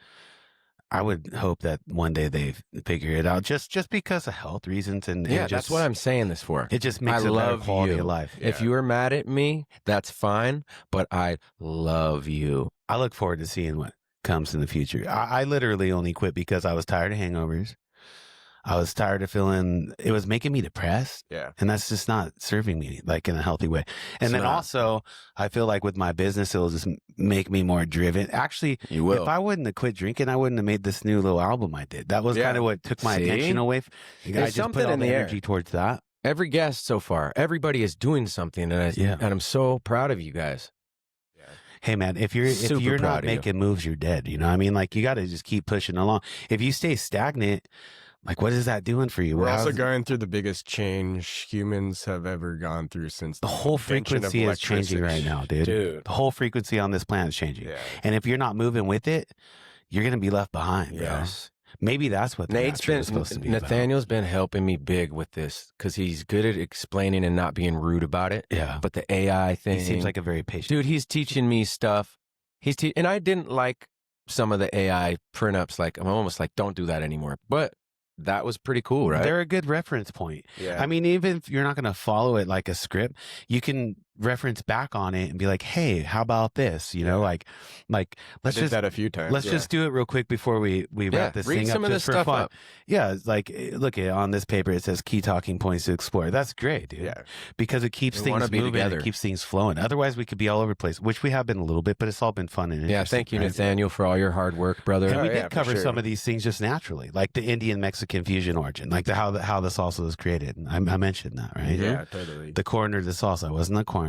I would hope that one day they figure it out just because of health reasons. And Yeah, just, that's what I'm saying this for. It just makes I a better love quality you. of life. If you are mad at me, that's fine, but I love you. I look forward to seeing what comes in the future. I literally only quit because I was tired of hangovers. I was tired of feeling it was making me depressed. Yeah. And that's just not serving me like in a healthy way. And It's then not. also, I feel like with my business, it'll just make me more driven. Actually, You will. if I wouldn't have quit drinking, I wouldn't have made this new little album I did. That was Yeah. kind of what took my See? attention away. I There's just something put all in the the air. energy towards that. Every guest so far, everybody is doing something, and I'm so proud of you guys. Hey man, if you're Super proud not of you. making moves, you're dead. You know what I mean? Like you got to just keep pushing along. If you stay stagnant, like what is that doing for you? We're also How's- going through the biggest change humans have ever gone through since the whole invention of frequency is changing right electricity. now, dude. Dude. The whole frequency on this planet is changing. Yeah. And if you're not moving with it, you're going to be left behind. Bro. Yes. Maybe that's what the Natural is supposed to be Nathaniel's been helping me big with this because he's good at explaining and not being rude about it. about. Yeah. But the AI thing, He seems like a very patient. dude, he's teaching me stuff. And I didn't like some of the AI print ups. Like I'm almost like, don't do that anymore. But that was pretty cool, right? They're a good reference point. Yeah. I mean, even if you're not going to follow it like a script, you can reference back on it and be like, "Hey, how about this?" You know, like I let's did just that a few times. let's yeah. just do it real quick before we wrap this read thing some up of just this for stuff fun. up. Yeah, it's like look at on this paper it says key talking points to explore. That's great, dude. Yeah. Because it keeps We wanna things be moving, together. it keeps things flowing. Otherwise, we could be all over the place, which we have been a little bit, but it's all been fun and Yeah, interesting, thank you, right? Nathaniel, for all your hard work, brother. And we Oh, did yeah, for cover sure. some of these things just naturally, like the Indian Mexican fusion origin, like how the salsa was created. I mentioned that, right? Yeah, totally. The coroner, the salsa. I wasn't the coroner.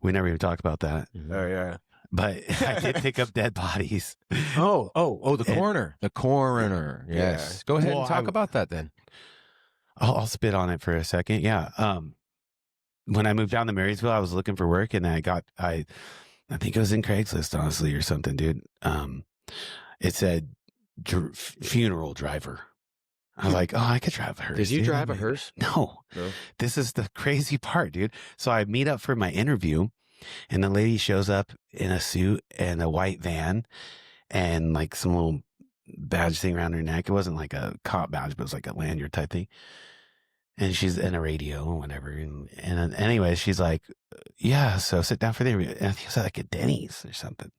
We never even talked about that. Oh yeah. But I did pick up dead bodies. The coroner. The coroner. Yes. Go ahead Well, and talk about that then. I'll spit on it for a second. Yeah. When I moved down to Marysville, I was looking for work, and I think it was in Craigslist, honestly, or something, dude. It said funeral driver. I was like, oh, I could drive a hearse. Did you dude. drive a hearse? No. No? This is the crazy part, dude. So I meet up for my interview, and the lady shows up in a suit and a white van and like some little badge thing around her neck. It wasn't like a cop badge, but it was like a lanyard type thing. And she's in a radio or whatever. And anyway, she's like, yeah, so sit down for the interview. And I think it was like at Denny's or something.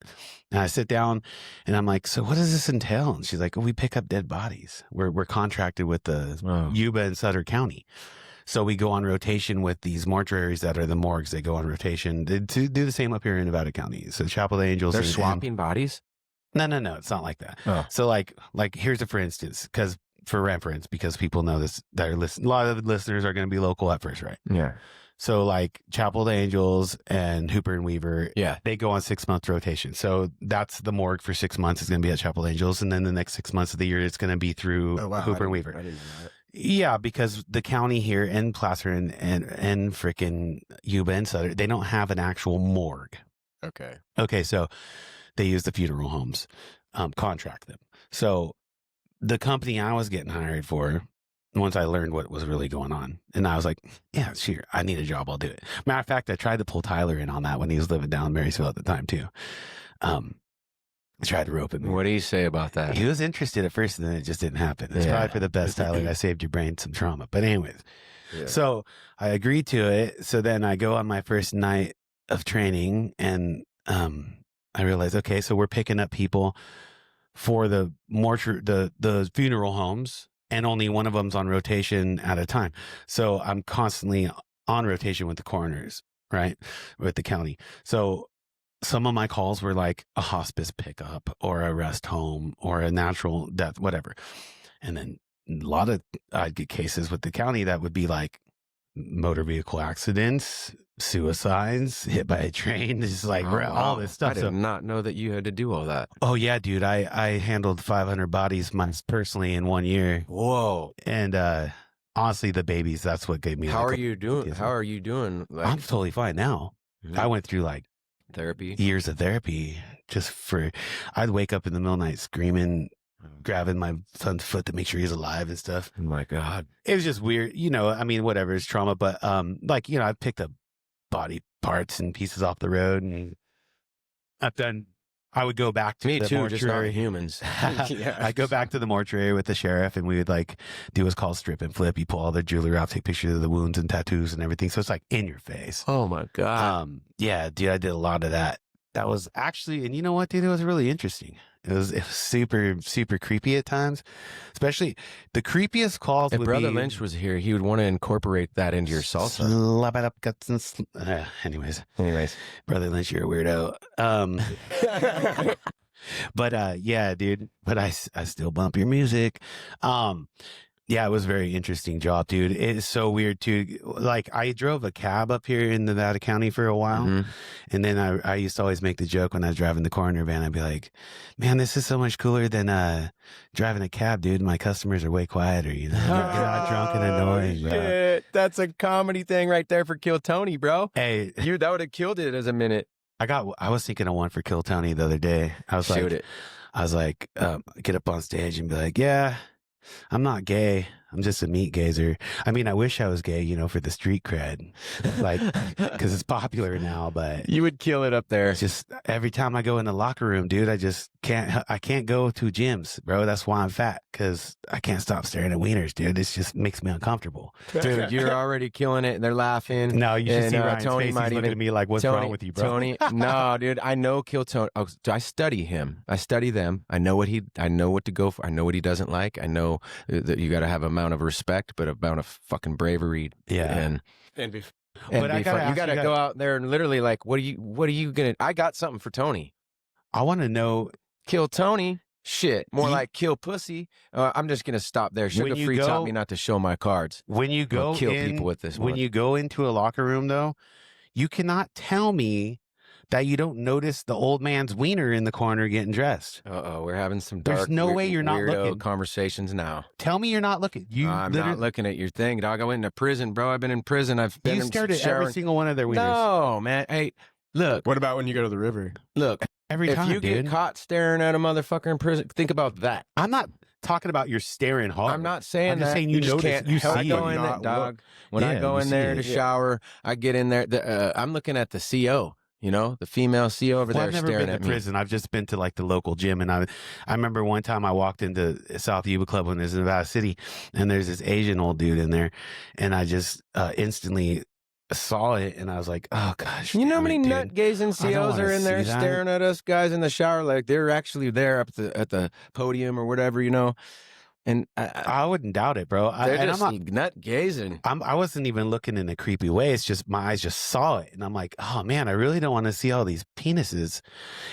And I sit down and I'm like, so what does this entail? And she's like, we pick up dead bodies. We're contracted with the Yuba and Sutter County. So we go on rotation with these mortuaries that are the morgues. They go on rotation to do the same up here in Nevada County. So Chapel of the Angels. They're swapping bodies? No. It's not like that. Oh. So like here's a for instance, for reference, because people know this, that are a lot of the listeners are going to be local at first, right? Yeah. So like Chapel of the Angels and Hooper and Weaver, they go on 6-month rotation. So that's the morgue for 6 months is going to be at Chapel of the Angels. And then the next 6 months of the year, it's going to be through Hooper and Weaver. I didn't know that. Yeah, because the county here in Placer and freaking Yuba and Sutter, they don't have an actual morgue. Okay, so they use the funeral homes, contract them. So the company I was getting hired for, once I learned what was really going on, and I was like, yeah, sure, I need a job, I'll do it. Matter of fact, I tried to pull Tyler in on that when he was living down in Marysville at the time too. I tried to rope him. What do you say about that? He was interested at first, and then it just didn't happen. It's probably for the best, Tyler. I saved your brain some trauma. But anyways, so I agreed to it. So then I go on my first night of training, and I realized, okay, so we're picking up people for the the funeral homes, and only one of them's on rotation at a time. So I'm constantly on rotation with the coroners, right, with the county. So some of my calls were like a hospice pickup or a rest home or a natural death, whatever. And then a lot of I'd get cases with the county that would be like motor vehicle accidents, suicides, hit by a train, just like all this stuff. I did not know that you had to do all that. Oh yeah, dude. I handled 500 bodies personally in 1 year. Whoa. And honestly, the babies, that's what gave me. How are you doing? How are you doing? Like, I'm totally fine now. I went through like therapy, years of therapy just for, I'd wake up in the middle of the night screaming, grabbing my son's foot to make sure he's alive and stuff. Oh my God. It was just weird. You know, I mean, whatever, it's trauma, but like, you know, I picked up body parts and pieces off the road, and I would go back to me the too, mortuary. just not humans. I go back to the mortuary with the sheriff, and we would like do what's called strip and flip. You pull all the jewelry off, take pictures of the wounds and tattoos and everything. So it's like in your face. Oh my God. Yeah, dude, I did a lot of that. That was actually, and you know what, dude, it was really interesting. It was super, super creepy at times, especially the creepiest calls. If would Brother be, Lynch was here, he would want to incorporate that into your salsa. Slap it up, guts and anyways, Brother Lynch, you're a weirdo. But yeah, dude. But I still bump your music. Yeah, it was a very interesting job, dude. It's so weird too. Like I drove a cab up here in Nevada County for a while, and then I used to always make the joke when I was driving the coroner van. I'd be like, "Man, this is so much cooler than driving a cab, dude. My customers are way quieter. You know, they're not drunk and annoying, bro." Shit. That's a comedy thing right there for Kill Tony, bro. Hey, that would have killed it as a minute. I was thinking of one for Kill Tony the other day. I was like, get up on stage and be like, "Yeah, I'm not gay. I'm just a meat gazer. I mean, I wish I was gay, you know, for the street cred, like, because it's popular now. But you would kill it up there. Just every time I go in the locker room, dude, I just can't. I can't go to gyms, bro. That's why I'm fat, because I can't stop staring at wieners, dude. It just makes me uncomfortable. Dude, you're already killing it. They're laughing. No, you should see Ryan's Tony face. might He's looking even at me like, "What's wrong with you, bro?" Tony, no, dude. I know Kill Tony. Oh, I study him. I study them. I know what to go for. I know what he doesn't like. I know that you got to have an amount of respect, but amount of fucking bravery. Yeah. But you gotta go out there and literally like, what are you gonna? I got something for Tony. I want to know. Kill Tony. Shit, more like kill pussy. I'm just gonna stop there. Sugar Free taught me not to show my cards. When you go kill people with this. When you go into a locker room, though, you cannot tell me that you don't notice the old man's wiener in the corner getting dressed. We're having some dark. There's no way you're not looking. Conversations now. Tell me you're not looking. I'm not looking at your thing, dog. I went into prison, bro. I've been in prison. You stared at every single one of their wieners. No, man. Hey, look. What about when you go to the river? Look. Every time, if you get caught staring at a motherfucker in prison, think about that. I'm not talking about you're staring hard. I'm not saying I'm that. just saying you notice. Can't you see I go it. in there, dog. When I go in there to shower, I get in there. I'm looking at the CO. You know, the female CEO over there I've never staring been at to me. prison. I've just been to like the local gym, and I remember one time I walked into South Yuba Club when it was in Nevada City, and there's this Asian old dude in there, and I just instantly saw it, and I was like, oh gosh, You know how damn many it, nut dude. gays and I don't COs wanna are in there see that. staring at us guys in the shower like they're actually there up at the podium or whatever, you know? And I wouldn't doubt it, bro. they're And just I'm not, nut gazing. I wasn't even looking in a creepy way. It's just my eyes just saw it, and I'm like, oh man, I really don't want to see all these penises.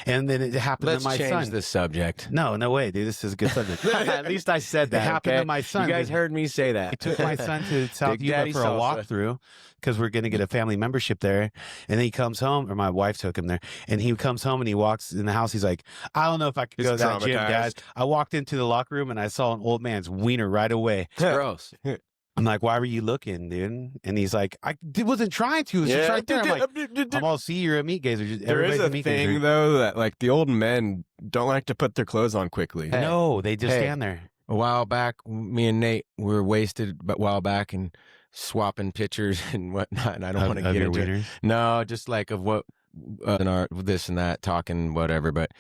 And then it happened Let's to my change son. the subject. No way, dude. This is a good subject. At least I said that. It happened okay? to my son. You guys heard me say that. I took my son to South Big Yuba Daddy for a Salsa. walkthrough because we're going to get a family membership there. And then he comes home, or my wife took him there, and he comes home and he walks in the house. He's like, I don't know if I could He's go to that gym, Dad. traumatized. I walked into the locker room and I saw an old man's wiener right away. It's gross. I'm like, why were you looking, dude? And he's like, I wasn't trying to. It was just right there. I'm like, I'm all, see, you're a meat gazer. There is a meat thing gazer. though that like the old men don't like to put their clothes on quickly. Hey. No, they just Hey. stand there. A while back, me and Nate were wasted, but a while back and swapping pictures and whatnot. And I don't want to Of get your into it. wieners. No, just like of what in our this and that, talking whatever. But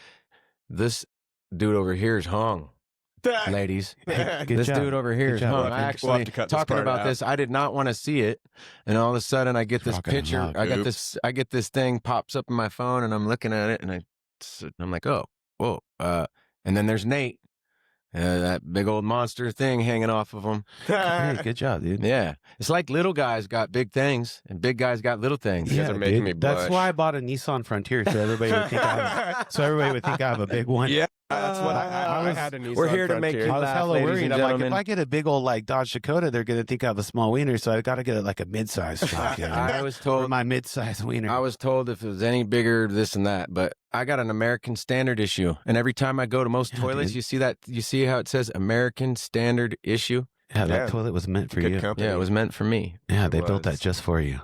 this dude over here is hung, ladies. Good This job. dude over here Good is job. hung. We'll I have actually to cut this talking part about out. this. I did not want to see it, and all of a sudden I get this Talking picture. about I get this thing pops up in my phone, and I'm looking at it, and I'm like, oh, whoa, and then there's Nate. That big old monster thing hanging off of him. Hey, good job, dude. Yeah. It's like little guys got big things and big guys got little things. You guys are making me That's blush. why I bought a Nissan Frontier, so everybody would think I have a big one. Yeah, that's what I had a Nissan We're here to make Frontier. you I was laugh, hella ladies worried. and I'm like, if gentlemen. I get a big old like Dodge Dakota, they're gonna think I have a small wiener, so I got to get like a mid-sized truck. You know? I was Or told my mid-sized wiener. I was told if it was any bigger, this and that, but I got an American Standard issue, and every time I go to most Yeah, toilets, dude. you see how it says American Standard issue. yeah, that Yeah. toilet was meant for Good you. company. Yeah, it was meant for me. Yeah, It they built that was. just for you.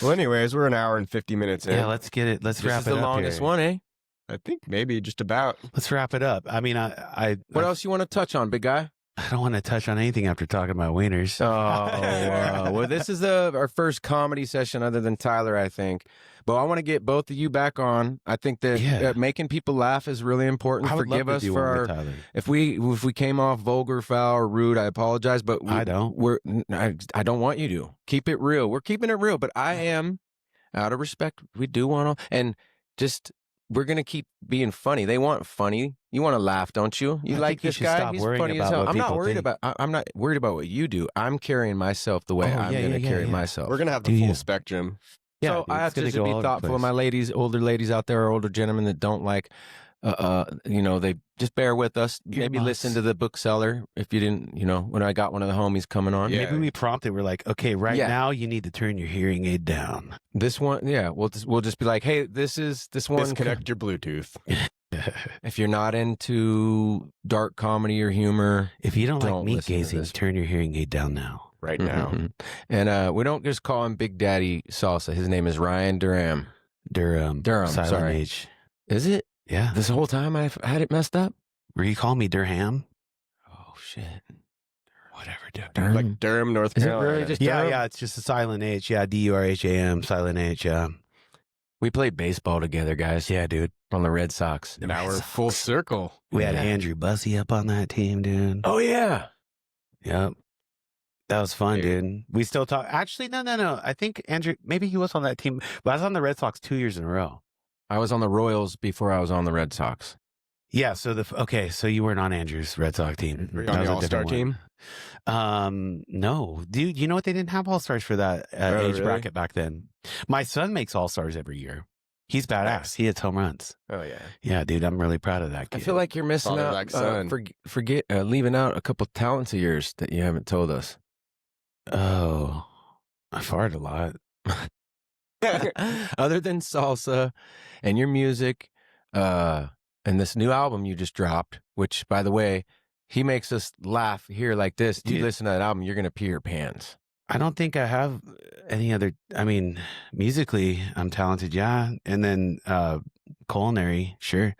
Well, anyways, we're an hour and 50 minutes in. Yeah, let's get it. Let's This wrap is it the up longest here. one, eh? I think maybe just about. Let's wrap it up. I mean, What else you want to touch on, big guy? I don't want to touch on anything after talking about wieners. Oh, well, this is our first comedy session other than Tyler, I think. But I want to get both of you back on. I think that Yeah. making people laugh is really important. I would Forgive love us to do for one our with Tyler. if we came off vulgar, foul, or rude. I apologize, but I don't. I don't want you to keep it real. We're keeping it real, but I am out of respect. We do want to, and just we're gonna keep being funny. They want funny. You want to laugh, don't you? You I like think you this should guy? stop He's worrying funny as about hell. what I'm not people worried think. about. I'm not worried about what you do. I'm carrying myself the way Oh, I'm yeah, gonna yeah, carry yeah. myself. We're going to have the Do full you? spectrum. Yeah, So dude, I it's have to gonna just go be all over the thoughtful of my place. ladies, older ladies out there, or older gentlemen that don't like, they just bear with us. Maybe listen Earmuffs. to the bookseller if you didn't, when I got one of the homies coming on. Yeah. Maybe we prompted. We're like, okay, right Yeah. now you need to turn your hearing aid down. This one, yeah, we'll just be like, hey, this one. Disconnect your Bluetooth. If you're not into dark comedy or humor, If you don't like Don't meat listen to gazing, this. turn your hearing aid down now. Right now. and we don't just call him Big Daddy Salsa. His name is Ryan Durham. Durham. Silent Silent H. H. Is it? Yeah. This whole time I've had it messed up? Were you calling me Durham? Oh, shit. Whatever, dude. Durham? Like Durham, North Is it Carolina. really just Yeah, Durham? yeah. It's just a silent H. Yeah, Durham. Silent H. Yeah. We played baseball together, guys. Yeah, dude. On the Red Sox. Now we're full circle. We had Yeah. Andrew Bussey up on that team, dude. Oh, yeah. Yep. That was fun, Dude. dude. We still talk. Actually, no. I think Andrew, maybe he was on that team, but I was on the Red Sox 2 years in a row. I was on the Royals before I was on the Red Sox. Yeah. So so you weren't on Andrew's Red Sox team. Were you That on was the a All-Star different one. team? No, dude. You know what? They didn't have All Stars for that Oh, age really? bracket back then. My son makes All Stars every year. He's badass. Nice. He hits home runs. Oh, yeah. Yeah, dude. I'm really proud of that I kid. feel like you're missing Father out. like son. Forget leaving out a couple talents of yours that you haven't told us. Oh, I fart a lot. Other than salsa and your music, and this new album you just dropped, which, by the way, he makes us laugh here like this. You Yeah. listen to that album, you're gonna pee your pants. I don't think I have any other. I mean, musically, I'm talented, yeah, and then culinary, sure.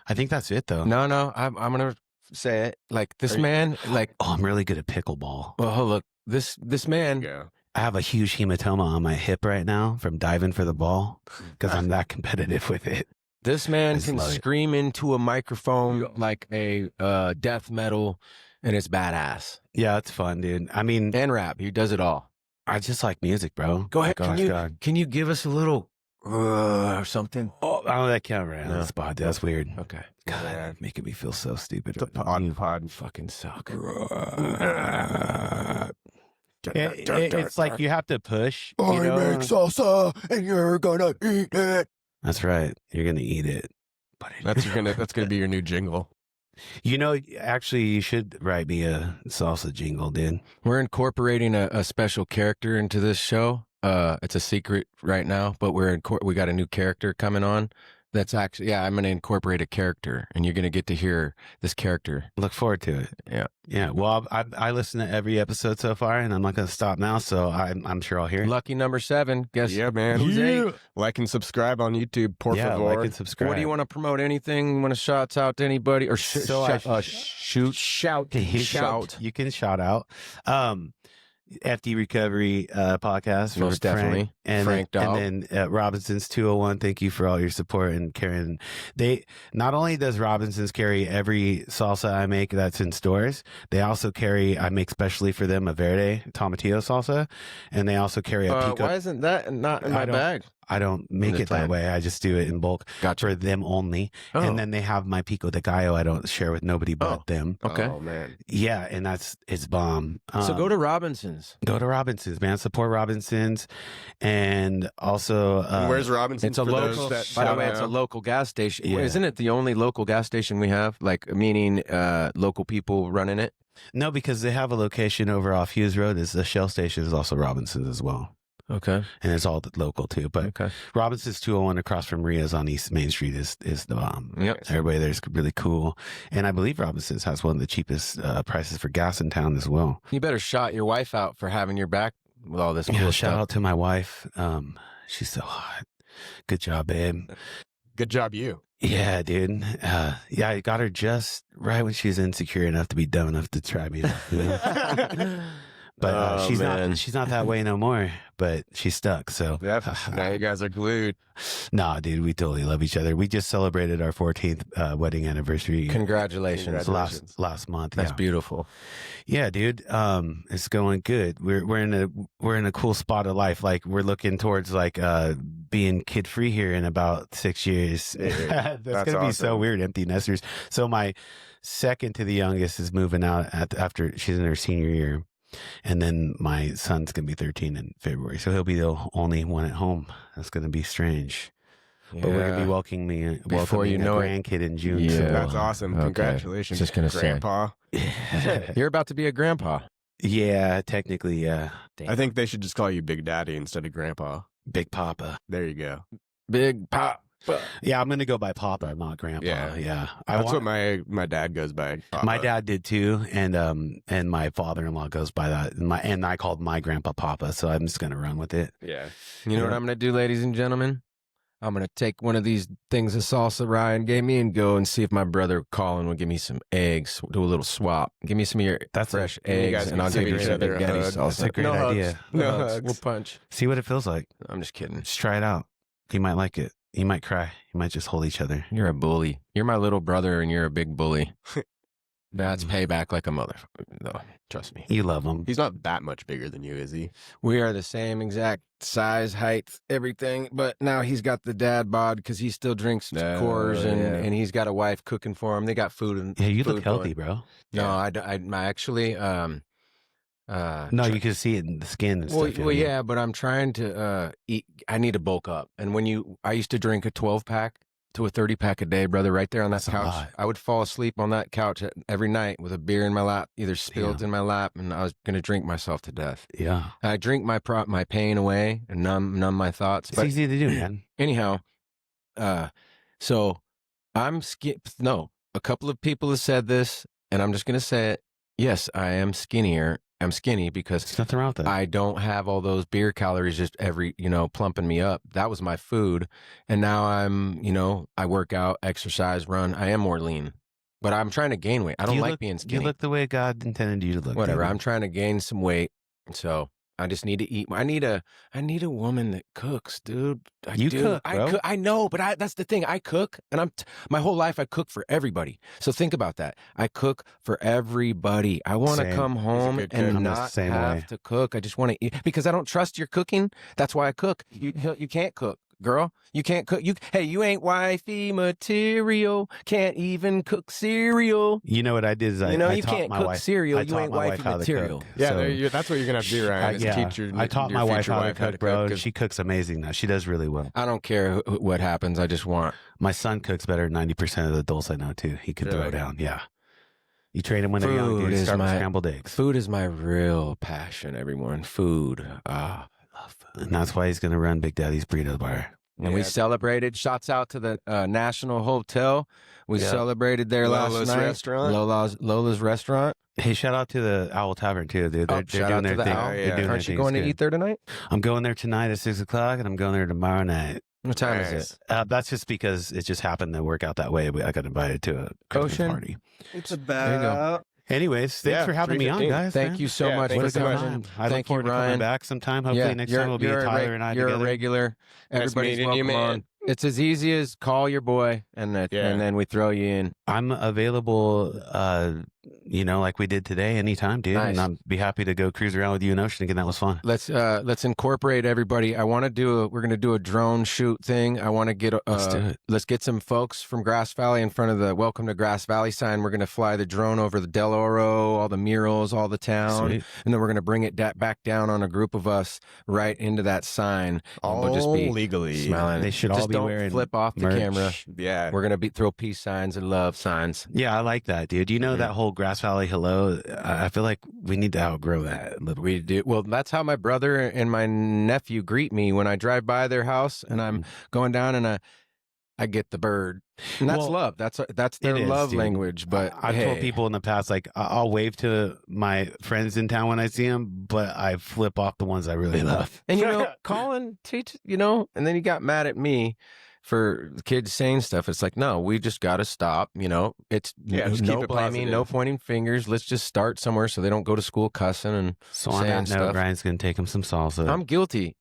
I think that's it, though. No, I'm gonna say it like this Are you- man, like, Oh, I'm really good at pickleball. well, look, this man Yeah. I have a huge hematoma on my hip right now from diving for the ball because I'm that competitive with it. This man can scream into a microphone like a death metal, and it's badass. Yeah, it's fun, dude. I mean, and rap. He does it all. I just like music, bro. Go ahead. God. Can you give us a little or something? Oh, that can't right on the spot. That's weird. Okay. God, making me feel so stupid. The pod fucking suck. It's like you have to push. I make salsa and you're gonna eat it. That's right. You're gonna eat it. That's gonna be your new jingle. You know, actually, you should write me a salsa jingle, dude. We're incorporating a special character into this show. It's a secret right now, but we got a new character coming on. That's actually, I'm going to incorporate a character, and you're going to get to hear this character. Look forward to it. Yeah. Well, I listen to every episode so far, and I'm not going to stop now, so I'm sure I'll hear it. Lucky number 7. Guess man. Who's 8? Like and subscribe on YouTube, por favor. Like and subscribe. What do you want to promote? Anything? You want to shout out to anybody or shout? You can shout out. FD Recovery podcast. Most definitely. Frank and then Robinson's 201. Thank you for all your support and carrying. They not only does Robinson's carry every salsa I make that's in stores, they also carry, I make specially for them, a verde tomatillo salsa, and they also carry a pico. Why isn't that not in my bag? I don't make it that way. I just do it in bulk for them only. Oh. And then they have my pico de gallo I don't share with nobody but them. Okay. Oh, man. Yeah, and it's bomb. So go to Robinson's. Go to Robinson's, man. Support Robinson's. And also... where's Robinson's? It's a local... By the way, it's a local gas station. Yeah. Isn't it the only local gas station we have? Like, meaning local people running it? No, because they have a location over off Hughes Road. The Shell station is also Robinson's as well. Okay. And it's all local too. But Robinson's 201 across from Ria's on East Main Street is the bomb. Yep. Everybody there's really cool. And I believe Robinson's has one of the cheapest prices for gas in town as well. You better shout your wife out for having your back with all this cool stuff. Shout out to my wife. She's so hot. Good job, babe. Good job, you. Yeah, dude. I got her just right when she's insecure enough to be dumb enough to try me. But she's not that way no more. But she's stuck. So now you guys are glued. Nah, dude, we totally love each other. We just celebrated our 14th wedding anniversary. Congratulations. Last month. That's beautiful. Yeah, dude. It's going good. We're in a cool spot of life. Like we're looking towards like being kid free here in about 6 years. That's gonna be awesome. so weird, empty nesters. So my second to the youngest is moving out after she's in her senior year. And then my son's going to be 13 in February. So he'll be the only one at home. That's going to be strange. Yeah. But we're going to be welcoming a grandkid in June. Yeah. So, that's awesome. Okay. Congratulations. Just going to say. Grandpa. You're about to be a grandpa. Yeah, technically, yeah. Damn. I think they should just call you Big Daddy instead of Grandpa. Big Papa. There you go. Big Papa. Yeah, I'm going to go by Papa, not Grandpa. Yeah. That's what my dad goes by. Papa. My dad did too, and my father-in-law goes by that. And I called my grandpa Papa, so I'm just going to run with it. Yeah. You know what I'm going to do, ladies and gentlemen? I'm going to take one of these things of salsa Ryan gave me and go and see if my brother Colin will give me some eggs, do a little swap. Give me some of your fresh eggs, and I'll give you some Big Daddy Salsa. That's a great idea. No hugs. We'll punch. See what it feels like. I'm just kidding. Just try it out. You might like it. You might cry. You might just hold each other. You're a bully. You're my little brother, and you're a big bully. That's payback like a motherfucker. No, trust me. You love him. He's not that much bigger than you, is he? We are the same exact size, height, everything. But now he's got the dad bod because he still drinks Coors, and he's got a wife cooking for him. They got food and you look healthy, bro. No, I actually. No, you can see it in the skin and stuff. Well, yeah, but I'm trying to eat. I need to bulk up. And I used to drink a 12-pack to a 30-pack a day, brother, right there on that couch. I would fall asleep on that couch every night with a beer in my lap, either spilled in my lap, and I was going to drink myself to death. Yeah. I drink my pain away and numb my thoughts. It's easy to do, man. Anyhow, so I'm No, a couple of people have said this, and I'm just going to say it. Yes, I am skinnier. I'm skinny because there's nothing wrong with that. I don't have all those beer calories just plumping me up. That was my food. And now I work out, exercise, run. I am more lean, but I'm trying to gain weight. I don't like being skinny. You look the way God intended you to look. Whatever. I'm trying to gain some weight. So I just need to eat. I need a woman that cooks, dude. You cook, bro. I know, but that's the thing. I cook, and my whole life I cook for everybody. So think about that. I cook for everybody. I want to Same. come home good cook. and I'm the not same have way. to cook. I just want to eat because I don't trust your cooking. That's why I cook. You can't cook. Girl, you can't cook. You ain't wifey material. Can't even cook cereal. You know what I did is I You taught can't my cook wife. cereal. I You taught ain't my wife wifey how to material. cook. Yeah, So, that's what you're gonna have to do, Ryan. Is teach your. I taught your my wife future how to wife cook, bro. 'cause- She cooks amazing now. She does really well. I don't care what happens. I just want. My son cooks better than 90% of the adults I know too. He can throw Really? down. Yeah. You train him when they're young, Food dude. is Start with my- scrambled eggs. Food is my real passion, everyone. Food. I love food. And that's why he's going to run Big Daddy's Burrito Bar. And we celebrated. Shots out to the National Hotel. We celebrated there Lola's last night. restaurant. Lola's restaurant. Hey, shout out to the Owl Tavern too, dude. They're Shout doing out their to the thing. Owl. They're doing Aren't their you going to thing. eat there tonight? I'm going there tonight at 6:00, and I'm going there tomorrow night. What time is Nice. it? That's just because it just happened to work out that way. I got invited to a Christmas Ocean? party. It's There you about. Anyways, thanks Yeah, for having me on, 3:15. guys. Thank man. you so Yeah, much thank for you so much. coming. I look Thank you, forward to coming Ryan. back sometime. Hopefully next time will be Tyler and I you're together. a regular. Nice Everybody's meeting you, welcome man. on. It's as easy as call your boy, and then we throw you in. I'm available, like we did today, anytime, dude. Nice. And I'd be happy to go cruise around with you in Ocean again. That was fun. Let's incorporate everybody. I want to we're going to do a drone shoot thing. I want to get Let's do it. Let's get some folks from Grass Valley in front of the Welcome to Grass Valley sign. We're going to fly the drone over the Del Oro, all the murals, all the town, Sweet. and then we're going to bring it back down on a group of us right into that sign. And we'll just be legally. smiling. They should just all be don't wearing flip off the merch. camera. Yeah. We're going to throw peace signs and love signs. Yeah, I like that, dude. You know Mhm. that whole Grass Valley hello? I feel like we need to outgrow that. We do. Well, that's how my brother and my nephew greet me when I drive by their house and I'm going down and I get the bird. And that's Well, love. That's their it is, love dude. language. But I've hey, told people in the past, like, I'll wave to my friends in town when I see them, but I flip off the ones I really love. and Colin teach, and then he got mad at me for the kids saying stuff. It's like, no, we just got to stop. It's just no keep it blaming, no positive. pointing fingers. Let's just start somewhere so they don't go to school cussing and So on saying that note, stuff. Ryan's going to take him some salsa. I'm guilty.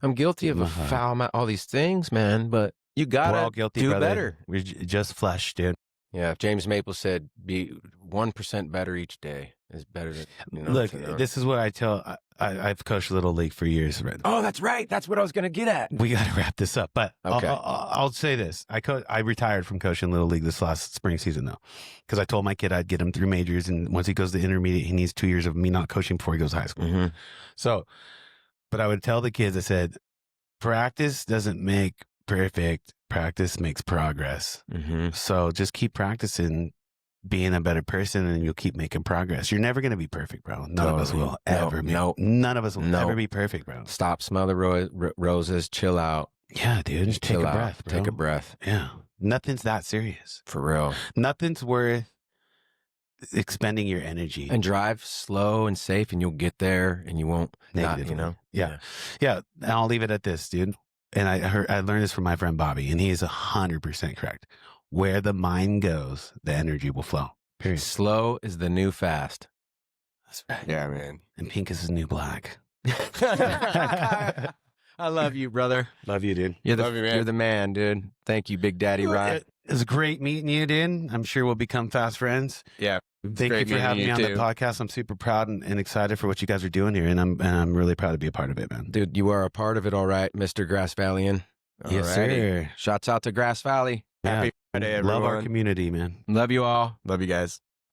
I'm guilty of a Uh-huh. foul mouth, all these things, man. But you We're gotta all guilty, do brother. better. We're just flesh, dude. Yeah, James Maple said, "Be 1% better each day is better than." Look, this is what I tell. I've coached Little League for years. Right? Oh, that's right. That's what I was gonna get at. We got to wrap this up, but Okay. I'll say this: I retired from coaching Little League this last spring season, though, because I told my kid I'd get him through majors, and once he goes to intermediate, he needs 2 years of me not coaching before he goes to high school. Mm-hmm. So, but I would tell the kids, I said, practice doesn't make perfect. Practice makes progress. Mm-hmm. So just keep practicing being a better person and you'll keep making progress. You're never going to be perfect, bro. None of us Totally. will ever be. No. None of us will No. ever be perfect, bro. Stop, smell the roses, chill out, Yeah, dude. Just take chill a out, breath, bro. take a breath, Yeah. Nothing's that serious. for real, Nothing's worth expending your energy. and drive slow and safe, and you'll get there, and you won't not, Negatively. Yeah. Yeah. And I'll leave it at this, dude. And I learned this from my friend Bobby, and he is 100% correct. Where the mind goes, the energy will flow. Period. Slow is the new fast. That's right. Yeah, man. And pink is the new black. I love you, brother. Love you, dude. You're Love you, man. You're the man, dude. Thank you, Big Daddy Ryan. It was great meeting you, dude. I'm sure we'll become fast friends. Yeah. Thank you great for meeting having you me on too. the podcast. I'm super proud and excited for what you guys are doing here, and I'm really proud to be a part of it, man. Dude, you are a part of it, all right, Mr. Grass Valleyan. Yes, Alrighty. sir. Shouts out to Grass Valley. Yeah. Happy Friday, Love our everyone. community, man. Love you all. Love you guys.